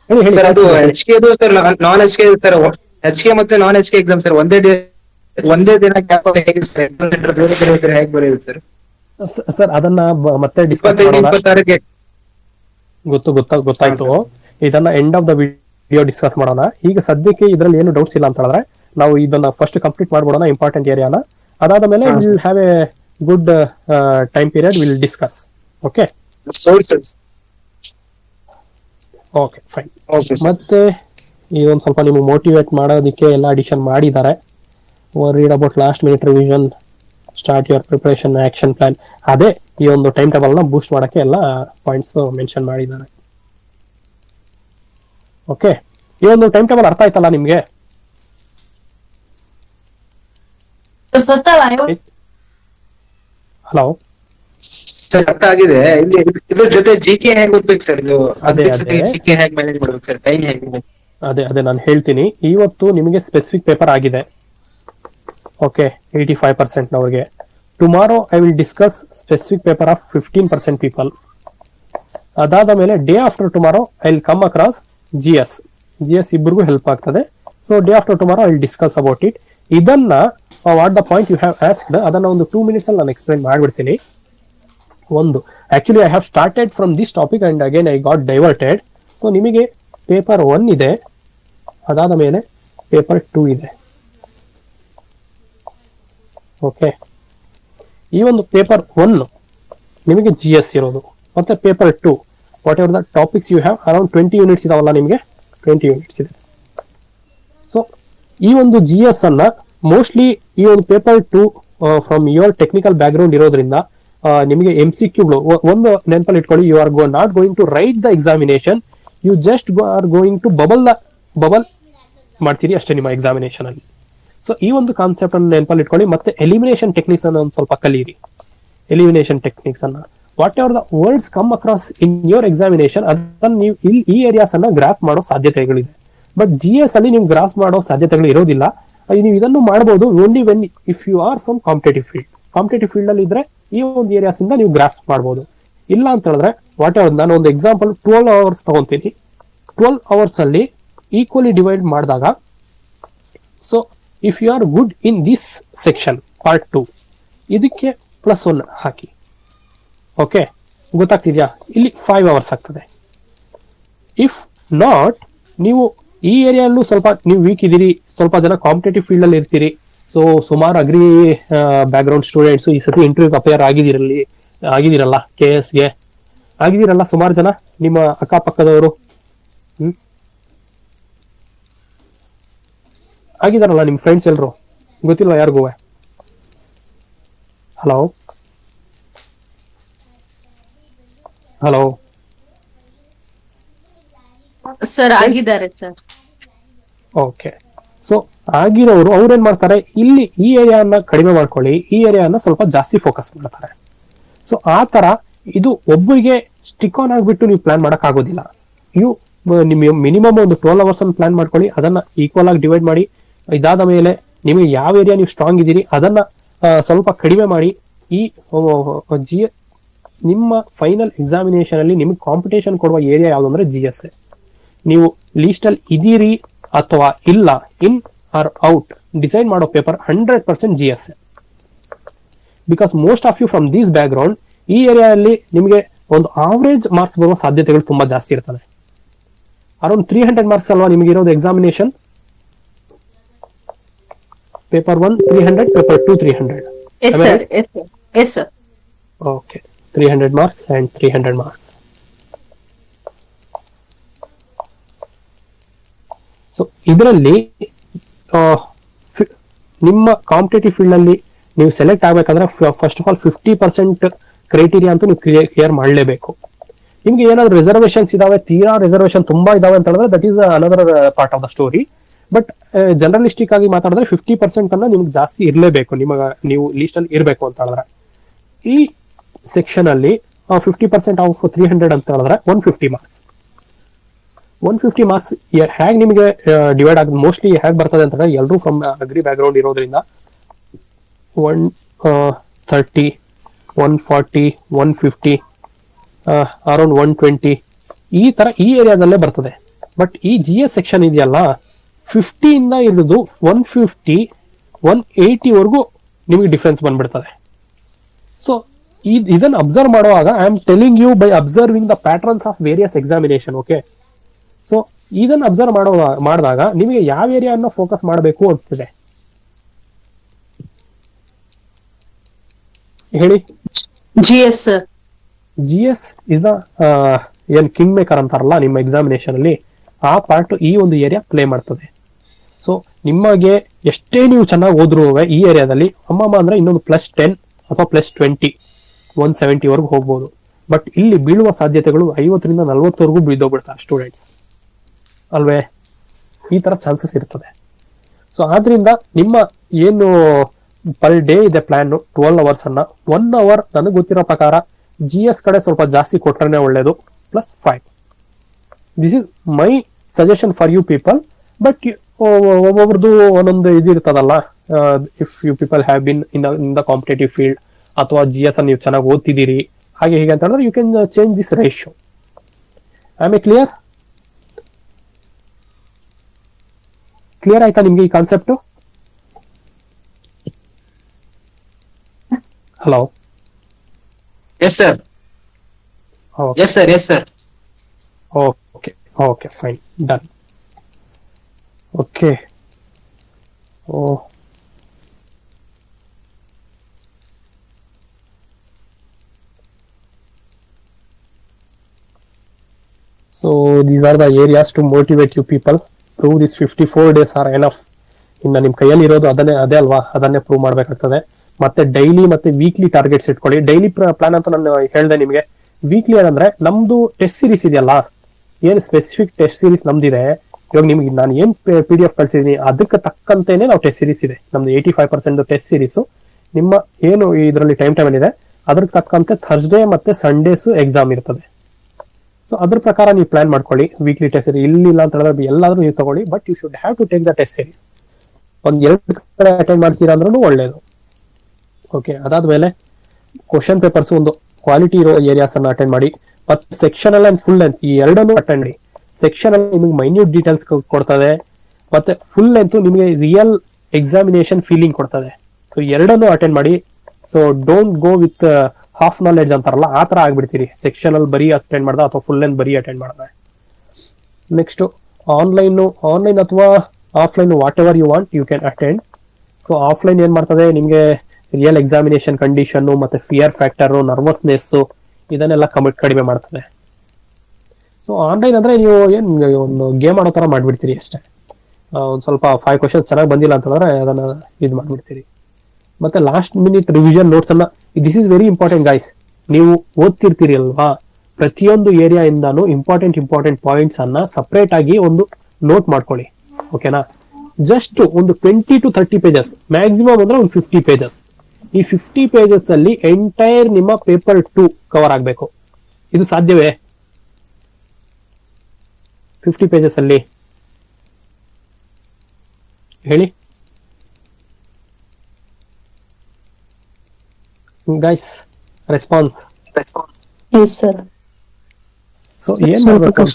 ಹೇಳಿ ಹೇಳಿ. ಸರ್ ಅದು H K sir, non H K sir, H K ಮತ್ತೆ non H K exam sir ಒಂದೇ ದಿನ ಗ್ಯಾಪ್ ಹೇಗೆ ಸರ್? ಬೇರೆ ಹೇಗೆ ಬರೆಯುದು ಸರ್? ಸರ್ ಅದನ್ನ ಮತ್ತೆ ಡಿಸ್ಕಸ್ 25, ಮಾಡೋಣ. 26ಕ್ಕೆ ಗೊತ್ತಾಯ್ತು. ಇದನ್ನ end of the video discuss ಮಾಡೋಣ. ಈಗ ಸದ್ಯಕ್ಕೆ ಇದ್ರಲ್ಲಿ ಏನು ಡೌಟ್ಸ್ ಇಲ್ಲ ಅಂತ ಹೇಳಿದ್ರೆ ನಾವು ಇದನ್ನ ಫಸ್ಟ್ ಕಂಪ್ಲೀಟ್ ಮಾಡ್ಬಿಡೋಣ, ಇಂಪಾರ್ಟೆಂಟ್ ಏರಿಯಾನ. ಅದಾದ ಮೇಲೆ will have A good time period, will discuss. Okay sources. Okay fine. Okay ಮತ್ತೆ ಇದೊಂದು ಸ್ವಲ್ಪ ನಿಮ್ಗೆ ಮೋಟಿವೇಟ್ ಮಾಡೋದಕ್ಕೆ ಎಲ್ಲ ಅಡಿಷನ್ ಮಾಡಿದ್ದಾರೆ. Read about last minute revision, start your preparation, action plan. ಅದೇ ಈ ಒಂದು ಟೈಮ್ ಟೇಬಲ್ ನ ಬೂಸ್ಟ್ ಮಾಡಕ್ಕೆ ಎಲ್ಲ ಪಾಯಿಂಟ್ಸ್ ಮೆನ್ಷನ್ ಮಾಡಿದ್ದಾರೆ. ಓಕೆ, ಈ ಒಂದು ಟೈಮ್ ಟೇಬಲ್ ಅರ್ಥ ಆಯ್ತಲ್ಲ ನಿಮ್ಗೆ? ಹಲೋ ಸರ್ ಅರ್ಥ ಆಗಿದೆ. ಇಲ್ಲಿ ಇದ್ರ ಜೊತೆ ಜಿ ಕೆ ಹೇಗೆ ಓದ್ಬೇಕು ಸರ್? ಇದು ಅದೇ. ಜಿ ಕೆ ಹೇಗೆ ಮ್ಯಾನೇಜ್ ಮಾಡ್ಬೇಕು ಸರ್? ಟೈಮ್ ಹೇಗೆ? ಅದೇ ನಾನು ಹೇಳ್ತೀನಿ. ಇವತ್ತು ನಿಮಗೆ ಸ್ಪೆಸಿಫಿಕ್ ಪೇಪರ್ ಆಗಿದೆ. ಓಕೆ, 85% ನವರಿಗೆ. Tomorrow I will discuss specific paper of 15% people. ಅದಾದ ಮೇಲೆ day after tomorrow I will come across G S ಇಬ್ಬರಿಗೂ ಹೆಲ್ಪ್ ಆಗ್ತದೆ. So day after tomorrow I will discuss about it. ಇದನ್ನ what the point you have asked ಅದನ್ನ ಒಂದು 2 minutes ಅಲ್ಲಿ ನಾನು explain ಮಾಡ್ಬಿಡ್ತೀನಿ. Actually I have started from this topic and again I got diverted. So ನಿಮಗೆ paper 1 ಇದೆ, ಅದಾದ ಮೇಲೆ ಪೇಪರ್ 2 ಇದೆ. ಓಕೆ, ಈ ಒಂದು ಪೇಪರ್ 1 ನಿಮಗೆ ಜಿ ಎಸ್ ಇರೋದು, ಮತ್ತೆ paper 2 whatever the topics you have, around 20 units ಇದಾವಲ್ಲ, ನಿಮಗೆ 20 units ಇದೆ. ಸೊ ಈ ಒಂದು ಜಿ ಎಸ್ ಅನ್ನ ಮೋಸ್ಟ್ಲಿ ಈ ಒಂದು paper 2 from your technical background ಇರೋದ್ರಿಂದ ನಿಮಗೆ MCQ ಒಂದು ನೆನಪಲ್ಲಿ ಇಟ್ಕೊಳ್ಳಿ. You are not going to write the examination, you just are going to bubble ಮಾಡ್ತೀರಿ ಅಷ್ಟೇ ನಿಮ್ಮ ಎಕ್ಸಾಮಿನೇಷನ್ ಅಲ್ಲಿ. ಸೊ ಈ ಒಂದು ಕಾನ್ಸೆಪ್ಟ್ ಅನ್ನು ನೆನಪಲ್ಲಿ ಇಟ್ಕೊಳ್ಳಿ. ಮತ್ತೆ ಎಲಿಮಿನೇಷನ್ ಟೆಕ್ನಿಕ್ಸ್ ಅನ್ನು ಒಂದು ಸ್ವಲ್ಪ ಕಲೀರಿ. ಎಲಿಮಿನೇಷನ್ ಟೆಕ್ನಿಕ್ಸ್ ಅನ್ನ what ever the words come across in your examination ಅದನ್ನು ನೀವು ಈ ಏರಿಯಾಸ್ ಅನ್ನ ಗ್ರಾಸ್ ಮಾಡೋ ಸಾಧ್ಯತೆಗಳಿದೆ. ಬಟ್ ಜಿ ಎಸ್ ಅಲ್ಲಿ ನೀವು ಗ್ರಾಸ್ ಮಾಡೋ ಸಾಧ್ಯತೆಗಳು ಇರೋದಿಲ್ಲ. ನೀವು ಇದನ್ನು ಮಾಡಬಹುದು only when if you are from competitive field ಅಲ್ಲಿ ಇದ್ರೆ ಈ ಒಂದು ಏರಿಯಾಸ್ ಇಂದ ನೀವು ಗ್ರಾಸ್ ಮಾಡಬಹುದು. ಇಲ್ಲ ಅಂತ ಹೇಳಿದ್ರೆ ವಾಟ್ ಎವರ್, ನಾನು ಒಂದು ಎಕ್ಸಾಂಪಲ್ 12 hours ತಗೊಂತೀನಿ. 12 hours ಅಲ್ಲಿ ಈಕ್ವಲಿ ಡಿವೈಡ್ ಮಾಡಿದಾಗ, so if you are good in this section part 2 ಇದಕ್ಕೆ +1 ಹಾಕಿ. ಓಕೆ, ಗೊತ್ತಾಗ್ತಿದ್ಯಾ? ಇಲ್ಲಿ 5 hours ಆಗ್ತದೆ. ಇಫ್ ನಾಟ್, ನೀವು ಈ ಏರಿಯಲ್ಲೂ ಸ್ವಲ್ಪ ನೀವು ವೀಕ್ ಇದ್ದೀರಿ, ಸ್ವಲ್ಪ ಜನ ಕಾಂಪಿಟೇಟಿವ್ ಫೀಲ್ಡ್ ಅಲ್ಲಿ ಇರ್ತೀರಿ. ಸೊ ಸುಮಾರು ಅಗ್ರಿ ಬ್ಯಾಕ್ ಗ್ರೌಂಡ್ ಸ್ಟೂಡೆಂಟ್ಸ್ ಈ ಸತಿ ಇಂಟರ್ವ್ಯೂ ಅಪೇರ್ ಆಗಿದಿರಲ್ಲ, KS ಗೆ ಆಗಿದಿರಲ್ಲ ಸುಮಾರು ಜನ ನಿಮ್ಮ ಅಕ್ಕಪಕ್ಕದವರು ಆಗಿದಾರಲ್ಲ, ನಿಮ್ ಫ್ರೆಂಡ್ಸ್ ಎಲ್ರು, ಗೊತ್ತಿಲ್ವಾ ಯಾರಿಗೂ? ಹಲೋ ಹಲೋ ಸರ್ ಆಗಿದ್ದಾರೆ ಸರ್. ಓಕೆ, ಸೊ ಆಗಿರೋರು ಅವ್ರೇನ್ ಮಾಡ್ತಾರೆ, ಇಲ್ಲಿ ಈ ಏರಿಯಾನ ಕಡಿಮೆ ಮಾಡ್ಕೊಳ್ಳಿ, ಈ ಏರಿಯಾನ ಸ್ವಲ್ಪ ಜಾಸ್ತಿ ಫೋಕಸ್ ಮಾಡ್ತಾರೆ. ಸೊ ಆ ತರ ಇದು ಒಬ್ಬರಿಗೆ ಸ್ಟಿಕ್ ಆನ್ ಆಗ್ಬಿಟ್ಟು ನೀವು ಪ್ಲಾನ್ ಮಾಡಕ್ ಆಗೋದಿಲ್ಲ. ನಿಮ್ ಮಿನಿಮಮ್ ಒಂದು 12 hours ಅನ್ನು ಪ್ಲಾನ್ ಮಾಡ್ಕೊಳ್ಳಿ, ಅದನ್ನ ಈಕ್ವಲ್ ಆಗಿ ಡಿವೈಡ್ ಮಾಡಿ. ಇದಾದ ಮೇಲೆ ನಿಮಗೆ ಯಾವ ಏರಿಯಾ ನೀವು ಸ್ಟ್ರಾಂಗ್ ಇದ್ದೀರಿ ಅದನ್ನ ಸ್ವಲ್ಪ ಕಡಿಮೆ ಮಾಡಿ. ಈ ನಿಮ್ಮ ಫೈನಲ್ ಎಕ್ಸಾಮಿನೇಷನ್ ಅಲ್ಲಿ ನಿಮಗೆ ಕಾಂಪಿಟೇಷನ್ ಕೊಡುವ ಏರಿಯಾ ಯಾವ್ದು ಅಂದ್ರೆ GS. ನೀವು ಲೀಸ್ಟ್ ಅಲ್ಲಿ ಇದೀರಿ ಅಥವಾ ಇಲ್ಲ, ಇನ್ ಆರ್ ಔಟ್ ಡಿಸೈಡ್ ಮಾಡೋ paper 100% GS. Because most of you from this background ಈ ಏರಿಯಾದಲ್ಲಿ ನಿಮಗೆ ಒಂದು ಆವರೇಜ್ ಮಾರ್ಕ್ಸ್ ಬರುವ ಸಾಧ್ಯತೆಗಳು ತುಂಬಾ ಜಾಸ್ತಿ ಇರ್ತದೆ. ಅರೌಂಡ್ 300 marks ಅಲ್ವಾ ನಿಮಗೆ ಇರೋದು examination? Paper 1 300, paper 2 300. S sir, yes sir, yes sir. Okay, 300 marks and 300 marks. So ಇದರಲ್ಲಿ ನಿಮ್ಮ ಕಾಂಪಿಟೇಟಿವ್ ಫೀಲ್ಡ್ ಅಲ್ಲಿ ನೀವು ಸೆಲೆಕ್ಟ್ ಆಗ್ಬೇಕಂದ್ರೆ ಫಸ್ಟ್ ಆಫ್ ಆಲ್ 50% ಕ್ರೈಟೀರಿಯಾ ಅಂತೂ ನೀವು ಕ್ಲಿಯರ್ ಮಾಡಲೇಬೇಕು. ನಿಮ್ಗೆ ಏನಾದ್ರು ರಿಸರ್ವೇಶನ್ಸ್ ಇದಾವೆ, ತೀರಾ ರಿಸರ್ವೇಶನ್ ತುಂಬಾ ಇದಾವೆ ಅಂತ ಹೇಳಿದ್ರೆ that is another part of the story. But generalistic ಆಗಿ ಮಾತಾಡಿದ್ರೆ 50% ಅನ್ನ ನಿಮ್ಗೆ ಜಾಸ್ತಿ ಇರಲೇಬೇಕು, ನೀವು ಲೀಸ್ಟ್ ಅಲ್ಲಿ ಇರಬೇಕು ಅಂತ ಹೇಳಿದ್ರೆ. ಈ ಸೆಕ್ಷನ್ ಅಲ್ಲಿ 50% ಆಫ್ 300 ಅಂತ ಹೇಳಿದ್ರೆ 150 ಮಾರ್ಕ್ಸ್. 150 ಮಾರ್ಕ್ಸ್ ಹೇಗೆ ನಿಮಗೆ ಡಿವೈಡ್ ಆಗ ಮೋಸ್ಟ್ಲಿ ಹೇಗೆ ಬರ್ತದೆ ಅಂತಂದ್ರೆ ಎಲ್ಲರೂ ಫ್ರಮ್ ಅಗ್ರಿ ಬ್ಯಾಕ್ಗ್ರೌಂಡ್ ಇರೋದ್ರಿಂದ 130, 140, 150, ಅರೌಂಡ್ 120 ಈ ತರ ಈ ಏರಿಯಾದಲ್ಲೇ ಬರ್ತದೆ. ಬಟ್ ಈ GS ಸೆಕ್ಷನ್ ಇದೆಯಲ್ಲ 50 ಇಂದ ಇರೋದು 150, 180 ವರೆಗೂ ನಿಮಗೆ ಡಿಫ್ರೆನ್ಸ್ ಬಂದ್ಬಿಡ್ತದೆ. ಸೊ ಇದನ್ನು ಅಬ್ಸರ್ವ್ ಮಾಡುವಾಗ I am telling you by observing the patterns of various examination. Okay, so ಇದನ್ನು ಅಬ್ಸರ್ವ್ ಮಾಡಿದಾಗ ನಿಮಗೆ ಯಾವ ಏರಿಯಾನ ಫೋಕಸ್ ಮಾಡಬೇಕು ಅನಿಸ್ತಿದೆ ಹೇಳಿ. GS sir. GS is the ಏನ್ ಕಿಂಗ್ ಮೇಕರ್ ಅಂತಾರಲ್ಲ ನಿಮ್ಮ ಎಕ್ಸಾಮಿನೇಷನ್ ಅಲ್ಲಿ, ಆ ಪಾರ್ಟ್ ಈ ಒಂದು ಏರಿಯಾ ಪ್ಲೇ ಮಾಡ್ತದೆ. ಸೊ ನಿಮಗೆ ಎಷ್ಟೇ ನೀವು ಚೆನ್ನಾಗಿ ಓದ್ರೂ ಈ ಏರಿಯಾದಲ್ಲಿ ಅಮ್ಮಮ್ಮ ಅಂದ್ರೆ ಇನ್ನೊಂದು +10 ಅಥವಾ +20, 170 ವರೆಗೂ ಹೋಗ್ಬೋದು. ಬಟ್ ಇಲ್ಲಿ ಬೀಳುವ ಸಾಧ್ಯತೆಗಳು 50ರಿಂದ 40ವರೆಗೂ ಬಿದ್ದೋಗ್ಬಿಡ್ತಾರೆ ಸ್ಟೂಡೆಂಟ್ಸ್ ಅಲ್ವೇ, ಈ ತರ ಚಾನ್ಸಸ್ ಇರ್ತದೆ. ಸೊ ಆದ್ರಿಂದ ನಿಮ್ಮ ಏನು ಪರ್ ಡೇ ಇದೆ ಪ್ಲಾನ್ 12 ಅವರ್ಸ್ ಅನ್ನ 1 ಅವರ್ ನನಗೆ ಗೊತ್ತಿರೋ ಪ್ರಕಾರ GS ಕಡೆ ಸ್ವಲ್ಪ ಜಾಸ್ತಿ ಕೊಟ್ರೆ ಒಳ್ಳೇದು, +5. This is my suggestion for you people. But ಒಬ್ಬೊಬ್ರದ್ದು ಒಂದೊಂದು ಇದು ಇರ್ತದಲ್ಲ, if you people have been in the competitive field ಅಥವಾ GS ಅನ್ನು ನೀವು ಚೆನ್ನಾಗಿ ಓದ್ತಿದ್ದೀರಿ ಹಾಗೆ ಹೀಗೆ ಅಂತ ಹೇಳಿದ್ರೆ you can change this ratio. Am a clear ಆಯ್ತಾ ನಿಮ್ಗೆ ಈ concept? Hello, yes sir, yes sir, yes sir. Okay fine, done. Okay, so these are the areas to motivate you people. Prove this 54 days are enough. ಇನ್ನು ನಿಮ್ಮ ಕೈಯಲ್ಲಿ ಇರೋದು ಅದೇ ಅಲ್ವಾ, ಅದನ್ನೇ ಪ್ರೂವ್ ಮಾಡ್ಬೇಕಾಗ್ತದೆ. ಮತ್ತೆ ಡೈಲಿ ಮತ್ತೆ ವೀಕ್ಲಿ ಟಾರ್ಗೆಟ್ಸ್ ಇಟ್ಕೊಳ್ಳಿ. ಡೈಲಿ ಪ್ಲಾನ್ ಅಂತ ನಾನು ಹೇಳ್ದೆ ನಿಮಗೆ. ವೀಕ್ಲಿ ಏನಂದ್ರೆ ನಮ್ದು ಟೆಸ್ಟ್ ಸೀರೀಸ್ ಇದೆಯಲ್ಲ, ಏನು ಸ್ಪೆಸಿಫಿಕ್ ಟೆಸ್ಟ್ ಸೀರೀಸ್ ನಮ್ದಿದೆ. ಇವಾಗ ನಿಮ್ಗೆ ನಾನು ಏನ್ PDF ಕಳ್ಸಿದೀನಿ ಅದಕ್ಕೆ ತಕ್ಕಂತೇನೆ ನಾವು ಟೆಸ್ಟ್ ಸೀರೀಸ್ ಇದೆ ನಮ್ದು. 85% ಟೆಸ್ಟ್ ಸೀರೀಸ್ ನಿಮ್ಮ ಏನು ಇದರಲ್ಲಿ ಟೈಮ್ ಇದೆ ಅದ್ರ ತಕ್ಕಂತೆ ಥರ್ಸ್ಡೇ ಮತ್ತೆ ಸಂಡೇಸ್ ಎಕ್ಸಾಮ್ ಇರ್ತದೆ. ಸೊ ಅದ್ರ ಪ್ರಕಾರ ನೀವು ಪ್ಲಾನ್ ಮಾಡ್ಕೊಳ್ಳಿ. ವೀಕ್ಲಿ ಟೆಸ್ಟ್ ಸೀರೀಸ್ ಇಲ್ಲ ಅಂತ ಹೇಳಿದ್ರೆ ಎಲ್ಲಾದ್ರೂ ನೀವು ತಗೊಳ್ಳಿ, but you should have to take the test series. ಒಂದ್ 2 ಕಡೆ ಅಟೆಂಡ್ ಮಾಡ್ತೀರಾ ಅಂದ್ರೂ ಒಳ್ಳೇದು. ಓಕೆ, ಅದಾದ್ಮೇಲೆ ಕ್ವಶನ್ ಪೇಪರ್ಸ್ ಒಂದು ಕ್ವಾಲಿಟಿ ಇರೋ ಏರಿಯಾಸ್ ಅನ್ನ ಅಟೆಂಡ್ ಮಾಡಿ. ಮತ್ತೆ ಸೆಕ್ಷನಲ್ ಅಂಡ್ ಫುಲ್ ಲೆಂತ್ ಈ ಎರಡನ್ನು ಅಟೆಂಡ್ ಮಾಡಿ. ಸೆಕ್ಷನ್ ಅಲ್ಲಿ ನಿಮಗೆ ಮೈನ್ಯೂಟ್ ಡೀಟೇಲ್ಸ್ ಕೊಡ್ತದೆ, ಮತ್ತೆ ಫುಲ್ ಲೆಂತ್ ನಿಮಗೆ ರಿಯಲ್ ಎಕ್ಸಾಮಿನೇಷನ್ ಫೀಲಿಂಗ್ ಕೊಡ್ತದೆ. ಸೊ ಎರಡನ್ನು ಅಟೆಂಡ್ ಮಾಡಿ. So don't go with half knowledge ಅಂತಾರಲ್ಲ ಆ ತರ ಆಗ್ಬಿಡ್ತೀರಿ. ಸೆಕ್ಷನ್ ಅಲ್ಲಿ ಬರೀ ಅಟೆಂಡ್ ಮಾಡ್ದ ಅಥವಾ ಫುಲ್ ಲೆಂತ್ ಬರೀ ಅಟೆಂಡ್ ಮಾಡಿದ್ರೆ. ನೆಕ್ಸ್ಟ್ ಆನ್ಲೈನ್ ಅಥವಾ offline, whatever you want you can attend. So offline ಏನ್ ಮಾಡ್ತದೆ ನಿಮಗೆ ರಿಯಲ್ ಎಕ್ಸಾಮಿನೇಷನ್ ಕಂಡೀಷನ್ ಮತ್ತೆ ಫಿಯರ್ ಫ್ಯಾಕ್ಟರ್, ನರ್ವಸ್ನೆಸ್ ಇದನ್ನೆಲ್ಲ ಕಡಿಮೆ ಮಾಡ್ತದೆ. ಸೊ ಆನ್ಲೈನ್ ಅಂದ್ರೆ ನೀವು ಏನ್ ಒಂದು ಗೇಮ್ ಆಡೋ ತರ ಮಾಡ್ಬಿಡ್ತೀರಿ ಅಷ್ಟೇ. ಒಂದ್ ಸ್ವಲ್ಪ 5 ಕ್ವಶನ್ಸ್ ಚೆನ್ನಾಗಿ ಬಂದಿಲ್ಲ ಅಂತಂದ್ರೆ ಅದನ್ನ ಇದು ಮಾಡ್ಬಿಡ್ತೀರಿ. ಮತ್ತೆ ಲಾಸ್ಟ್ ಮಿನಿಟ್ ರಿವಿಷನ್ ನೋಟ್ಸ್ ಅನ್ನ, this is very important guys. ನೀವು ಓದ್ತಿರ್ತೀರಿ ಅಲ್ವಾ, ಪ್ರತಿಯೊಂದು ಏರಿಯಾ ಇಂದಾನು ಇಂಪಾರ್ಟೆಂಟ್ ಪಾಯಿಂಟ್ಸ್ ಅನ್ನ ಸಪರೇಟ್ ಆಗಿ ಒಂದು ನೋಟ್ ಮಾಡ್ಕೊಳ್ಳಿ. ಓಕೆನಾ? ಜಸ್ಟ್ ಒಂದು 20 to 30 ಪೇಜಸ್, ಮ್ಯಾಕ್ಸಿಮಮ್ ಅಂದ್ರೆ ಒಂದು 50 ಪೇಜಸ್. ಈ 50 ಪೇಜಸ್ ಅಲ್ಲಿ ಎಂಟೈರ್ ನಿಮ್ಮ ಪೇಪರ್ 2 ಕವರ್ ಆಗ್ಬೇಕು. ಇದು ಸಾಧ್ಯವೇ? 50 ಪೇಜಸ್ ಅಲ್ಲಿ ಹೇಳಿ guys. Response. Yes sir. So ಏನ್ ಮಾಡ್ಬೇಕು?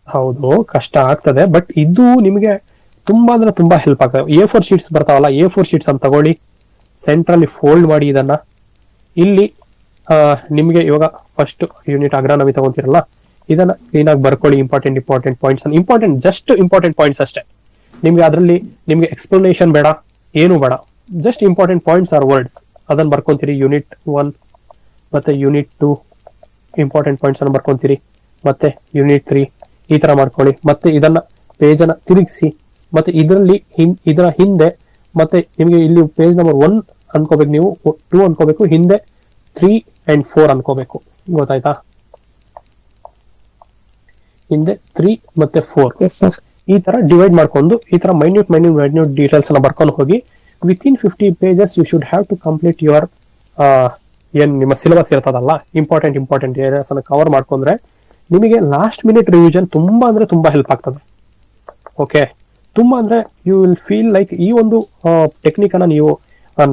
ಹೌದು, ಕಷ್ಟ ಆಗ್ತದೆ, ಬಟ್ ಇದು ನಿಮಗೆ ತುಂಬಾ ಅಂದ್ರೆ ತುಂಬಾ ಹೆಲ್ಪ್ ಆಗ್ತದೆ. A4 ಶೀಟ್ಸ್ ಬರ್ತಾವಲ್ಲ, A4 ಶೀಟ್ಸ್ ಅಂತ ತಗೊಳ್ಳಿ, ಸೆಂಟ್ರಲ್ಲಿ ಫೋಲ್ಡ್ ಮಾಡಿ ಇದನ್ನ. ಇಲ್ಲಿ ನಿಮಗೆ ಇವಾಗ ಫಸ್ಟ್ ಯೂನಿಟ್ ಅಗ್ರಾನಮಿ ತಗೊಂತೀರಲ್ಲ, ಇದನ್ನ ಕ್ಲೀನ್ ಆಗಿ ಬರ್ಕೊಳ್ಳಿ. Important points, just important points ಅಷ್ಟೇ. ನಿಮ್ಗೆ ಅದರಲ್ಲಿ ನಿಮ್ಗೆ ಎಕ್ಸ್ಪ್ಲನೇಷನ್ ಬೇಡ, ಏನು ಬೇಡ, just important points or words ಅದನ್ನ ಬರ್ಕೊಂತೀರಿ. ಯೂನಿಟ್ 1 ಮತ್ತೆ ಯೂನಿಟ್ 2 ಇಂಪಾರ್ಟೆಂಟ್ ಪಾಯಿಂಟ್ಸ್ ಅನ್ನು ಬರ್ಕೊಂತೀರಿ. ಮತ್ತೆ ಯೂನಿಟ್ 3 ಈ ತರ ಮಾಡ್ಕೊಳ್ಳಿ. ಮತ್ತೆ ಇದನ್ನ ಪೇಜ್ ಅನ್ನ ತಿರುಗಿಸಿ, ಮತ್ತೆ ಇದರಲ್ಲಿ ಇದರ ಹಿಂದೆ ಮತ್ತೆ ನಿಮಗೆ ಇಲ್ಲಿ ಪೇಜ್ ನಂಬರ್ 1 ಅನ್ಕೋಬೇಕು, ನೀವು 2 ಅನ್ಕೋಬೇಕು, ಹಿಂದೆ 3 and 4 ಅನ್ಕೋಬೇಕು. ಗೊತ್ತಾಯ್ತಾ? ಹಿಂದೆ 3 ಮತ್ತೆ 4 ಈ ತರ ಡಿವೈಡ್ ಮಾಡ್ಕೊಂಡು ಈ ತರ ಮೈನ್ಯೂಟ್ ಡೀಟೇಲ್ಸ್ ಅನ್ನ ಬರ್ಕೊಂಡು ಹೋಗಿ. Within 50 pages you should have to complete your ಏನ್ ನಿಮ್ಮ ಸಿಲೆಬಸ್ ಇರ್ತದಲ್ಲ, ಇಂಪಾರ್ಟೆಂಟ್ ಏರಿಯಾಸ್ ಅನ್ನು ಕವರ್ ಮಾಡ್ಕೊಂಡ್ರೆ ನಿಮಗೆ ಲಾಸ್ಟ್ ಮಿನಿಟ್ ರಿವಿಷನ್ ತುಂಬಾ ಅಂದ್ರೆ ತುಂಬಾ ಹೆಲ್ಪ್ ಆಗ್ತದೆ. ಓಕೆ, ತುಂಬಾ ಅಂದ್ರೆ ಯು ವಿಲ್ ಫೀಲ್ ಲೈಕ್ ಈ ಒಂದು ಟೆಕ್ನಿಕ್ ಅನ್ನ ನೀವು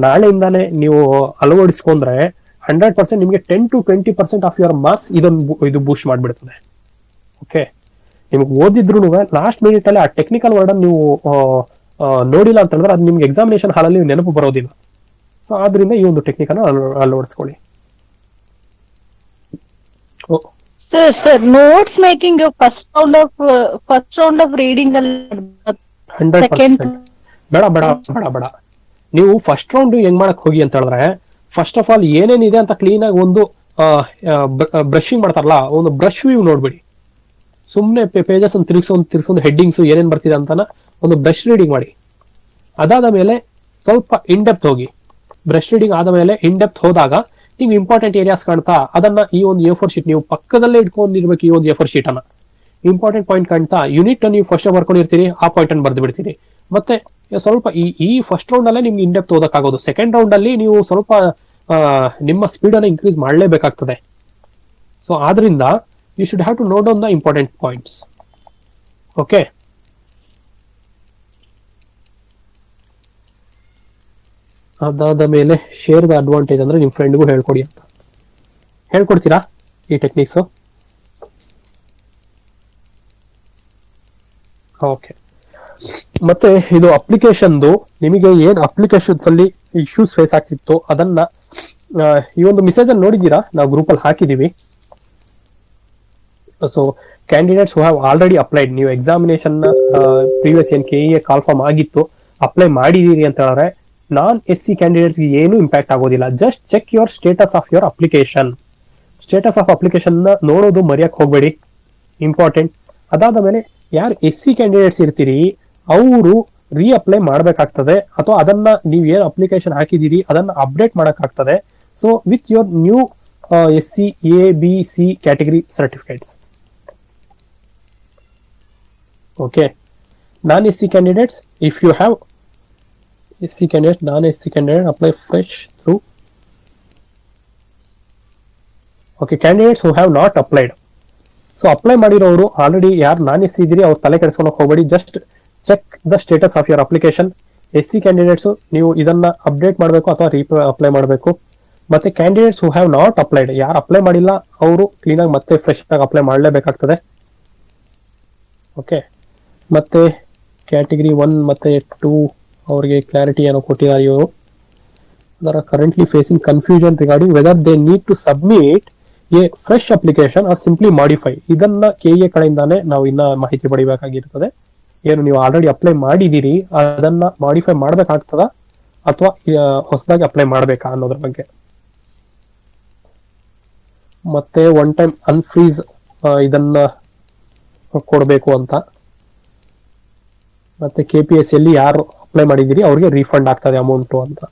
ನಾಳೆಯಿಂದಾನೇ ನೀವು ಅಳವಡಿಸ್ಕೊಂಡ್ರೆ 100% ನಿಮಗೆ 10 to 20% ಆಫ್ ಯುವರ್ ಮಾರ್ಕ್ಸ್ ಇದು ಬೂಸ್ಟ್ ಮಾಡ್ಬಿಡ್ತದೆ. ಓಕೆ, ನಿಮ್ಗೆ ಓದಿದ್ರು ಲಾಸ್ಟ್ ಮಿನಿಟ್ ಅಲ್ಲಿ ಆ ಟೆಕ್ನಿಕಲ್ ವರ್ಡ್ ನೀವು ನೋಡಿಲ್ಲ ಅಂತ ಹೇಳಿದ್ರೆ ಅದು ನಿಮ್ಗೆ ಎಕ್ಸಾಮಿನೇಷನ್ ಹಾಲಲ್ಲಿ ನೆನಪು ಬರೋದಿಲ್ಲ. ಸೊ ಆದ್ರಿಂದ ಈ ಒಂದು ಟೆಕ್ನಿಕ್ ಅನ್ನು ಅಳವಡಿಸ್ಕೊಳ್ಳಿ. Sir notes making first round of reading ಅಲ್ಲಿ 100% ಬೇಡ. ನೀವು ಫಸ್ಟ್ ರೌಂಡ್ ಹೆಂಗ್ ಮಾಡಕ್ ಹೋಗಿ ಅಂತ ಹೇಳಿದ್ರೆ, ಫಸ್ಟ್ ಆಫ್ ಆಲ್ ಏನೇನಿದೆ ಅಂತ ಕ್ಲೀನ್ ಆಗಿ ಒಂದು ಬ್ರಷಿಂಗ್ ಮಾಡ್ತಾರಲ್ಲ, ಒಂದು ಬ್ರಷ್ ವ್ಯೂ ನೋಡ್ಬಿಡಿ. ಸುಮ್ನೆ ಪೇಜಸ್ ತಿರ್ಸೊಂದು ಹೆಡ್ಡಿಂಗ್ಸ್ ಏನೇನ್ ಬರ್ತಿದೆ ಅಂತ ಒಂದು ಬ್ರಷ್ ರೀಡಿಂಗ್ ಮಾಡಿ. ಅದಾದ ಮೇಲೆ ಸ್ವಲ್ಪ ಇನ್ ಡೆಪ್ತ್ ಹೋಗಿ. ಬ್ರಷ್ ರೀಡಿಂಗ್ ಆದ ಮೇಲೆ ಇನ್ ಡೆಪ್ತ್ ಹೋದಾಗ ನಿಮ್ಗೆ ಇಂಪಾರ್ಟೆಂಟ್ ಏರಿಯಾಸ್ ಕಾಣ್ತಾ ಅದನ್ನ ಈ ಒಂದು A4 ಶೀಟ್ ನೀವು ಪಕ್ಕದಲ್ಲೇ ಇಟ್ಕೊಂಡಿರ್ಬೇಕು. ಈ ಒಂದು A4 ಶೀಟ್ ಅನ್ನ ಇಂಪಾರ್ಟೆಂಟ್ ಪಾಯಿಂಟ್ ಕಾಣ್ತಾ ಯೂನಿಟ್ ನೀವು ಫಸ್ಟ್ ಬರ್ಕೊಂಡಿರ್ತೀರಿ, ಆ ಪಾಯಿಂಟ್ ಅನ್ನು ಬರ್ದು ಬಿಡ್ತೀರಿ. ಮತ್ತೆ ಸ್ವಲ್ಪ ಈ ಫಸ್ಟ್ ರೌಂಡ್ ಅಲ್ಲೇ ನಿಮ್ಗೆ ಇನ್ ಡೆಪ್ತ್ ಓದಕ್ಕಾಗೋದು. ಸೆಕೆಂಡ್ ರೌಂಡ್ ಅಲ್ಲಿ ನೀವು ಸ್ವಲ್ಪ ನಿಮ್ಮ ಸ್ಪೀಡ್ ಅನ್ನ ಇನ್ಕ್ರೀಸ್ ಮಾಡಲೇಬೇಕಾಗ್ತದೆ. ಸೊ ಆದ್ರಿಂದ you should have to note down the important points. Okay, ಅದಾದ ಮೇಲೆ ಶೇರ್ ದ ಅಡ್ವಾಂಟೇಜ್ ಅಂದ್ರೆ ನಿಮ್ ಫ್ರೆಂಡ್ಗೂ ಹೇಳ್ಕೊಡಿ ಅಂತ. ಹೇಳ್ಕೊಡ್ತೀರಾ ಈ ಟೆಕ್ನಿಕ್ಸ್? ಓಕೆ, ಮತ್ತೆ ಇದು ಅಪ್ಲಿಕೇಶನ್ದು ನಿಮಗೆ ಏನ್ ಅಪ್ಲಿಕೇಶನ್ಸ್ ಅಲ್ಲಿ ಇಶ್ಯೂಸ್ ಫೇಸ್ ಆಗ್ತಿತ್ತು ಅದನ್ನ ಈ ಒಂದು ಮೆಸೇಜ್ ಅಲ್ಲಿ ನೋಡಿದ್ದೀರಾ, ನಾವು ಗ್ರೂಪ್ ಅಲ್ಲಿ ಹಾಕಿದೀವಿ. So candidates who have already applied, ನೀವು ಎಕ್ಸಾಮಿನೇಷನ್ ಪ್ರೀವಿಯಸ್ ಏನ್ KEA ಕಾಲ್ ಫಾರ್ಮ್ ಆಗಿತ್ತು ಅಪ್ಲೈ ಮಾಡಿದೀರಿ ಅಂತ ಹೇಳಿದ್ರೆ ನಾನ್ SC ಕ್ಯಾಂಡಿಡೇಟ್ಸ್ಗೆ ಏನು ಇಂಪ್ಯಾಕ್ಟ್ ಆಗೋದಿಲ್ಲ. Just check your status of your application. Status of application ನೋಡೋದು ಮರೆಯಕ್ ಹೋಗ್ಬೇಡಿ, ಇಂಪಾರ್ಟೆಂಟ್. ಅದಾದ ಮೇಲೆ ಯಾರು SC ಕ್ಯಾಂಡಿಡೇಟ್ಸ್ ಇರ್ತೀರಿ ಅವರು ಅಪ್ಲೈ ಮಾಡ್ಬೇಕಾಗ್ತದೆ, ಅಥವಾ ಅದನ್ನ ನೀವು ಏನ್ ಅಪ್ಲಿಕೇಶನ್ ಹಾಕಿದೀರಿ ಅದನ್ನ ಅಪ್ಡೇಟ್ ಮಾಡಕ್ಕಾಗ್ತದೆ. So with your new SC A B C category certificates. Okay, non SC candidates, if you have SC candidate, non-SC candidate, apply fresh through. Okay, candidates who have not applied. So apply ಮಾಡಿರೋರು already ಯಾರು ನಾನ್ SC ಇದ್ದೀರಿ ಅವ್ರು ತಲೆ ಕೆಡಿಸ್ಕೊಳಕ್ ಹೋಗಬೇಡಿ. Just check the status of your application. SC candidates ನೀವು ಇದನ್ನ ಅಪ್ಡೇಟ್ ಮಾಡಬೇಕು ಅಥವಾ ಅಪ್ಲೈ ಮಾಡಬೇಕು. ಮತ್ತೆ candidates who have not applied, ಯಾರು ಅಪ್ಲೈ ಮಾಡಿಲ್ಲ ಅವರು ಕ್ಲೀನ್ ಆಗಿ ಮತ್ತೆ ಫ್ರೆಶ್ ಆಗಿ ಅಪ್ಲೈ ಮಾಡಲೇಬೇಕಾಗ್ತದೆ. ಓಕೆ, ಮತ್ತೆ ಕ್ಯಾಟಗರಿ 1 ಮತ್ತೆ 2 ಅವ್ರಿಗೆ ಕ್ಲಾರಿಟಿ ಏನೋ ಕೊಟ್ಟಿದ್ದಾರೆ ಇವರು. ಅದರ currently facing confusion regarding whether they need to submit a fresh application R simply modify. ಇದನ್ನ KEA ಕಡೆಯಿಂದಾನೇ ನಾವು ಇನ್ನ ಮಾಹಿತಿ ಪಡಿಬೇಕಾಗಿರ್ತದೆ. ಏನು ನೀವು ಆಲ್ರೆಡಿ ಅಪ್ಲೈ ಮಾಡಿದೀರಿ ಅದನ್ನ ಮಾಡಿಫೈ ಮಾಡ್ಬೇಕಾಗ್ತದ ಅಥವಾ ಹೊಸದಾಗಿ ಅಪ್ಲೈ ಮಾಡ್ಬೇಕಾ ಅನ್ನೋದ್ರ ಬಗ್ಗೆ. ಮತ್ತೆ ಒನ್ ಟೈಮ್ ಅನ್ಫ್ರೀಸ್ ಇದನ್ನ ಕೊಡಬೇಕು ಅಂತ. ಮತ್ತೆ KPSC ಅಲ್ಲಿ ಯಾರು ಅಪ್ಲೈ ಮಾಡಿದಿರಿ ಅವ್ರಿಗೆ ರೀಫಂಡ್ ಆಗ್ತದೆ ಅಮೌಂಟ್ ಅಂತ.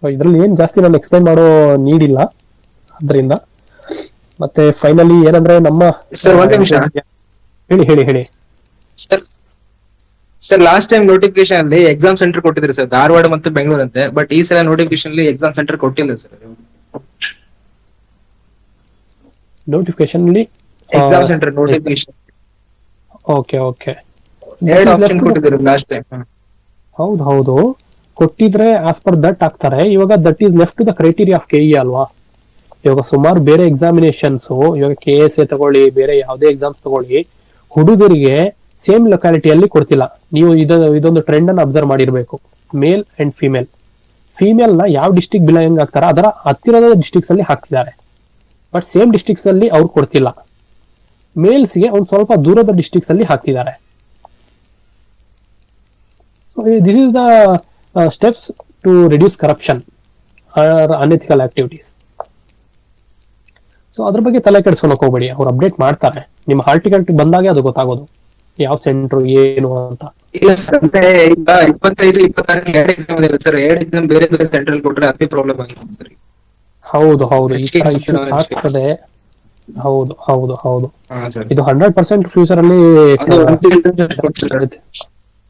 ಇದ್ರಲ್ಲಿ ಏನ್ ಜಾಸ್ತಿ ನಾನು ಎಕ್ಸ್ಪ್ಲೈನ್ ಮಾಡೋ ನೀಡಿಲ್ಲ ಅದರಿಂದ. ಮತ್ತೆ ಫೈನಲಿ ಏನಂದ್ರೆ ನಮ್ಮ ಸರ್ ಒಂದ್ ನಿಮಿಷ ಹೇಳಿ ಸರ್ ಲಾಸ್ಟ್ ಟೈಮ್ ನೋಟಿಫಿಕೇಶನ್ ಅಲ್ಲಿ ಎಕ್ಸಾಮ್ ಸೆಂಟರ್ ಕೊಟ್ಟಿದ್ರು ಸರ್, ಧಾರವಾಡ ಮತ್ತು ಬೆಂಗಳೂರು ಅಂತೆ. ಬಟ್ ಈ ಸಲ ನೋಟಿಫಿಕೇಶನ್ ಅಲ್ಲಿ ಎಕ್ಸಾಮ್ ಸೆಂಟರ್ ಕೊಟ್ಟಿಲ್ಲ ಸರ್. ನೋಟಿಫಿಕೇಶನ್ ಅಲ್ಲಿ ಎಕ್ಸಾಮ್ ಸೆಂಟರ್ ನೋಟಿಫಿಕೇಶನ್ ಓಕೆ ಎರಡು ಆಪ್ಷನ್ ಕೊಟ್ಟಿದ್ರು ಲಾಸ್ಟ್ ಟೈಮ್. ಹೌದು ಕೊಟ್ಟಿದ್ರೆ ಆಸ್ ಪರ್ ದಟ್ ಆಗ್ತಾರೆ. ಇವಾಗ that is left to the criteria of KEA ಅಲ್ವಾ. ಇವಾಗ ಸುಮಾರು ಬೇರೆ ಎಕ್ಸಾಮಿನೇಷನ್ಸ್, ಇವಾಗ KSA ತಗೊಳ್ಳಿ, ಬೇರೆ ಯಾವುದೇ ಎಕ್ಸಾಮ್ಸ್ ತಗೊಳ್ಳಿ, ಹುಡುಗರಿಗೆ ಸೇಮ್ ಲೊಕ್ಯಾಲಿಟಿಯಲ್ಲಿ ಕೊಡ್ತಿಲ್ಲ. ನೀವು ಇದೊಂದು ಟ್ರೆಂಡ್ ಅನ್ನು ಅಬ್ಸರ್ವ್ ಮಾಡಿರ್ಬೇಕು. ಮೇಲ್ ಅಂಡ್ ಫಿಮೇಲ್ ನ ಯಾವ ಡಿಸ್ಟ್ರಿಕ್ಟ್ ಬಿಲಾಂಗ್ ಆಗ್ತಾರ ಅದರ ಹತ್ತಿರದ ಡಿಸ್ಟ್ರಿಕ್ಟ್ಸ್ ಅಲ್ಲಿ ಹಾಕ್ತಿದ್ದಾರೆ. ಬಟ್ ಸೇಮ್ ಡಿಸ್ಟ್ರಿಕ್ಟ್ಸ್ ಅಲ್ಲಿ ಅವ್ರು ಕೊಡ್ತಿಲ್ಲ. ಮೇಲ್ಸ್ಗೆ ಒಂದ್ ಸ್ವಲ್ಪ ದೂರದ ಡಿಸ್ಟ್ರಿಕ್ಟ್ಸ್ ಅಲ್ಲಿ ಹಾಕ್ತಿದ್ದಾರೆ. This is the steps to reduce corruption or unethical activities. So ಅದ್ರ ಬಗ್ಗೆ ತಲೆ ಕೆಡಿಸ್ಕೊಳಕ್ ಹೋಗ್ಬೇಡಿ, ಅವ್ರು ಅಪ್ಡೇಟ್ ಮಾಡ್ತಾರೆ. ನಿಮ್ಮ ಹಾಲ್ ಟಿಕೆಟ್ ಬಂದಾಗೆ ಅದು ಗೊತ್ತಾಗೋದು ಯಾವ ಸೆಂಟ್ರು ಏನು ಅಂತ. ಇಲ್ಲ ಸರ್, ಅಂದ್ರೆ ಈಗ 25-26 ಎರಡು ಎಕ್ಸಾಮ್ ಇದೆ ಸರ್. ಎರಡು ಎಕ್ಸಾಮ್ ಬೇರೆ ಬೇರೆ ಸೆಂಟ್ರಲ್ ಕೊಟ್ರೆ ಅದೇ ಪ್ರಾಬ್ಲಮ್ ಆಗಿದೆ ಸರ್. ಹೌದು ಈ ತರ ಇಶ್ಯೂಸ್ ಆಗ್ತದೆ. ಹೌದು ಇದು 100% ಫ್ಯೂಚರ್ ಅಲ್ಲಿ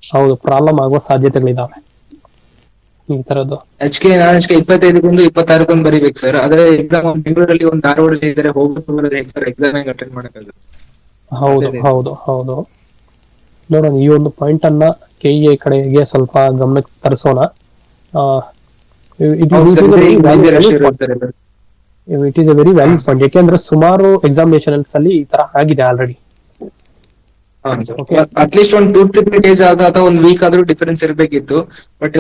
ಹೌದು ಪ್ರಾಬ್ಲಮ್ ಆಗುವ ಸಾಧ್ಯತೆಗಳಿದಾವೆ. ಈ ತರದ್ದು? ನಾನ್ HK 25ಗೊಂದು 26ಗೊಂದು ಬರೀಬೇಕು ಸರ್. ಆದ್ರೆ ಎಕ್ಸಾಮ್ ಬೆಂಗಳೂರಲ್ಲಿ ಒಂದು ಧಾರವಾಡಲ್ಲಿ ಇದ್ದಾರೆ, ಹೋಗ್ಬೇಕು ಸರ್ ಎಕ್ಸಾಮ್ ಹೆಂಗ್ ಅಟೆಂಡ್ ಮಾಡಕ್ಕಾಗಲ್ಲ. ಹೌದು ಹೌದು ಹೌದು. ನೋಡೋಣ, ಈ ಒಂದು ಪಾಯಿಂಟ್ ಅನ್ನ KEA ಕಡೆಗೆ ಸ್ವಲ್ಪ ಗಮನಕ್ಕೆ ತರಿಸೋಣ. It is a very valid point. ಯಾಕೆಂದ್ರೆ ಸುಮಾರು ಎಕ್ಸಾಮಿನೇಷನ್ಸ್ ಅಲ್ಲಿ ಈ ತರ ಆಗಿದೆ ಆಲ್ರೆಡಿ. ಅಟ್ಲೀಸ್ಟ್ ಒಂದು 2-3 ಡೇಸ್ ಅಥವಾ ಒಂದು ವೀಕ್ ಆದ್ರೂ ಡಿಫರೆನ್ಸ್ ಇರಬೇಕಿತ್ತು. ಬಟ್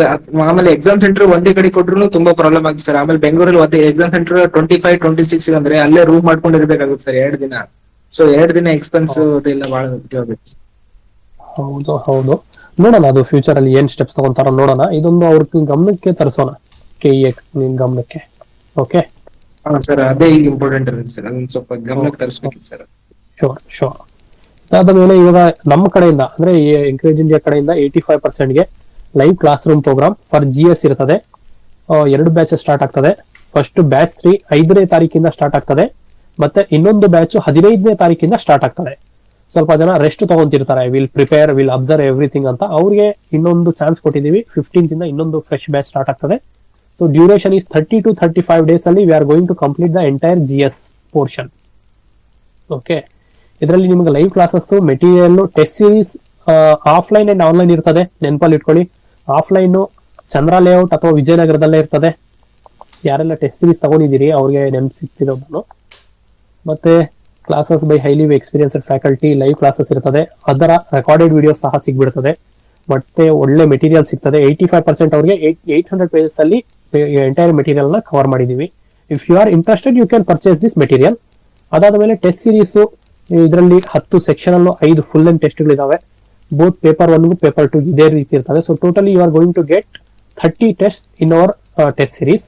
ಆಮೇಲೆ ಎಕ್ಸಾಮ್ ಸೆಂಟರ್ ಒಂದೇ ಕಡೆ ಕೊಟ್ರು ತುಂಬಾ ಪ್ರಾಬ್ಲಮ್ ಆಗುತ್ತೆ ಸರ್. ಆಮೇಲೆ ಬೆಂಗಳೂರಲ್ಲಿ ಒಂದೇ ಎಕ್ಸಾಮ್ ಸೆಂಟರ್ 25-26 ಅಂದ್ರೆ ಅಲ್ಲೇ ರೂಮ್ ಮಾಡ್ಕೊಂಡಿರ್ಬೇಕಾಗುತ್ತೆ ಸರ್ 2 ದಿನ. ಸೊ 2 ದಿನ ಎಕ್ಸ್ಪೆನ್ಸ್ ಅದೆಲ್ಲ ಬಹಳ ಆಗುತ್ತೆ. ಹೌದು ಹೌದು. ನೋಡೋಣ ಅದು ಫ್ಯೂಚರ್ ಅಲ್ಲಿ ಏನ್ ಸ್ಟೆಪ್ಸ್ ತಗೊಂತಾರ ನೋಡೋಣ. ಇದೊಂದು ಅವ್ರ ಗಮನಕ್ಕೆ ತರಿಸೋಣ, KEA ಗಮನಕ್ಕೆ. ಓಕೆ ಸರ್, ಅದೇ ಈಗ ಇಂಪಾರ್ಟೆಂಟ್ ಇರುತ್ತೆ ಸರ್. ಅದನ್ನ ಸ್ವಲ್ಪ ಗಮನಕ್ಕೆ ತರಿಸ್ಬೇಕಿತ್ತು ಸರ್. Sure sure. ಅದಾದ ಮೇಲೆ ಇವಾಗ ನಮ್ಮ ಕಡೆಯಿಂದ ಅಂದ್ರೆ ಎಂಕರೇಜ್ ಇಂಡಿಯಾ ಕಡೆಯಿಂದ 85% ಗೆ live class room program for GS ಇರ್ತದೆ. 2 ಬ್ಯಾಚ್ ಸ್ಟಾರ್ಟ್ ಆಗ್ತದೆ. ಫಸ್ಟ್ ಬ್ಯಾಚ್ 3 5ನೇ ತಾರೀಕಿಂದ ಸ್ಟಾರ್ಟ್ ಆಗ್ತದೆ. ಮತ್ತೆ ಇನ್ನೊಂದು ಬ್ಯಾಚ್ 15ನೇ ತಾರೀಕಿಂದ ಸ್ಟಾರ್ಟ್ ಆಗ್ತದೆ. ಸ್ವಲ್ಪ ಜನ ರೆಸ್ಟ್ ತಗೊಂತಿರ್ತಾರೆ, ವಿಲ್ ಅಬ್ಸರ್ವ್ ಎವ್ರಿಥಿಂಗ್ ಅಂತ. ಅವ್ರಿಗೆ ಇನ್ನೊಂದು ಚಾನ್ಸ್ ಕೊಟ್ಟಿದೀವಿ. 15th ಇಂದ ಇನ್ನೊಂದು ಫ್ರೆಶ್ ಬ್ಯಾಚ್ ಸ್ಟಾರ್ಟ್ ಆಗ್ತದೆ. So duration is 30 to 35 days ಅಲ್ಲಿ we are going to complete the entire GS portion. Okay, ಇದರಲ್ಲಿ ನಿಮ್ಗೆ live classes, material, test series offline and online ಇರ್ತದೆ. ನೆನಪಲ್ಲಿ ಇಟ್ಕೊಳ್ಳಿ, ಆಫ್ಲೈನ್ ಚಂದ್ರ ಲೇಔಟ್ ಅಥವಾ ವಿಜಯನಗರದಲ್ಲೇ ಇರ್ತದೆ. ಯಾರೆಲ್ಲ ಟೆಸ್ಟ್ ಸೀರೀಸ್ ತಗೊಂಡಿದ್ದೀರಿ ಅವ್ರಿಗೆ ನೆನಪು ಸಿಗ್ತಿರೋದು. ಮತ್ತೆ classes by highly experienced faculty, live classes ಇರ್ತದೆ. ಅದರ ರೆಕಾರ್ಡೆಡ್ ವಿಡಿಯೋಸ್ ಸಹ ಸಿಗ್ಬಿಡ್ತದೆ. ಮತ್ತೆ ಒಳ್ಳೆ ಮೆಟೀರಿಯಲ್ ಸಿಗ್ತದೆ. 85% ಅವ್ರಿಗೆ 800 pages ಅಲ್ಲಿ ಎಂಟೈರ್ ಮೆಟೀರಿಯಲ್ ನ ಕವರ್ ಮಾಡಿದೀವಿ. If you are interested you can purchase this material. ಅದಾದ ಮೇಲೆ ಟೆಸ್ಟ್ ಸೀರೀಸ್, ಇದರಲ್ಲಿ 10 ಸೆಕ್ಷನ್ ಅಲ್ಲೂ 5 ಫುಲ್ ಲೆಂತ್ ಟೆಸ್ಟ್ಗಳು ಇದಾವೆ. ಬೋತ್ ಪೇಪರ್ 1 ಪೇಪರ್ 2 ಇದೇ ರೀತಿ ಇರ್ತದೆ. So totally you are going to get 30 test in our test series.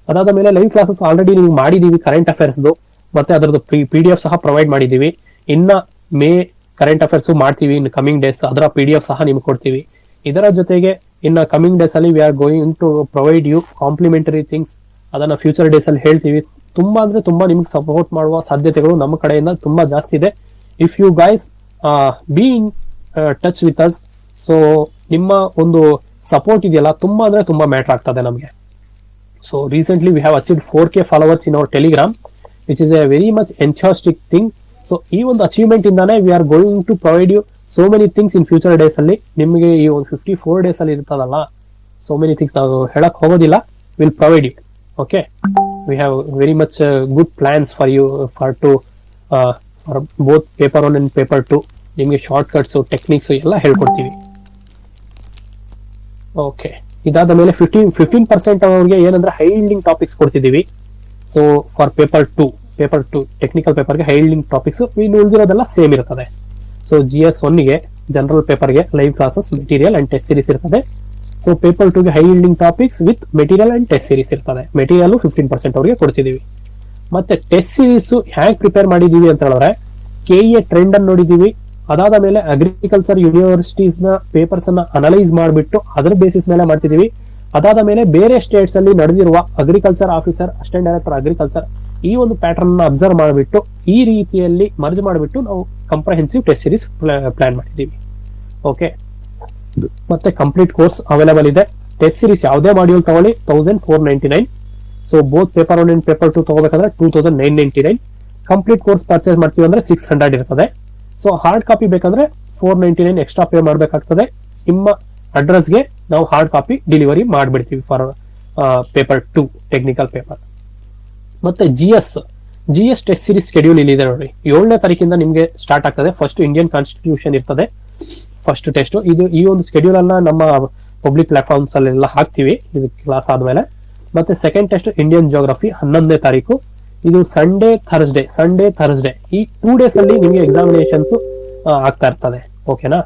ಅದಾದ ಮೇಲೆ ಲೈವ್ ಕ್ಲಾಸಸ್ ಆಲ್ರೆಡಿ ನೀವು ಮಾಡಿದೀವಿ ಕರೆಂಟ್ ಅಫೇರ್ಸ್ದು, ಮತ್ತೆ ಅದರದ್ದು PDF ಸಹ ಪ್ರೊವೈಡ್ ಮಾಡಿದೀವಿ. ಇನ್ನ ಮೇ ಕರೆಂಟ್ ಅಫೇರ್ಸ್ ಮಾಡ್ತೀವಿ ಇನ್ ಕಮಿಂಗ್ ಡೇಸ್. ಅದರ PDF ಸಹ ನಿಮ್ಗೆ ಕೊಡ್ತೀವಿ. ಇದರ ಜೊತೆಗೆ ಇನ್ನ ಕಮಿಂಗ್ ಡೇಸ್ ಅಲ್ಲಿ we are going to provide you complimentary things. ಅದನ್ನ ಫ್ಯೂಚರ್ ಡೇಸ್ ಅಲ್ಲಿ ಹೇಳ್ತೀವಿ. ತುಂಬಾ ಅಂದ್ರೆ ತುಂಬಾ ನಿಮ್ಗೆ ಸಪೋರ್ಟ್ ಮಾಡುವ ಸಾಧ್ಯತೆಗಳು ನಮ್ಮ ಕಡೆಯಿಂದ ತುಂಬಾ ಜಾಸ್ತಿ ಇದೆ. If you guys be in touch with us, so ನಿಮ್ಮ ಒಂದು ಸಪೋರ್ಟ್ ಇದೆಯಲ್ಲ ತುಂಬಾ ಅಂದ್ರೆ ತುಂಬಾ ಮ್ಯಾಟರ್ ಆಗ್ತದೆ ನಮಗೆ. So recently we have achieved 4K followers in our Telegram, which is a very much enthusiastic thing. So ಈ ಒಂದು ಅಚೀವ್ಮೆಂಟ್ ಇಂದಾನೆ we are going to provide you so many things in future days ಅಲ್ಲಿ. ನಿಮಗೆ ಈ ಒಂದು 54 days ಅಲ್ಲಿ ಇರ್ತದಲ್ಲ, so many things ನಾವು ಹೇಳಕ್ ಹೋಗೋದಿಲ್ಲ. Will provide you. Okay, we have very much good plans for you for to both paper 1 and paper 2. ನಿಮಗೆ ಶಾರ್ಟ್ ಕಟ್ಸ್, ಟೆಕ್ನಿಕ್ಸ್ ಎಲ್ಲ ಹೇಳ್ಕೊಡ್ತೀವಿ. ಓಕೆ, ಇದಾದ ಮೇಲೆ 15% ಅವ್ರಿಗೆ ಏನಂದ್ರೆ ಹೈ ಯೀಲ್ಡಿಂಗ್ ಟಾಪಿಕ್ಸ್ ಕೊಡ್ತಿದೀವಿ. ಸೊ ಫಾರ್ ಪೇಪರ್ 2 ಟೆಕ್ನಿಕಲ್ ಪೇಪರ್ಗೆ ಹೈ ಯೀಲ್ಡಿಂಗ್ ಟಾಪಿಕ್ಸ್, ಇನ್ನು ಉಳಿದಿರೋದೆಲ್ಲ ಸೇಮ್ ಇರ್ತದೆ. ಸೊ GS 1ಗೆ ಜನರಲ್ ಪೇಪರ್ಗೆ live classes, material and test series ಇರ್ತದೆ. ಸೊ ಪೇಪರ್ 2ಗೆ high yielding topics with material and test series ಇರ್ತದೆ. ಮೆಟೀರಿಯಲ್ 15% ಅವ್ರಿಗೆ ಕೊಡ್ತಿದೀವಿ. ಮತ್ತೆ ಟೆಸ್ಟ್ ಸೀರೀಸ್ ಹ್ಯಾಂಗ್ ಪ್ರಿಪೇರ್ ಮಾಡಿದೀವಿ ಅಂತ ಹೇಳಿದ್ರೆ, KEA ಟ್ರೆಂಡ್ ಅನ್ನು ನೋಡಿದೀವಿ. ಅದಾದ ಮೇಲೆ ಅಗ್ರಿಕಲ್ಚರ್ ಯೂನಿವರ್ಸಿಟೀಸ್ ನ ಪೇಪರ್ಸ್ ಅನ್ನ ಅನಲೈಸ್ ಮಾಡಿಬಿಟ್ಟು ಅದರ ಬೇಸಿಸ್ ಮೇಲೆ ಮಾಡ್ತಿದೀವಿ. ಅದಾದ ಮೇಲೆ ಬೇರೆ ಸ್ಟೇಟ್ಸ್ ಅಲ್ಲಿ ನಡೆದಿರುವ agriculture officer, assistant director agriculture, ಈ ಒಂದು ಪ್ಯಾಟರ್ನ್ ನ ಅಬ್ಸರ್ವ್ ಮಾಡಿಬಿಟ್ಟು ಈ ರೀತಿಯಲ್ಲಿ ಮರ್ಜ್ ಮಾಡಿಬಿಟ್ಟು ನಾವು ಕಂಪ್ರಹೆನ್ಸಿವ್ ಟೆಸ್ಟ್ ಸೀರೀಸ್ ಪ್ಲಾನ್ ಮಾಡಿದೀವಿ. ಓಕೆ, ಮತ್ತೆ ಕಂಪ್ಲೀಟ್ ಕೋರ್ಸ್ ಅವೈಲೇಬಲ್ ಇದೆ. ಟೆಸ್ಟ್ ಸೀರೀಸ್ ಯಾವುದೇ ಮಾಡ್ಯೂಲ್ ತಗೊಳ್ಳಿ 1499. So both paper 1 and paper 2 ತಗೋಬೇಕಂದ್ರೆ 2999. Complete course purchase ಮಾಡ್ತೀವಿ ಅಂದ್ರೆ 600 ಇರ್ತದೆ. ಸೊ ಹಾರ್ಡ್ ಕಾಪಿ ಬೇಕಂದ್ರೆ 499 ಎಕ್ಸ್ಟ್ರಾ ಪೇ ಮಾಡಬೇಕಾಗ್ತದೆ. ನಿಮ್ಮ ಅಡ್ರೆಸ್ಗೆ ನಾವು ಹಾರ್ಡ್ ಕಾಪಿ ಡೆಲಿವರಿ ಮಾಡಿಬಿಡ್ತೀವಿ ಫಾರ್ ಪೇಪರ್ 2 ಟೆಕ್ನಿಕಲ್ ಪೇಪರ್. ಮತ್ತೆ GS ಟೆಸ್ಟ್ ಸೀರೀಸ್ ಶೆಡ್ಯೂಲ್ ಇಲ್ಲಿ ಇದೆ ನೋಡಿ. 7ನೇ ತಾರೀಕಿಂದ ನಿಮ್ಗೆ ಸ್ಟಾರ್ಟ್ ಆಗ್ತದೆ. ಫಸ್ಟ್ ಇಂಡಿಯನ್ ಕಾನ್ಸ್ಟಿಟ್ಯೂಷನ್ ಇರ್ತದೆ ಫಸ್ಟ್ ಟೆಸ್ಟ್. ಈ ಒಂದು ಶೆಡ್ಯೂಲ್ ಅನ್ನ ನಮ್ಮ ಪಬ್ಲಿಕ್ ಪ್ಲಾಟ್ಫಾರ್ಮ್ಸ್ ಅಲ್ಲೆಲ್ಲ ಹಾಕ್ತಿವಿ ಇದು ಕ್ಲಾಸ್ ಆದ್ಮೇಲೆ. ಮತ್ತೆ ಸೆಕೆಂಡ್ ಟೆಸ್ಟ್ ಇಂಡಿಯನ್ ಜಿಯೋಗ್ರಫಿ 11ನೇ ತಾರೀಕು. ಇದು ಸಂಡೇ ಥರ್ಸ್ಡೇ ಈ 2 days ಅಲ್ಲಿ ನಿಮಗೆ ಎಕ್ಸಾಮಿನೇಷನ್ಸ್ ಆಗ್ತಾ ಇರ್ತದೆ. ಓಕೆನಾ?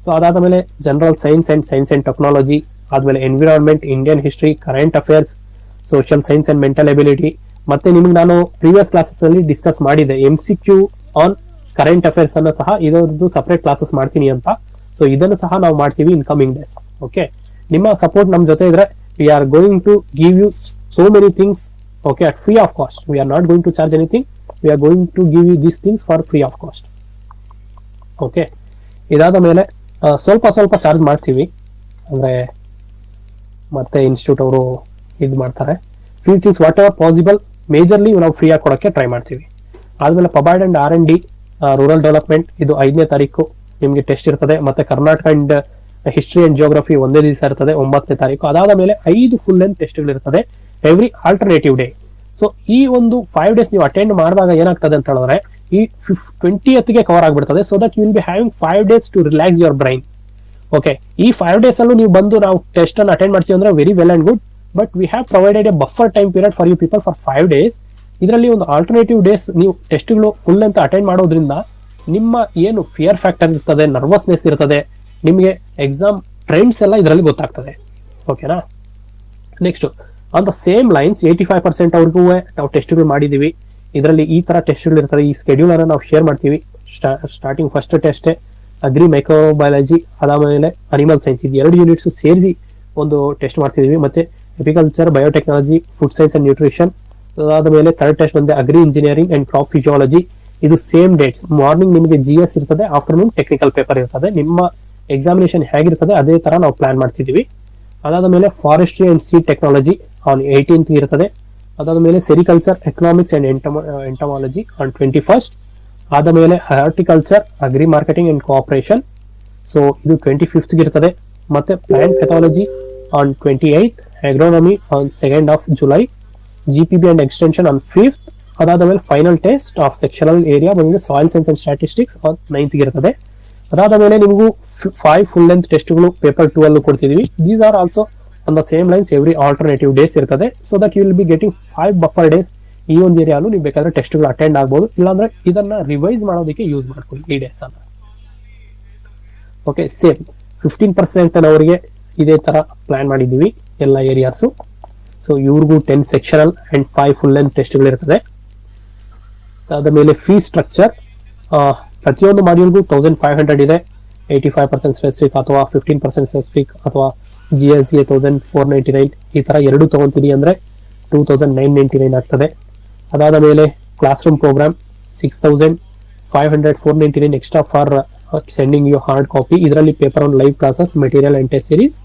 ಸೊ ಅದಾದ ಮೇಲೆ ಜನರಲ್ ಸೈನ್ಸ್ ಅಂಡ್ ಟೆಕ್ನಾಲಜಿ, ಆದ್ಮೇಲೆ environment, Indian history, current affairs, social science and mental ability. ಮತ್ತೆ ನಿಮ್ಗೆ ನಾನು ಪ್ರೀವಿಯಸ್ ಕ್ಲಾಸಸ್ ಅಲ್ಲಿ ಡಿಸ್ಕಸ್ ಮಾಡಿದ್ದೆ MCQ ಆನ್ ಕರೆಂಟ್ ಅಫೇರ್ಸ್ ಅನ್ನ ಸಹ ಇದರದ್ದು ಸಪರೇಟ್ ಕ್ಲಾಸಸ್ ಮಾಡ್ತೀನಿ ಅಂತ. ಸೊ ಇದನ್ನು ಸಹ ನಾವು ಮಾಡ್ತೀವಿ ಇನ್ ಕಮಿಂಗ್ ಡೇಸ್. ಓಕೆ, ನಿಮ್ಮ ಸಪೋರ್ಟ್ ನಮ್ ಜೊತೆ ಇದ್ರೆ we are going to give you so many things. Okay, at free of cost. We are not going to charge anything. We are going to give you these things for free of cost. Okay, ಇದಾದ ಮೇಲೆ ಸ್ವಲ್ಪ charge ಮಾಡ್ತೀವಿ. ಅಂದ್ರೆ ಮತ್ತೆ institute ಅವರು ಇದು ಮಾಡ್ತಾರೆ. Few things what ever possible majorly ನಾವು ಫ್ರೀ ಆಗಿ ಕೊಡೋಕ್ಕೆ ಟ್ರೈ ಮಾಡ್ತೀವಿ. ಆದ್ಮೇಲೆ ಪಬಾರ್ಡ್ ಅಂಡ್ R&D ರೂರಲ್ ಡೆವಲಪ್ಮೆಂಟ್ ಇದು 5ನೇ ತಾರೀಕು ನಿಮಗೆ ಟೆಸ್ಟ್ ಇರ್ತದೆ. ಮತ್ತೆ Karnataka and history and geography ಒಂದೇ ದಿವಸ ಇರ್ತದೆ 9ನೇ ತಾರೀಕು. ಅದಾದ ಮೇಲೆ 5 ಫುಲ್ ಲೆಂತ್ ಟೆಸ್ಟ್ಗಳು ಇರ್ತದೆ ಎವ್ರಿ ಆಲ್ಟರ್ನೇಟಿವ್ ಡೇ. ಸೊ ಈ ಒಂದು 5 ಡೇಸ್ ನೀವು ಅಟೆಂಡ್ ಮಾಡಿದಾಗ ಏನಾಗ್ತದೆ ಅಂತ ಹೇಳಿದ್ರೆ ಈ 20th ಕವರ್ ಆಗ್ಬಿಡ್ತದೆ. So that you will be having 5 days to relax your brain. Okay, ಈ 5 ಡೇಸ್ ಅಲ್ಲೂ ನೀವು ಬಂದು ನಾವು ಟೆಸ್ಟ್ ಅನ್ನು ಅಟೆಂಡ್ ಮಾಡ್ತೀವಿ ಅಂದ್ರೆ very well and good. But we have provided a buffer time period for you people for 5 days. ಇದರಲ್ಲಿ ಒಂದು ಆಲ್ಟರ್ನೇಟಿವ್ ಡೇಸ್ ನೀವು ಟೆಸ್ಟ್ಗಳು ಫುಲ್ ಅಂತ ಅಟೆಂಡ್ ಮಾಡೋದ್ರಿಂದ ನಿಮ್ಮ ಏನು ಫಿಯರ್ ಫ್ಯಾಕ್ಟರ್ ಇರ್ತದೆ, ನರ್ವಸ್ನೆಸ್ ಇರ್ತದೆ, ನಿಮಗೆ ಎಕ್ಸಾಮ್ ಟ್ರೆಂಡ್ಸ್ ಎಲ್ಲ ಇದರಲ್ಲಿ ಗೊತ್ತಾಗ್ತದೆ. ಓಕೆನಾ? Next on the same lines 85% ಅವ್ರಿಗೂ ನಾವು ಟೆಸ್ಟ್ಗಳು ಮಾಡಿದೀವಿ. ಇದರಲ್ಲಿ ಈ ತರ ಟೆಸ್ಟ್ಗಳು ಇರ್ತದೆ. ಈ ಸ್ಕೆಡ್ಯೂಲ್ ಅನ್ನ ನಾವು ಶೇರ್ ಮಾಡ್ತೀವಿ. Starting first test agri microbiology, ಅದಾದಮೇಲೆ ಅನಿಮಲ್ ಸೈನ್ಸ್, ಇದು 2 ಯೂನಿಟ್ಸ್ ಸೇರಿಸಿ ಒಂದು ಟೆಸ್ಟ್ ಮಾಡ್ತಿದೀವಿ. ಮತ್ತೆ agriculture, biotechnology, food science and nutrition. ಅದಾದ ಮೇಲೆ ಥರ್ಡ್ ಟೆಸ್ಟ್ ಬಂದೆ agri engineering and crop physiology. ಇದು ಸೇಮ್ ಡೇಟ್ಸ್. ಮಾರ್ನಿಂಗ್ ನಿಮಗೆ GS ಇರ್ತದೆ, ಆಫ್ಟರ್ನೂನ್ ಟೆಕ್ನಿಕಲ್ ಪೇಪರ್ ಇರ್ತದೆ. ನಿಮ್ಮ ಎಕ್ಸಾಮಿನೇಷನ್ ಹೇಗಿರ್ತದೆ ಅದೇ ತರ ನಾವು ಪ್ಲಾನ್ ಮಾಡ್ತಿದೀವಿ. ಅದಾದ ಮೇಲೆ forestry and seed technology on 18th ಇರ್ತದೆ. ಅದಾದ ಮೇಲೆ sericulture, economics and entomology on 21st. ಆದ ಮೇಲೆ horticulture, agri marketing and cooperation, so ಇದು 25th ಇರ್ತದೆ. ಮತ್ತೆ plant pathology on 28th, agronomy on 2nd of July, GPB and extension on 5th. ಅದಾದ ಮೇಲೆ final test of sectional area ಬಂದಿದೆ soil science and statistics on 9th ಇರ್ತದೆ. ಅದಾದ ಮೇಲೆ ನಿಮಗೂ 5 ಫುಲ್ ಲೆಂತ್ ಟೆಸ್ಟ್ಗಳು ಪೇಪರ್ 2 ಅಲ್ಲೂ ಕೊಡ್ತಿದೀವಿ. These are also on the same lines every alternative days ಇರ್ತದೆ. So that you will be getting 5 buffer days. ಈ ಒಂದು ಏರಿಯಾಲು ನೀವು ಬೇಕಾದ್ರೆ ಟೆಸ್ಟ್ಗಳು ಅಟೆಂಡ್ ಆಗ್ಬೋದು, ಇಲ್ಲಾಂದ್ರೆ ಇದನ್ನ ರಿವೈಸ್ ಮಾಡೋದಕ್ಕೆ ಯೂಸ್ ಮಾಡ್ಕೊಳ್ಳಿ ಈ ಡೇಸ್ ಅನ್ನ. ಓಕೆ, ಸೇಮ್ 15% ಅವರಿಗೆ ಇದೇ ತರ ಪ್ಲಾನ್ ಮಾಡಿದೀವಿ ಎಲ್ಲ ಏರಿಯಾಸು. ಸೊ ಇವ್ರಿಗೂ 10 ಸೆಕ್ಷನಲ್ ಅಂಡ್ 5 ಫುಲ್ ಲೆಂತ್ ಟೆಸ್ಟ್ಗಳು ಇರ್ತದೆ. ಅದಾದ ಮೇಲೆ ಫೀ ಸ್ಟ್ರಕ್ಚರ್ ಪ್ರತಿಯೊಂದು ಮಾಡ್ಯೂಲ್ಗೂ 1500 ಇದೆ. 85% ಸ್ಪೆಸಿಫಿಕ್ ಅಥವಾ 15% ಸ್ಪೆಸಿಫಿಕ್ ಅಥವಾ GSA 1499 ಈ ತರ 2 ತಗೊಂತೀನಿ ಅಂದ್ರೆ 2999 ಆಗ್ತದೆ. ಅದಾದ ಮೇಲೆ class room program 6500, 499 extra for sending you hard copy. ಇದರಲ್ಲಿ paper 1 live classes, material and test series.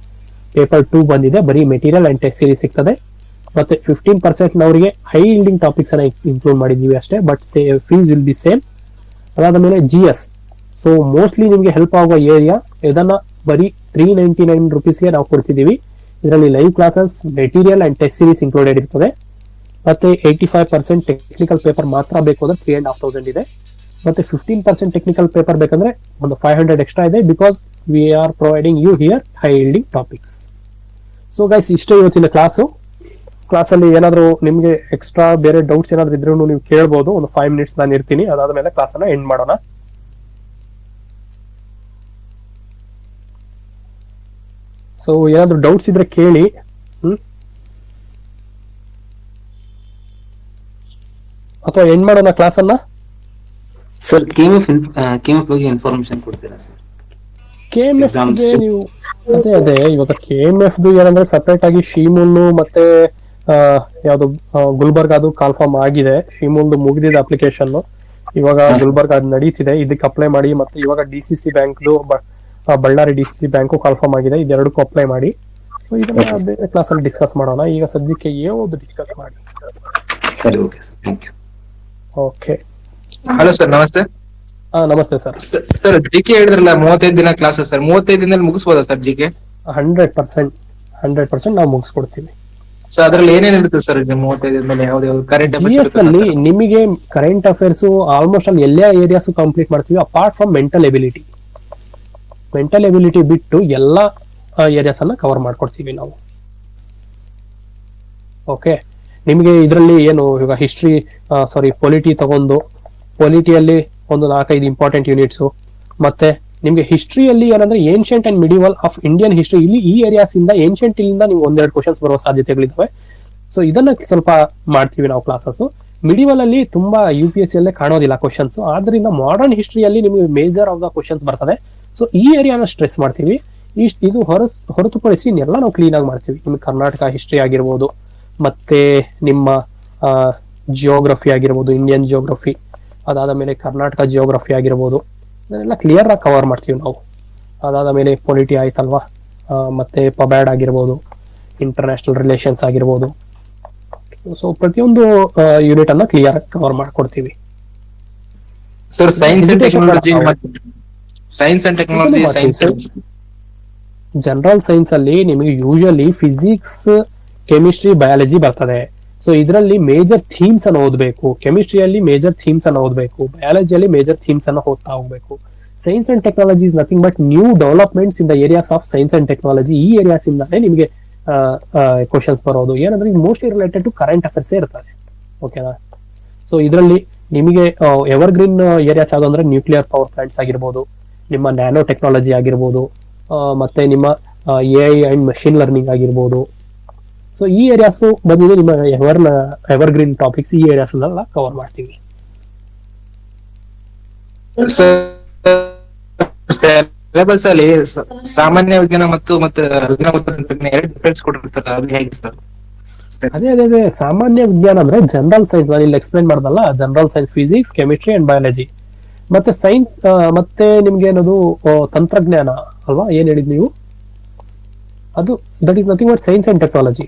Paper 2 ಬಂದಿದೆ, ಬರೀ ಮೆಟೀರಿಯಲ್ ಅಂಡ್ ಟೆಸ್ಟ್ ಸೀರೀಸ್ ಸಿಗ್ತದೆ. ಮತ್ತೆ 15% ನವರಿಗೆ ಹೈ ಇಲ್ಡಿಂಗ್ ಟಾಪಿಕ್ಸ್ ಅನ್ನ ಇನ್ಕ್ಲೂಡ್ ಮಾಡಿದೀವಿ ಅಷ್ಟೇ, but fees will be same. ಅದಾದ ಮೇಲೆ GS, ಸೊ ಮೋಸ್ಟ್ಲಿ ನಿಮಗೆ ಹೆಲ್ಪ್ ಆಗುವ ಏರಿಯಾ, ಇದನ್ನ ಬರೀ 399 rupeesಗೆ ನಾವು ಕೊಡ್ತಿದೀವಿ. ಇದರಲ್ಲಿ live classes, material and test series included ಇರ್ತದೆ. ಮತ್ತೆ 85% ಟೆಕ್ನಿಕಲ್ ಪೇಪರ್ ಮಾತ್ರ ಬೇಕು ಅಂದ್ರೆ 3500 ಇದೆ. ಮತ್ತೆ 15% ಟೆಕ್ನಿಕಲ್ ಪೇಪರ್ ಬೇಕಂದ್ರೆ ಒಂದು 500 ಎಕ್ಸ್ಟ್ರಾ ಇದೆ, because we are providing you here high yielding. So guys, ಇಷ್ಟೇ ಇವತ್ತಿನ ಕ್ಲಾಸಲ್ಲಿ ಏನಾದ್ರು ನಿಮ್ಗೆ ಎಕ್ಸ್ಟ್ರಾ ಬೇರೆ ಡೌಟ್ಸ್ ಏನಾದ್ರು ಇದ್ರೂ ನೀವು ಕೇಳ್ಬೋದು. ಒಂದು 5 minutes ನಾನು ಇರ್ತೀನಿ, ಅದಾದ ಮೇಲೆ ಕ್ಲಾಸ್ ಅನ್ನ ಎಂಡ್ ಮಾಡೋಣ. ಸೊ ಏನಾದ್ರು ಡೌಟ್ಸ್ ಇದ್ರೆ ಕೇಳಿ. ಅಥವಾ ಎಂಡ್ ಮಾಡೋಣ ಕ್ಲಾಸ್ ಅನ್ನ? ಸರ್ KMF ಬಗ್ಗೆ ಇನ್ಫಾರ್ಮೇಶನ್ ಕೊಡ್ತೀರಾ ಸರ್? KMF ನೀವು ಅದೇ ಇವಾಗ KMF ಏನಂದ್ರೆ ಸಪರೇಟ್ ಆಗಿ ಶಿಮೂಲ್ನು ಮತ್ತೆ ಯಾವ್ದು ಗುಲ್ಬರ್ಗ ಅದು ಕಾಲ್ಫಾರ್ಮ್ ಆಗಿದೆ. ಶಿಮೂಲ್ದು ಮುಗಿದಿದೆ ಅಪ್ಲಿಕೇಶನ್, ಇವಾಗ ಗುಲ್ಬರ್ಗ ಅದು ನಡೀತಿದೆ. ಇದಕ್ಕೆ ಅಪ್ಲೈ ಮಾಡಿ. ಮತ್ತೆ ಇವಾಗ DCC ಬ್ಯಾಂಕ್ದು ಬಳ್ಳಾರಿ DCC ಬ್ಯಾಂಕು ಕಾಲ್ಫಾರ್ಮ್ ಆಗಿದೆ. ಇದೆರಡಕ್ಕೂ ಅಪ್ಲೈ ಮಾಡಿ. ಸೊ ಇದನ್ನ ಬೇರೆ ಕ್ಲಾಸ್ ಅಲ್ಲಿ ಡಿಸ್ಕಸ್ ಮಾಡೋಣ. ಈಗ ಸದ್ಯಕ್ಕೆ ಯಾವ್ದು ಡಿಸ್ಕಸ್ ಮಾಡಿ. ಸರಿ, okay sir, thank you. Okay, hello sir, ನಮಸ್ತೆ. ನಮಸ್ತೆ ಸರ್. ಸರ್ GK ಹೇಳಿದ್ರಲ್ಲ 35 ದಿನ ಕ್ಲಾಸ್ ಸರ್, 35 ದಿನದಲ್ಲಿ ಮುಗಿಸ್ಬೋದಾ ಸರ್ GK? 100% ನಾವು ಮುಗಿಸ್ಕೊಡ್ತೀವಿ. ಸೊ ಅದ್ರಲ್ಲಿ ಏನೇನ್ ಇರುತ್ತೆ ಸರ್ 35 ದಿನದಲ್ಲಿ? ಯಾವ್ದು ಕರೆಂಟ್ GS ಅಲ್ಲಿ ನಿಮಗೆ ಕರೆಂಟ್ ಅಫೇರ್ಸ್ ಆಲ್ಮೋಸ್ಟ್ ಅಲ್ಲಿ ಎಲ್ಲ ಏರಿಯಾಸ್ ಕಂಪ್ಲೀಟ್ ಮಾಡ್ತೀವಿ, ಅಪಾರ್ಟ್ ಫ್ರಮ್ ಮೆಂಟಲ್ ಎಬಿಲಿಟಿ ಬಿಟ್ಟು ಎಲ್ಲ ಏರಿಯಾಸ್ ಅನ್ನ ಕವರ್ ಮಾಡ್ಕೊಡ್ತೀವಿ ನಾವು. ಓಕೆ, ನಿಮಗೆ ಇದರಲ್ಲಿ ಏನು ಇವಾಗ ಹಿಸ್ಟ್ರಿ ಪೊಲಿಟಿ ಪೊಲಿಟಿಯಲ್ಲಿ ಒಂದು 4-5 ಇಂಪಾರ್ಟೆಂಟ್ ಯೂನಿಟ್ಸ್. ಮತ್ತೆ ನಿಮ್ಗೆ ಹಿಸ್ಟ್ರಿಯಲ್ಲಿ ಏನಂದ್ರೆ ancient and medieval of Indian history, ಇಲ್ಲಿ ಈ ಏರಿಯಾಸ್ ಇಂದ ಏನ್ಷಿಯಂಟ್ ಇಲ್ಲಿಂದ ನೀವು 1-2 ಕ್ವಶನ್ಸ್ ಬರುವ ಸಾಧ್ಯತೆಗಳಿದಾವೆ. ಸೊ ಇದನ್ನ ಸ್ವಲ್ಪ ಮಾಡ್ತೀವಿ ನಾವು ಕ್ಲಾಸಸ್. ಮಿಡಿವಲ್ ಅಲ್ಲಿ ತುಂಬಾ UPSC ಅಲ್ಲೇ ಕಾಣೋದಿಲ್ಲ ಕ್ವಶನ್ಸ್, ಆದ್ರಿಂದ ಮಾಡರ್ನ್ ಹಿಸ್ಟ್ರಿಯಲ್ಲಿ ನಿಮಗೆ ಮೇಜರ್ ಆಫ್ ದ ಕ್ವಶನ್ಸ್ ಬರ್ತದೆ. ಸೊ ಈ ಏರಿಯಾನ ಸ್ಟ್ರೆಸ್ ಮಾಡ್ತೀವಿ. ಇದು ಹೊರತುಪಡಿಸಿ ಇನ್ನೆಲ್ಲ ನಾವು ಕ್ಲೀನ್ ಆಗಿ ಮಾಡ್ತೀವಿ. ನಿಮ್ಗೆ ಕರ್ನಾಟಕ ಹಿಸ್ಟ್ರಿ ಆಗಿರ್ಬೋದು, ಮತ್ತೆ ನಿಮ್ಮ ಜಿಯೋಗ್ರಫಿ ಆಗಿರ್ಬೋದು, ಇಂಡಿಯನ್ ಜಿಯೋಗ್ರಫಿ, ಅದಾದ ಮೇಲೆ ಕರ್ನಾಟಕ ಜಿಯೋಗ್ರಫಿ ಆಗಿರ್ಬೋದು, ಇದನ್ನೆಲ್ಲ ಕ್ಲಿಯರ್ ಆಗಿ ಕವರ್ ಮಾಡ್ತೀವಿ ನಾವು. ಅದಾದ ಮೇಲೆ ಪೊಲಿಟಿ ಆಯ್ತಲ್ವಾ, ಮತ್ತೆ ಪಬ್ಯಾಡ್ ಆಗಿರ್ಬೋದು, ಇಂಟರ್ನ್ಯಾಷನಲ್ ರಿಲೇಷನ್ಸ್ ಆಗಿರ್ಬೋದು. ಸೊ ಪ್ರತಿಯೊಂದು ಯೂನಿಟ್ ಅನ್ನ ಕ್ಲಿಯರ್ ಆಗಿ ಕವರ್ ಮಾಡ್ಕೊಡ್ತೀವಿ. Sir science and technology general science ಅಲ್ಲಿ ನಿಮಗೆ ಯೂಶಲಿ ಫಿಸಿಕ್ಸ್, ಕೆಮಿಸ್ಟ್ರಿ, ಬಯಾಲಜಿ ಬರ್ತದೆ. ಸೊ ಇದರಲ್ಲಿ ಮೇಜರ್ ಥೀಮ್ಸ್ ಅನ್ನು ಓದಬೇಕು. ಕೆಮಿಸ್ಟ್ರಿಯಲ್ಲಿ ಮೇಜರ್ ಥೀಮ್ಸ್ ಅನ್ನು ಓದಬೇಕು, ಬಯಾಲಜಿಯಲ್ಲಿ ಮೇಜರ್ ಥೀಮ್ಸ್ ಅನ್ನು ಓದ್ತಾ ಹೋಗ್ಬೇಕು. Science and technology is nothing but new developments in the areas of science and technology. ಈ ಏರಿಯಾಸ್ ಇಂದಾನೆ ನಿಮಗೆ ಕ್ವಶನ್ಸ್ ಬರೋದು. ಏನಂದ್ರೆ mostly related to current affairs ಇರ್ತದೆ. ಓಕೆನಾ? ಸೊ ಇದರಲ್ಲಿ ನಿಮಗೆ ಎವರ್ಗ್ರೀನ್ ಏರಿಯಾಸ್ ಯಾವ್ದು ಅಂದ್ರೆ ನ್ಯೂಕ್ಲಿಯರ್ ಪವರ್ ಪ್ಲಾಂಟ್ಸ್ ಆಗಿರ್ಬೋದು, ನಿಮ್ಮ ನ್ಯಾನೋ ಟೆಕ್ನಾಲಜಿ ಆಗಿರ್ಬೋದು, ಮತ್ತೆ ನಿಮ್ಮ AI ಅಂಡ್ ಮಷಿನ್ ಲರ್ನಿಂಗ್ ಆಗಿರ್ಬೋದು. ಸೊ ಈ ಏರಿಯಾಸ್ ಬಂದಿದೆ ನಿಮ್ಮ ಎವರ್ಗ್ರೀನ್ ಟಾಪಿಕ್ಸ್. ಈ ಏರಿಯಾಸ್ ಎಲ್ಲ ಕವರ್ ಮಾಡ್ತೀವಿ. ಸಿಲೆಬಸ್ ಅಲ್ಲಿ ಸಾಮಾನ್ಯ ವಿಜ್ಞಾನ ಮತ್ತು ಎರಡು ಡಿಫರೆನ್ಸ್ ಕೊಟ್ಟಿರ್ತಾರೆ, ಅದು ಹೇಗೆ ಸರ್? ಅದೇ ಸಾಮಾನ್ಯ ವಿಜ್ಞಾನ ಅಂದ್ರೆ ಜನರಲ್ ಸೈನ್ಸ್. ನಾನು ಇಲ್ಲಿ ಎಕ್ಸ್ಪ್ಲೈನ್ ಮಾಡ್ದಲ್ಲ, general science, physics, chemistry and biology. ಮತ್ತೆ ಸೈನ್ಸ್ ಮತ್ತೆ ನಿಮ್ಗೆ ಏನದು ತಂತ್ರಜ್ಞಾನ ಅಲ್ವಾ, ಏನ್ ಹೇಳಿದ್ ನೀವು? ಅದು that is nothing but science and technology.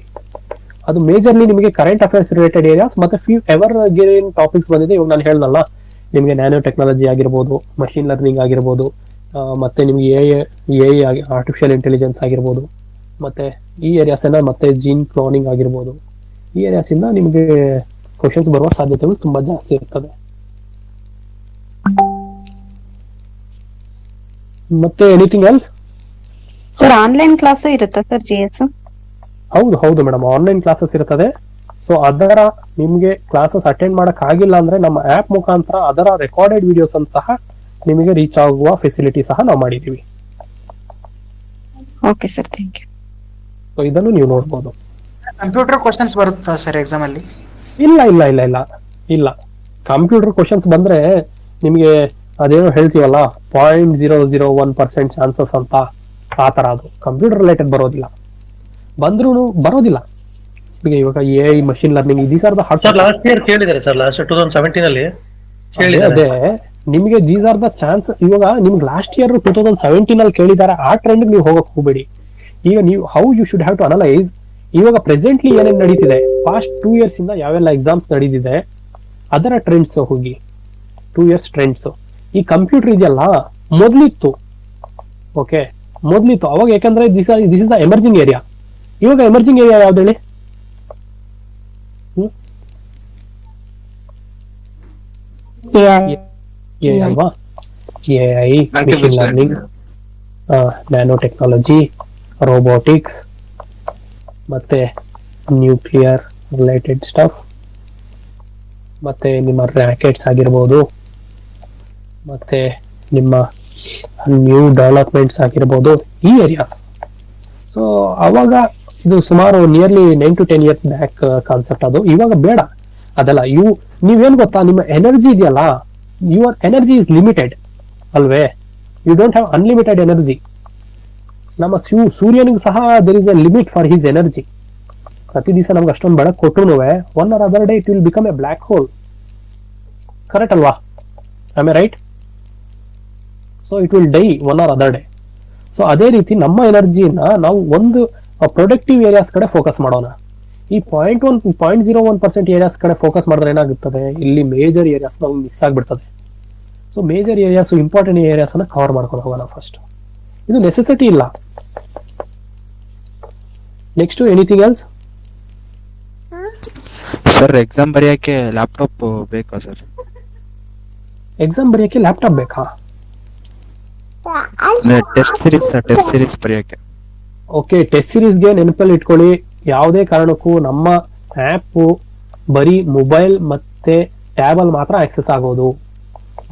ಅದು ಮೇಜರ್ಲಿ ನಿಮಗೆ ಕರೆಂಟ್ ಅಫೇರ್ಸ್ ರಿಲೇಟೆಡ್ ಏರಿಯಾಸ್. ಮತ್ತೆ ಫ್ಯೂ ಎವರ್ಗ್ರೀನ್ ಟಾಪಿಕ್ಸ್ ಬಂದಿದೆ. ಇವಾಗ ನಾನು ಹೇಳ್ದಲ್ಲ, ನಿಮಗೆ ನ್ಯಾನೋ ಟೆಕ್ನಾಲಜಿ ಆಗಿರ್ಬೋದು, ಮಷಿನ್ ಲರ್ನಿಂಗ್ ಆಗಿರ್ಬೋದು, ಮತ್ತೆ ನಿಮ್ಗೆ AI ಆರ್ಟಿಫಿಷಿಯಲ್ ಇಂಟೆಲಿಜೆನ್ಸ್ ಆಗಿರ್ಬೋದು, ಮತ್ತೆ ಈ ಏರಿಯಾಸ್ ಮತ್ತೆ ಜೀನ್ ಕ್ಲೋನಿಂಗ್ ಆಗಿರ್ಬೋದು. ಈ ಏರಿಯಾಸ್ ಇಂದ ನಿಮಗೆ ಕ್ವಶನ್ಸ್ ಬರುವ ಸಾಧ್ಯತೆಗಳು ತುಂಬಾ ಜಾಸ್ತಿ ಇರ್ತದೆ. ಮತ್ತೆ anything else? Sir online class ಇರುತ್ತಾ ಸರ್ GS? ಹೌದು ಮೇಡಮ್, ಆನ್ಲೈನ್ ಕ್ಲಾಸಸ್ ಇರ್ತದೆ. ಸೊ ಅದರ ನಿಮ್ಗೆ ಕ್ಲಾಸಸ್ ಅಟೆಂಡ್ ಮಾಡಕ್ ಆಗಿಲ್ಲ ಅಂದ್ರೆ ನಮ್ಮ ಆಪ್ ಮುಖಾಂತರ ಅದರ ರೆಕಾರ್ಡೆಡ್ ವಿಡಿಯೋಸ್ ಅನ್ನು ಸಹ ನಿಮಗೆ ರೀಚ್ ಆಗುವ ಫೆಸಿಲಿಟಿ ಸಹ ನಾವು ಮಾಡಿದೀವಿ. Okay sir, thank you. So ಇದನ್ನು ನೀವು ನೋಡ್ಬೋದು. ಕಂಪ್ಯೂಟರ್ ಕ್ವಶನ್ಸ್ ಬರುತ್ತಾ ಸರ್ ಎಕ್ಸಾಮ್ ಅಲ್ಲಿ? ಇಲ್ಲ. ಕಂಪ್ಯೂಟರ್ ಕ್ವಶನ್ಸ್ ಬಂದ್ರೆ ನಿಮಗೆ ಅದೇನೋ ಹೇಳ್ತೀವಲ್ಲ 0.001% ಚಾನ್ಸಸ್ ಅಂತ, ಆ ತರ. ಅದು ಕಂಪ್ಯೂಟರ್ ರಿಲೇಟೆಡ್ ಬರೋದಿಲ್ಲ, ಬಂದ್ರೂ ಬರೋದಿಲ್ಲ. ಇವಾಗ AI, machine learning, these are the hot. Last year ಕೇಳಿದ್ದಾರೆ ಸರ್, ಲಾಸ್ಟ್ 2017 ಅಲ್ಲಿ ಅದೇ ನಿಮಗೆ ದೀಸ್ ಆರ್ ದ ಚಾನ್ಸ್. ಇವಾಗ ನಿಮ್ಗೆ ಲಾಸ್ಟ್ ಇಯರ್ 2017 ಅಲ್ಲಿ ಕೇಳಿದ್ದಾರೆ. ಆ ಟ್ರೆಂಡ್ ನೀವು ಹೋಗಕ್ ಹೋಗ್ಬೇಡಿ. ಈಗ ನೀವು how you should have to analyse ಇವಾಗ ಪ್ರೆಸೆಂಟ್ಲಿ ಏನೇನ್ ನಡೀತಿದೆ, ಪಾಸ್ಟ್ 2 years ಇಂದ ಯಾವೆಲ್ಲ ಎಕ್ಸಾಮ್ಸ್ ನಡೀತಿದೆ ಅದರ ಟ್ರೆಂಡ್ಸ್ ಹೋಗಿ. 2 years ಟ್ರೆಂಡ್ಸ್. ಈ ಕಂಪ್ಯೂಟರ್ ಇದೆಯಲ್ಲ, ಮೊದ್ಲಿತ್ತು. ಓಕೆ, ಮೊದ್ಲಿತ್ತು ಅವಾಗ. ಯಾಕಂದ್ರೆ this is the emerging area. ಇವಾಗ ಎಮರ್ಜಿಂಗ್ ಏರಿಯಾ ಯಾವ್ದು ಹೇಳಿ? ಅಲ್ವಾ? AI, machine learning, nano technology, robotics, ಮತ್ತೆ ನ್ಯೂಕ್ಲಿಯರ್ ರಿಲೇಟೆಡ್ ಸ್ಟಫ್, ಮತ್ತೆ ನಿಮ್ಮ ರಾಕೆಟ್ಸ್ ಆಗಿರ್ಬೋದು, ಮತ್ತೆ ನಿಮ್ಮ ನ್ಯೂ ಡೆವಲಪ್ಮೆಂಟ್ಸ್ ಆಗಿರ್ಬೋದು, ಈ ಏರಿಯಾಸ್. ಸೊ ಅವಾಗ ಇದು ಸುಮಾರು nearly 9 to 10 years back concept. ಅದು ಇವಾಗ ಬೇಡ ಅದೆಲ್ಲ. ನೀವೇನ್ ಗೊತ್ತಾ, ನಿಮ್ಮ ಎನರ್ಜಿ ಇದೆಯಲ್ಲ, ಯುವರ್ ಎನರ್ಜಿ ಇಸ್ ಲಿಮಿಟೆಡ್ ಅಲ್ವೇ? You don't have unlimited energy. ನಮ್ಮ ಸೂರ್ಯನಿಗೆ ಸಹ there is a limit for his energy. ಪ್ರತಿ ದಿವಸ ನಮ್ಗೆ ಅಷ್ಟೊಂದು ಬೆಳಕು ಕೊಟ್ಟರು one or other day it will become a black hole. Correct ಅಲ್ವಾ? Am I right? So it will die one or other day. So ಅದೇ ರೀತಿ ನಮ್ಮ ಎನರ್ಜಿಯನ್ನ ನಾವು ಒಂದು ಪ್ರೊಡಕ್ಟಿವ್ ಏರಿಯಾಸ್ ಕಡೆ ಫೋಕಸ್ ಮಾಡೋಣ. ಈ 0.01% ಏರಿಯಾಸ್ ಕಡೆ ಫೋಕಸ್ ಮಾಡಿದ್ರೆ ಏನಾಗುತ್ತದೆ, ಇಲ್ಲಿ ಮೇಜರ್ ಏರಿಯಾಸ್ ನಾವು ಮಿಸ್ ಆಗ್ಬಿಡ್ತದೆ. So major areas, important areas ಅನ್ನ ಕವರ್ ಮಾಡ್ಕೊಂಡು ಹೋಗೋಣ ಫಸ್ಟ್. ಇದು ನೆಸೆಸಿಟಿ ಇಲ್ಲ. Next anything else? Sir exam ಬರೆಯಕ್ಕೆ ಲ್ಯಾಪ್ಟಾಪ್ ಬೇಕಾ ಸರ್? ಎಕ್ಸಾಮ್ ಬರೆಯಕ್ಕೆ ಲ್ಯಾಪ್ಟಾಪ್ ಬೇಕಾ? ಟೆಸ್ಟ್ ಸೀರೀಸ್ ಬರೆಯಕ್ಕೆ. ಓಕೆ, ಟೆಸ್ಟ್ ಸೀರೀಸ್ಗೆ ನೆನಪಲ್ಲಿ ಇಟ್ಕೊಳ್ಳಿ. ಯಾವುದೇ ಕಾರಣಕ್ಕೂ ನಮ್ಮ ಆ್ಯಪ್ ಬರೀ ಮೊಬೈಲ್ ಮತ್ತೆ ಟ್ಯಾಬ್ ಅಲ್ಲಿ ಮಾತ್ರ ಆಕ್ಸೆಸ್ ಆಗೋದು.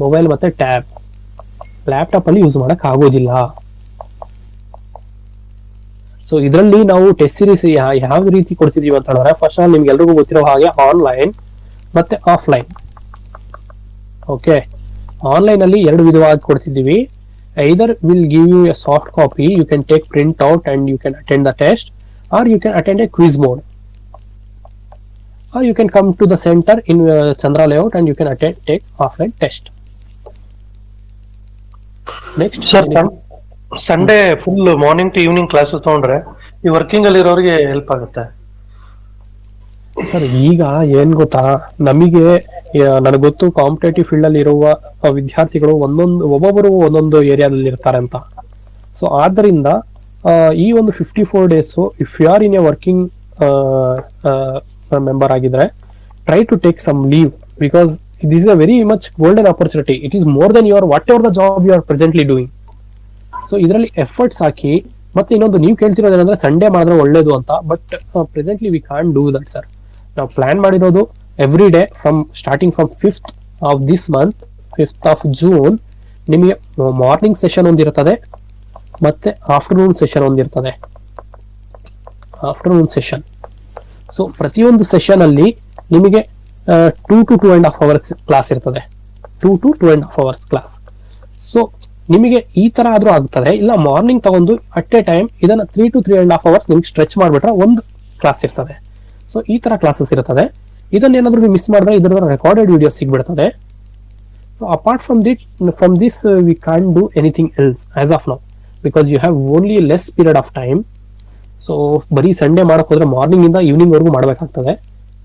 ಮೊಬೈಲ್ ಮತ್ತೆ ಟ್ಯಾಬ್, ಲ್ಯಾಪ್ಟಾಪ್ ಅಲ್ಲಿ ಯೂಸ್ ಮಾಡಕ್ ಆಗೋದಿಲ್ಲ. ಸೊ ಇದರಲ್ಲಿ ನಾವು ಟೆಸ್ಟ್ ಸೀರೀಸ್ ಯಾವ ರೀತಿ ಕೊಡ್ತಿದೀವಿ ಅಂತ ಹೇಳಿದ್ರೆ, ಫಸ್ಟ್ ಆಲ್ ನಿಮ್ಗೆ ಎಲ್ರಿಗೂ ಗೊತ್ತಿರೋ ಹಾಗೆ ಆನ್ಲೈನ್ ಮತ್ತೆ ಆಫ್ಲೈನ್. ಓಕೆ, ಆನ್ಲೈನ್ ಅಲ್ಲಿ 2 ವಿಧವಾಗಿ ಕೊಡ್ತಿದ್ದೀವಿ. Either will give you a soft copy, you can take print out and you can attend the test, or you can attend a quiz mode, or you can come to the center in Chandra layout and you can take offline test. Next, sir Sunday full morning to evening classes ತಗೊಂಡ್ರೆ ಈ working ಅಲ್ಲಿ ಇರೋರಿಗೆ help ಆಗುತ್ತೆ. Sir ಈಗ ಏನ್ ಗೊತ್ತಾ, ನಮಗೆ ನನಗೆ ಗೊತ್ತು ಕಾಂಪಿಟೇಟಿವ್ ಫೀಲ್ಡ್ ಅಲ್ಲಿ ಇರುವ ವಿದ್ಯಾರ್ಥಿಗಳು ಒಬ್ಬೊಬ್ಬರು ಒಂದೊಂದು ಏರಿಯಾದಲ್ಲಿ ಇರ್ತಾರೆ ಅಂತ. ಸೊ ಆದ್ದರಿಂದ ಈ ಒಂದು 54 days if you are in a working member ಆಗಿದ್ರೆ try to take some leave, because this is a very much golden opportunity. It is more than your whatever the job you are presently doing. So ಇದರಲ್ಲಿ efforts ಹಾಕಿ. ಮತ್ತೆ ಇನ್ನೊಂದು ನೀವು ಕೇಳ್ತಿರೋದೇನಂದ್ರೆ Sunday ಮಾಡಿದ್ರೆ ಒಳ್ಳೇದು ಅಂತ, but presently we can't do that sir. ನಾವು ಪ್ಲಾನ್ ಮಾಡಿರೋದು every day starting from 5th of this month, 5th of June ನಿಮಗೆ ಮಾರ್ನಿಂಗ್ ಸೆಷನ್ ಒಂದಿರ್ತದೆ, ಮತ್ತೆ ಆಫ್ಟರ್ನೂನ್ ಸೆಷನ್ ಒಂದಿರ್ತದೆ. Afternoon session. ಸೊ ಪ್ರತಿಯೊಂದು ಸೆಷನ್ ಅಲ್ಲಿ ನಿಮಗೆ 2 to 2.5 hours ಕ್ಲಾಸ್ ಇರ್ತದೆ. 2 to 2.5 hours ಕ್ಲಾಸ್. ಸೊ ನಿಮಗೆ ಈ ತರ ಆದ್ರೂ ಆಗ್ತದೆ, ಇಲ್ಲ ಮಾರ್ನಿಂಗ್ ತಗೊಂಡು ಅಟ್ ಎ ಟೈಮ್ ಇದನ್ನ 3 to 3.5 hours ನಿಮ್ಗೆ ಸ್ಟ್ರೆಚ್ ಮಾಡ್ಬಿಟ್ರೆ ಒಂದು ಕ್ಲಾಸ್ ಇರ್ತದೆ. ಸೊ ಈ ತರ ಕ್ಲಾಸಸ್ ಇರ್ತದೆ. ಇದನ್ನೇನಾದ್ರೂ ನೀವು ಮಿಸ್ ಮಾಡಿದ್ರೆ ಇದರ ರೆಕಾರ್ಡೆಡ್ ವಿಡಿಯೋ ಸಿಗ್ಬಿಡ್ತದೆ. So apart from this we can do anything else as of now, because you have only less period of time. So ಬರೀ ಸಂಡೇ ಮಾಡಕ್ ಹೋದ್ರೆ ಮಾರ್ನಿಂಗ್ ಇಂದ ಈವ್ನಿಂಗ್ ವರೆಗೂ ಮಾಡಬೇಕಾಗ್ತದೆ,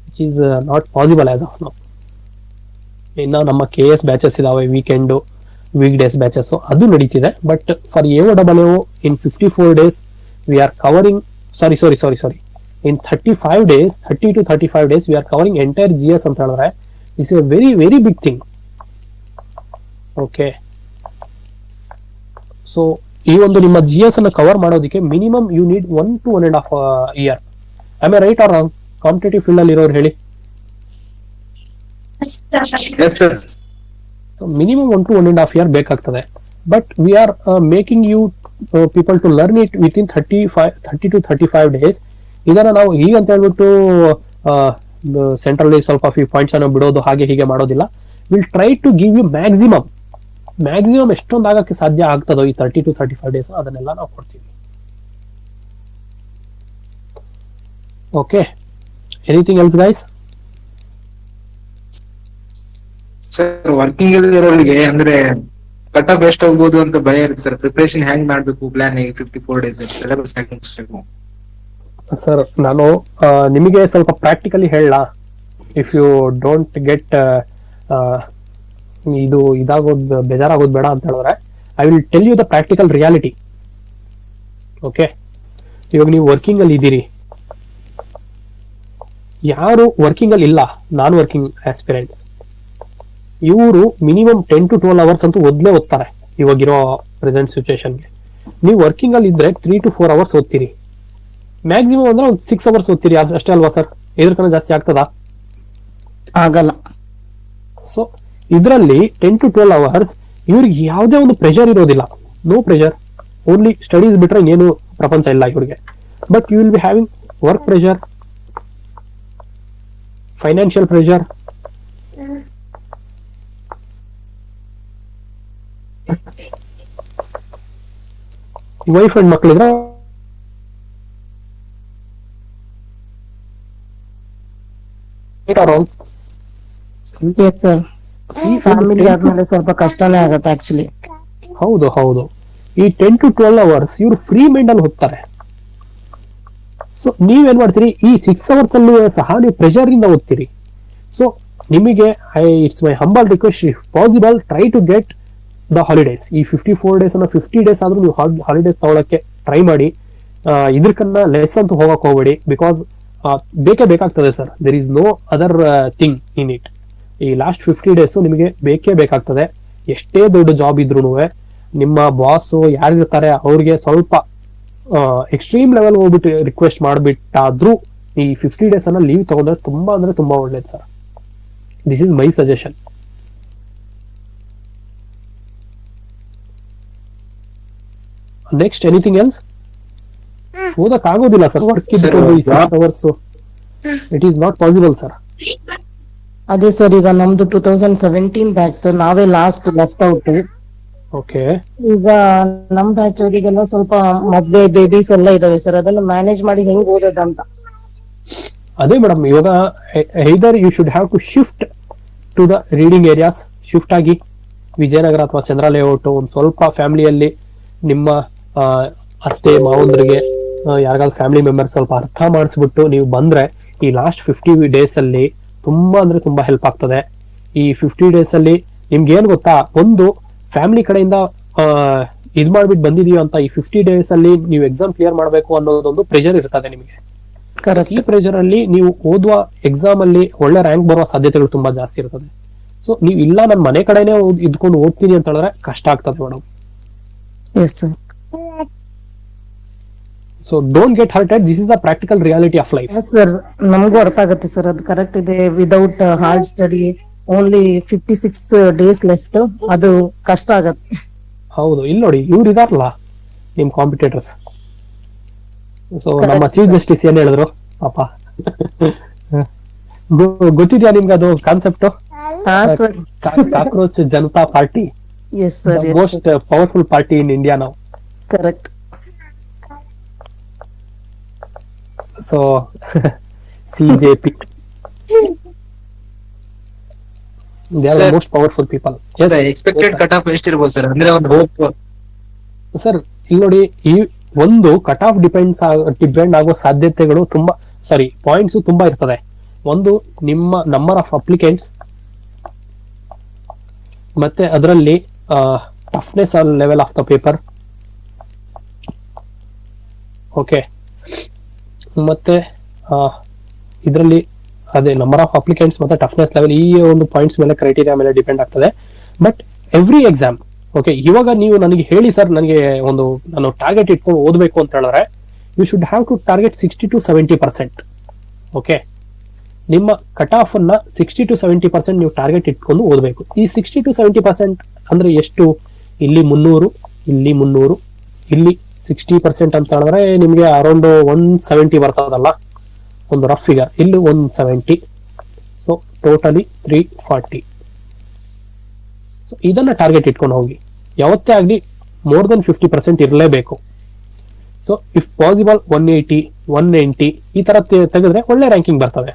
which is not possible as of now. ಇನ್ನು ನಮ್ಮ KS batches ಇದಾವೆ, weekdays batches ಅದು ನಡೀತಿದೆ. But for AOAA in 54 days we are covering sorry in 35 days, 30 to 35 days we are covering entire GS ಅಂತ ಹೇಳಿದ್ರೆ this is a very very big thing. Okay, so ಈ ಒಂದು ನಿಮ್ಮ GS ಅನ್ನು cover ಮಾಡೋದಕ್ಕೆ minimum you need 1 to 1.5 year. am I right or wrong? Competitive field ಅಲ್ಲಿ ಇರೋರು ಹೇಳಿ. Yes sir. So minimum 1 to 1.5 year ಬೇಕಾಗ್ತದೆ. But we are making you people to learn it within 30 to 35 days. ಇದನ್ನ ನಾವು ಹೀಗಂತ ಹೇಳ್ಬಿಟ್ಟು ಸೆಂಟ್ರಲ್ಲಿ ಸ್ವಲ್ಪ ಫ್ಯೂ ಪಾಯಿಂಟ್ಸ್ ಅನ್ನು ಬಿಡೋದು ಹಾಗೆ ಹೀಗೆ ಮಾಡೋದಿಲ್ಲ. Will try to give you maximum ಎಷ್ಟೊಂದು ಆಗಕ್ಕೆ ಸಾಧ್ಯ ಆಗ್ತದೋ ಈ 30 to 35 days ಅದನ್ನೆಲ್ಲ ನಾವು ಕೊಡ್ತೀವಿ. Okay, anything else guys? Sir working ಅಲ್ಲಿ ಇರೋರಿಗೆ ಅಂದ್ರೆ ಕಟ್ ಆಫ್ ಎಷ್ಟು ಹೋಗ್ಬೋದು ಅಂತ ಭಯ ಇರುತ್ತೆ ಸರ್. ಪ್ರಿಪರೇಷನ್ ಹೆಂಗ್ ಮಾಡ್ಬೇಕು ಪ್ಲಾನ್ 54 days ಸಿಲೆಬಸ್ ಹೆಂಗ್ ಮುಗಿಸ್ಬೇಕು? ಸರ್ ನಾನು ನಿಮಗೆ ಸ್ವಲ್ಪ ಪ್ರಾಕ್ಟಿಕಲಿ ಹೇಳಲಾ? ಇಫ್ ಯು ಡೋಂಟ್ ಗೆಟ್ ಇದು ಇದಾಗೋದು ಬೇಜಾರಾಗೋದು ಬೇಡ ಅಂತ ಹೇಳಿದ್ರೆ I will tell you the practical reality. Okay, ಇವಾಗ ನೀವು ವರ್ಕಿಂಗ್ ಅಲ್ಲಿ ಇದ್ದೀರಿ, ಯಾರು ವರ್ಕಿಂಗ್ ಅಲ್ಲಿ ಇಲ್ಲ, ನಾನ್ ವರ್ಕಿಂಗ್ ಆಸ್ಪಿರೆಂಟ್, ಇವರು ಮಿನಿಮಮ್ 10 to 12 hours ಅಂತೂ ಓದ್ತಾರೆ ಇವಾಗಿರೋ ಪ್ರೆಸೆಂಟ್ ಸಿಚುವೇಶನ್ಗೆ. ನೀವು ವರ್ಕಿಂಗ್ ಅಲ್ಲಿ ಇದ್ರೆ 3 to 4 hours ಓದ್ತೀರಿ, ಮ್ಯಾಕ್ಸಿಮಮ್ ಅಂದ್ರೆ ಒಂದು 6 hours ಓದ್ತೀರಿ, ಅಷ್ಟೇ ಅಲ್ವಾ ಸರ್? ಇದಕ್ಕಿಂತ ಜಾಸ್ತಿ ಆಗ್ತದಾ? ಆಗಲ್ಲ. ಸೊ ಇದರಲ್ಲಿ 10 to 12 hours ಇವ್ರಿಗೆ ಯಾವುದೇ ಒಂದು ಪ್ರೆಷರ್ ಇರೋದಿಲ್ಲ, ನೋ ಪ್ರೆಷರ್, ಓನ್ಲಿ ಸ್ಟಡೀಸ್ ಬಿಟ್ರೆ ಏನು ಪ್ರಪಂಚ ಇಲ್ಲ ಇವ್ರಿಗೆ. But you will be having work pressure, financial pressure, wife and ಮಕ್ಕಳಿದ್ರೆ ಫ್ಯಾಮಿಲಿ ಆದ್ಮೇಲೆ ಸ್ವಲ್ಪ ಕಷ್ಟನೇ ಆಗುತ್ತೆ ಆಕ್ಚುಲಿ. ಹೌದು. ಈ 10 to 12 hours ಇವ್ರು ಫ್ರೀ ಮೈಂಡ್ ಅಲ್ಲಿ ಹೋಗ್ತಾರೆ. ಸೊ ನೀವೇನ್ ಮಾಡ್ತೀರಿ, ಈ 6 hours ಅಲ್ಲಿ ಸಹ ನೀವು ಪ್ರೆಷರ್ ಇಂದ ಓದ್ತೀರಿ. ಸೊ ನಿಮಗೆ it's my humble request, if possible try to get the holidays. ಈ 54 days ಅನ್ನ 50 days ಆದ್ರೂ ನೀವು ಹಾಲಿಡೇಸ್ ತಗೊಳಕ್ಕೆ ಟ್ರೈ ಮಾಡಿ. ಇದಕ್ಕನ್ನ ಲೆಸ್ ಅಂತೂ ಹೋಗಕ್ ಹೋಗ್ಬೇಡಿ, ಬಿಕಾಸ್ ಬೇಕೇ ಬೇಕಾಗ್ತದೆ ಸರ್. There is no other thing in it. ಈ ಲಾಸ್ಟ್ 50 days ನಿಮಗೆ ಬೇಕೇ ಬೇಕಾಗ್ತದೆ. ಎಷ್ಟೇ ದೊಡ್ಡ ಜಾಬ್ ಇದ್ರೂ ನಿಮ್ಮ ಬಾಸ್ ಯಾರಿರ್ತಾರೆ ಅವ್ರಿಗೆ ಸ್ವಲ್ಪ ಎಕ್ಸ್ಟ್ರೀಮ್ ಲೆವೆಲ್ ಹೋಗ್ಬಿಟ್ಟು ರಿಕ್ವೆಸ್ಟ್ ಮಾಡ್ಬಿಟ್ಟಾದ್ರೂ ಈ 50 days ಅನ್ನ ಲೀವ್ ತಗೊಂಡ್ರೆ ತುಂಬಾ ಅಂದ್ರೆ ತುಂಬಾ ಒಳ್ಳೇದು sir. This is my suggestion. Next anything else? ಓದಕ್ ಆಗೋದಿಲ್ಲ ಸರ್, ವರ್ಕ್ ಇಟ್ಕೊಂಡು 6 hours it is not possible sir. ಅದೇ ಸರ್, ಈಗ ನಮ್ದು 2017 ಬ್ಯಾಚ್ ಸರ್, ನಾವೇ ಲಾಸ್ಟ್ ಲೆಫ್ಟ್ ಔಟ್. ಓಕೆ, ಈಗ ನಮ್ ಬ್ಯಾಚ್ ಅವರಿಗೆಲ್ಲ ಸ್ವಲ್ಪ ಮದ್ವೆ ಬೇಬೀಸ್ ಎಲ್ಲ ಇದಾವೆ ಸರ್, ಅದನ್ನ ಮ್ಯಾನೇಜ್ ಮಾಡಿ ಹೆಂಗ್ ಓದೋದಂತ. ಅದೇ ಮೇಡಮ್, ಇವಾಗ either you should have to shift to the reading areas. Shift ಆಗಿ ವಿಜಯನಗರ ಅಥವಾ ಚಂದ್ರ ಲೇಔಟ್ ಒಂದು ಸ್ವಲ್ಪ ಫ್ಯಾಮಿಲಿಯಲ್ಲಿ ನಿಮ್ಮ ಅತ್ತೆ ಮಾವಂದ್ರಿಗೆ ಯಾರಿಗಾದ್ರು ಫ್ಯಾಮಿಲಿ ಮೆಂಬರ್ಸ್ ಸ್ವಲ್ಪ ಅರ್ಥ ಮಾಡಿಸ್ಬಿಟ್ಟು ನೀವು ಬಂದ್ರೆ ಈ ಲಾಸ್ಟ್ 50 days ಅಲ್ಲಿ ತುಂಬಾ ಅಂದ್ರೆ ತುಂಬಾ ಹೆಲ್ಪ್ ಆಗ್ತದೆ. ಈ 50 days ಅಲ್ಲಿ ನಿಮ್ಗೆ ಏನ್ ಗೊತ್ತಾ, ಒಂದು ಫ್ಯಾಮಿಲಿ ಕಡೆಯಿಂದ ಇದ್ ಮಾಡ್ಬಿಟ್ಟು ಬಂದಿದೀವಿ ಅಂತ ಈ 50 days ಅಲ್ಲಿ ನೀವು ಎಕ್ಸಾಮ್ ಕ್ಲಿಯರ್ ಮಾಡ್ಬೇಕು ಅನ್ನೋದೊಂದು ಪ್ರೆಷರ್ ಇರ್ತದೆ ನಿಮಗೆ. ಈ ಪ್ರೆಷರ್ ಅಲ್ಲಿ ನೀವು ಓದುವ ಎಕ್ಸಾಮ್ ಅಲ್ಲಿ ಒಳ್ಳೆ ರ್ಯಾಂಕ್ ಬರುವ ಸಾಧ್ಯತೆಗಳು ತುಂಬಾ ಜಾಸ್ತಿ ಇರ್ತದೆ. ಸೊ ನೀವು ಇಲ್ಲ ನನ್ನ ಮನೆ ಕಡೆನೆ ಇದ್ಕೊಂಡು ಓದ್ತೀನಿ ಅಂತ ಹೇಳಿದ್ರೆ ಕಷ್ಟ ಆಗ್ತದೆ madam. So don't get hurted, this is the practical reality of life. Sir ನಮಗೂ ಅರ್ಥ ಆಗುತ್ತೆ ಸರ್, ಅದು ಕರೆಕ್ಟ್ ಇದೆ. Without hard study only 56 days left, ಅದು ಕಷ್ಟ ಆಗತ್ತೆ. ಹೌದು, ಇಲ್ಲಿ ನೋಡಿ ಇವ್ರು ಇದಾರಲ್ಲ ನಿಮ್ ಕಾಂಪಿಟೇಟರ್ಸ್. ಸೊ ನಮ್ಮ ಚೀಫ್ ಜಸ್ಟಿಸ್ ಏನ್ ಹೇಳಿದ್ರು ಪಾಪ, ಗೊತ್ತಿದ್ಯಾ ನಿಮ್ಗೆ ಅದು ಕಾನ್ಸೆಪ್ಟ್? Cockroach Janata party, most powerful party in India ನಾವು. Correct. So CJP they are the most powerful people. Yes, expected cut off ಎಷ್ಟಿರಬಹುದು ಸರ್? ಅಂದ್ರೆ ಒಂದು ಹೋಪ್ ಸರ್. ಇಲ್ಲಿ ನೋಡಿ, ಈ ಒಂದು ಕಟ್ ಆಫ್ ಡಿಪೆಂಡ್ ಆಗೋ ಸಾಧ್ಯತೆಗಳು ತುಂಬಾ, ಪಾಯಿಂಟ್ಸ್ ತುಂಬಾ ಇರ್ತದೆ. ಒಂದು ನಿಮ್ಮ ನಂಬರ್ ಆಫ್ ಅಪ್ಲಿಕೆಂಟ್ಸ್, ಮತ್ತೆ ಅದರಲ್ಲಿ toughness level of the paper. Okay, ಮತ್ತೆ ಇದರಲ್ಲಿ ಅದೇ ನಂಬರ್ ಆಫ್ ಅಪ್ಲಿಕೆಂಟ್ಸ್ ಮತ್ತೆ ಟಫ್ನೆಸ್ ಲೆವೆಲ್, ಈ ಒಂದು ಪಾಯಿಂಟ್ಸ್ ಮೇಲೆ ಕ್ರೈಟೀರಿಯಾ ಮೇಲೆ ಡಿಪೆಂಡ್ ಆಗ್ತದೆ. ಬಟ್ ಎವ್ರಿ ಎಕ್ಸಾಮ್, ಓಕೆ, ಇವಾಗ ನೀವು ನನಗೆ ಹೇಳಿ ಸರ್, ನನಗೆ ನಾನು ಟಾರ್ಗೆಟ್ ಇಟ್ಕೊಂಡು ಓದಬೇಕು ಅಂತ ಹೇಳಿದ್ರೆ you should have to target 60 to 70%. Okay, ನಿಮ್ಮ ಕಟ್ ಆಫ್ ಅನ್ನ 60 to 70% ನೀವು ಟಾರ್ಗೆಟ್ ಇಟ್ಕೊಂಡು ಓದಬೇಕು. ಈ 60 to 70% ಅಂದ್ರೆ ಎಷ್ಟು? ಇಲ್ಲಿ 300, ಇಲ್ಲಿ 300, ಇಲ್ಲಿ 60% ಅಂತ ಹೇಳಿದ್ರೆ ನಿಮ್ಗೆ ಅರೌಂಡ್ 170 ಬರ್ತದಲ್ಲ, ಒಂದು ರಫ್ ಫಿಗರ್. ಇಲ್ಲಿ 170, ಸೊ ಟೋಟಲಿ 340. ಸೊ ಇದನ್ನ ಟಾರ್ಗೆಟ್ ಇಟ್ಕೊಂಡು ಹೋಗಿ. ಯಾವತ್ತೇ ಆಗಲಿ ಮೋರ್ ದೆನ್ 50% ಇರಲೇಬೇಕು. ಸೊ ಇಫ್ ಪಾಸಿಬಲ್ 180, 190 ಈ ತರ ತೆಗೆದ್ರೆ ಒಳ್ಳೆ ರ್ಯಾಂಕಿಂಗ್ ಬರ್ತದೆ.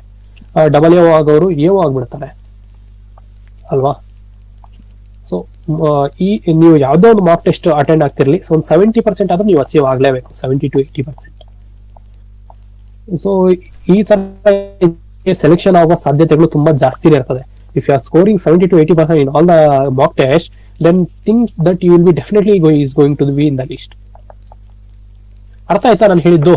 ಡಬಲ್ ಎ ಆಗೋರು ಎ ಆಗ್ಬಿಡ್ತಾರೆ ಅಲ್ವಾ? ಸೊ ನೀವು ಯಾವುದೋ ಒಂದು ಮಾರ್ಕ್ ಟೆಸ್ಟ್ ಅಟೆಂಡ್ ಆಗ್ತಿರ್ಲಿ, ಸೊ ಒಂದು 70% ಆದ್ರೂ ನೀವು ಅಚೀವ್ ಆಗ್ಲೇಬೇಕು, 70 to 80%. ಸೊ ಈ ತರ ಸೆಲೆಕ್ಷನ್ ಆಗುವ ಸಾಧ್ಯತೆಗಳು ತುಂಬಾ ಜಾಸ್ತಿನೇ ಇರ್ತದೆ. If you are scoring 70 to 80% in all the mock test, then think that you will be definitely going to be in the list. ಅರ್ಥ ಆಯ್ತಾ ನಾನು ಹೇಳಿದ್ದು?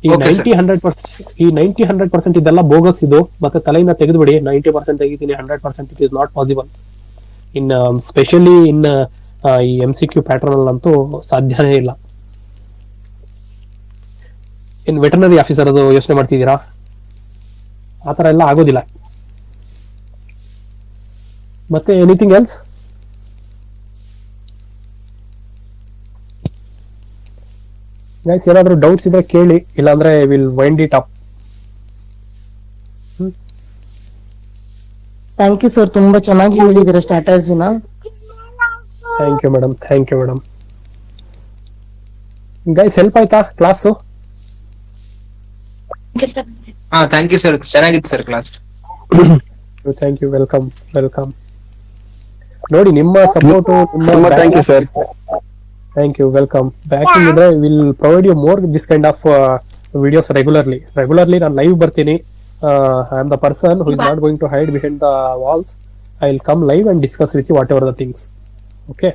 ಈ 90-100% ಇದೆಲ್ಲ ಬೋಗಸ್. ಇದು ಮತ್ತೆ ತಲೆಯಿಂದ ತೆಗೆದುಬಿಡಿ. 90% ತೆಗಿತೀನಿ, 100% it is not possible. In specially in ಈ MCQ ಪ್ಯಾಟರ್ನ್ ಅಲ್ಲಂತೂ ಸಾಧ್ಯನೇ ಇಲ್ಲ. ಇನ್ ವೆಟರ್ನರಿ ಆಫೀಸರ್ ಅದು ಯೋಚನೆ ಮಾಡ್ತಿದ್ದೀರಾ? ಆತರ ಎಲ್ಲ ಆಗೋದಿಲ್ಲ. ಮತ್ತೆ ಎನಿಥಿಂಗ್ ಎಲ್ಸ್? ಗೈಸ್, ಏನಾದ್ರು ಡೌಟ್ಸ್ ಇದ್ರೆ ಕೇಳಿ, ಇಲ್ಲಾಂದ್ರೆ will wind it up. Thank you sir, ತುಂಬಾ ಚೆನ್ನಾಗಿ ಹೇಳಿದಿರ ಸ್ಟ್ರಾಟಜಿನ. Thank you madam, thank you madam. Guys, help ಆಯ್ತಾ ಕ್ಲಾಸು? ಥ್ಯಾಂಕ್ ಯು ಸರ್, ಚೆನ್ನಾಗಿತ್ತು sir class. Thank you, welcome welcome. ನೋಡಿ, ನಿಮ್ಮ support, thank you sir. Thank you, welcome. Backing ಇದ್ರೆ will provide you more this kind of videos regularly. ನಾನು live ಬರ್ತೀನಿ. I am the person who is not going to hide behind the walls. I will come live and discuss with you whatever the things. Okay,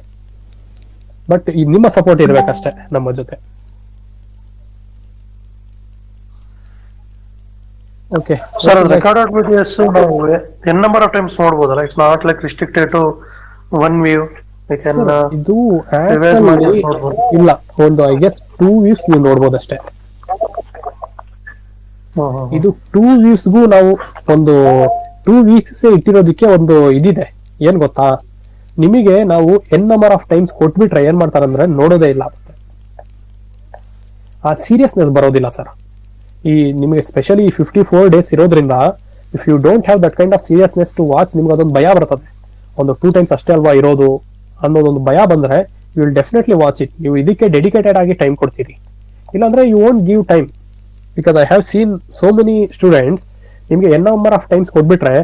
but ನಿಮ್ಮ support ಇರ್ಬೇಕಷ್ಟೇ ನಮ್ಮ ಜೊತೆ. Okay sir, recorded videos ನಾವು n number of times ನೋಡಬಹುದಲ್ಲ? It's not like restricted to one view. ಇದು ಇಲ್ಲ, ಒಂದು I guess 2 views ನೀವು ನೋಡ್ಬೋದು ಅಷ್ಟೇ. ಇದು 2 viewsಗೂ ನಾವು ಒಂದು 2 weeks ಇಟ್ಟಿರೋದಕ್ಕೆ ಒಂದು ಇದಿದೆ. ಏನ್ ಗೊತ್ತಾ, ನಿಮಗೆ ನಾವು n number of times ಕೊಟ್ಬಿಟ್ರೆ ಏನ್ ಮಾಡ್ತಾರಂದ್ರೆ ನೋಡೋದೇ ಇಲ್ಲ. ಆ ಸೀರಿಯಸ್ನೆಸ್ ಬರೋದಿಲ್ಲ ಸರ್. ಈ ನಿಮಗೆ ಸ್ಪೆಷಲಿ 54 days ಇರೋದ್ರಿಂದ if you don't have that kind of seriousness to watch, ನಿಮ್ಗೆ ಅದೊಂದು ಭಯ ಬರ್ತದೆ. ಒಂದು 2 times ಅಷ್ಟೇ ಅಲ್ವಾ ಇರೋದು ಅನ್ನೋದೊಂದು ಭಯ ಬಂದ್ರೆ you will definitely watch it. ನೀವು ಇದಕ್ಕೆ ಡೆಡಿಕೇಟೆಡ್ ಆಗಿ ಟೈಮ್ ಕೊಡ್ತೀರಿ, ಇಲ್ಲಾಂದ್ರೆ you won't give time. Because I have seen so many students, ನಿಮ್ಗೆ n number of times ಕೊಟ್ಬಿಟ್ರೆ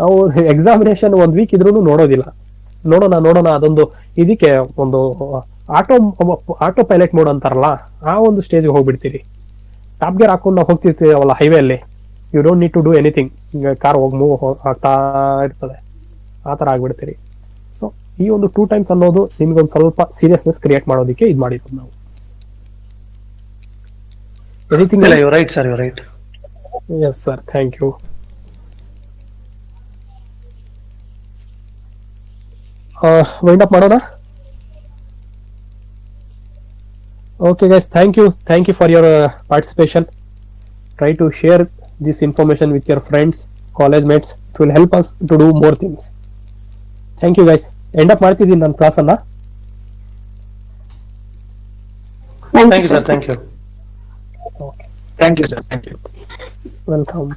ಅವ್ರು ಎಕ್ಸಾಮಿನೇಷನ್ 1 week ಇದ್ರೂ ನೋಡೋದಿಲ್ಲ. ನೋಡೋಣ ಅದೊಂದು ಇದಕ್ಕೆ ಒಂದು ಆಟೋ ಪೈಲಟ್ ಮೋಡ್ ಅಂತಾರಲ್ಲ, ಆ ಒಂದು ಸ್ಟೇಜ್ಗೆ ಹೋಗ್ಬಿಡ್ತೀರಿ. ಟಾಪ್ ಗೇರ್ ಹಾಕೊಂಡು ನಾವು ಹೋಗ್ತಿರ್ತೀವಲ್ಲ ಹೈವೇ ಅಲ್ಲಿ, you don't need to do anything. Car move ಆಗ್ತಾ ಇರ್ತದೆ, ಆ ಥರ ಆಗ್ಬಿಡ್ತೀರಿ. ಸೊ ಈ ಒಂದು 2 times ಅನ್ನೋದು ನಿಮ್ಗೊಂದು ಸ್ವಲ್ಪ ಸೀರಿಯಸ್ನೆಸ್ ಕ್ರಿಯೇಟ್ ಮಾಡೋದಕ್ಕೆ ಇದು ಮಾಡಿರೋದು ನಾವು. Anything? You right sir, you right. Yes sir, thank you. Wind up ಮಾಡೋಣ. Okay guys, thank you for your participation. Try to share this information with your friends, college mates. It will help us to do more things. Thank you guys. End up ಮಾಡ್ತಿದ್ದೀನಿ ನನ್ನ class ಅನ್ನ. Thank you sir, thank you. Thank you sir, thank you. Welcome.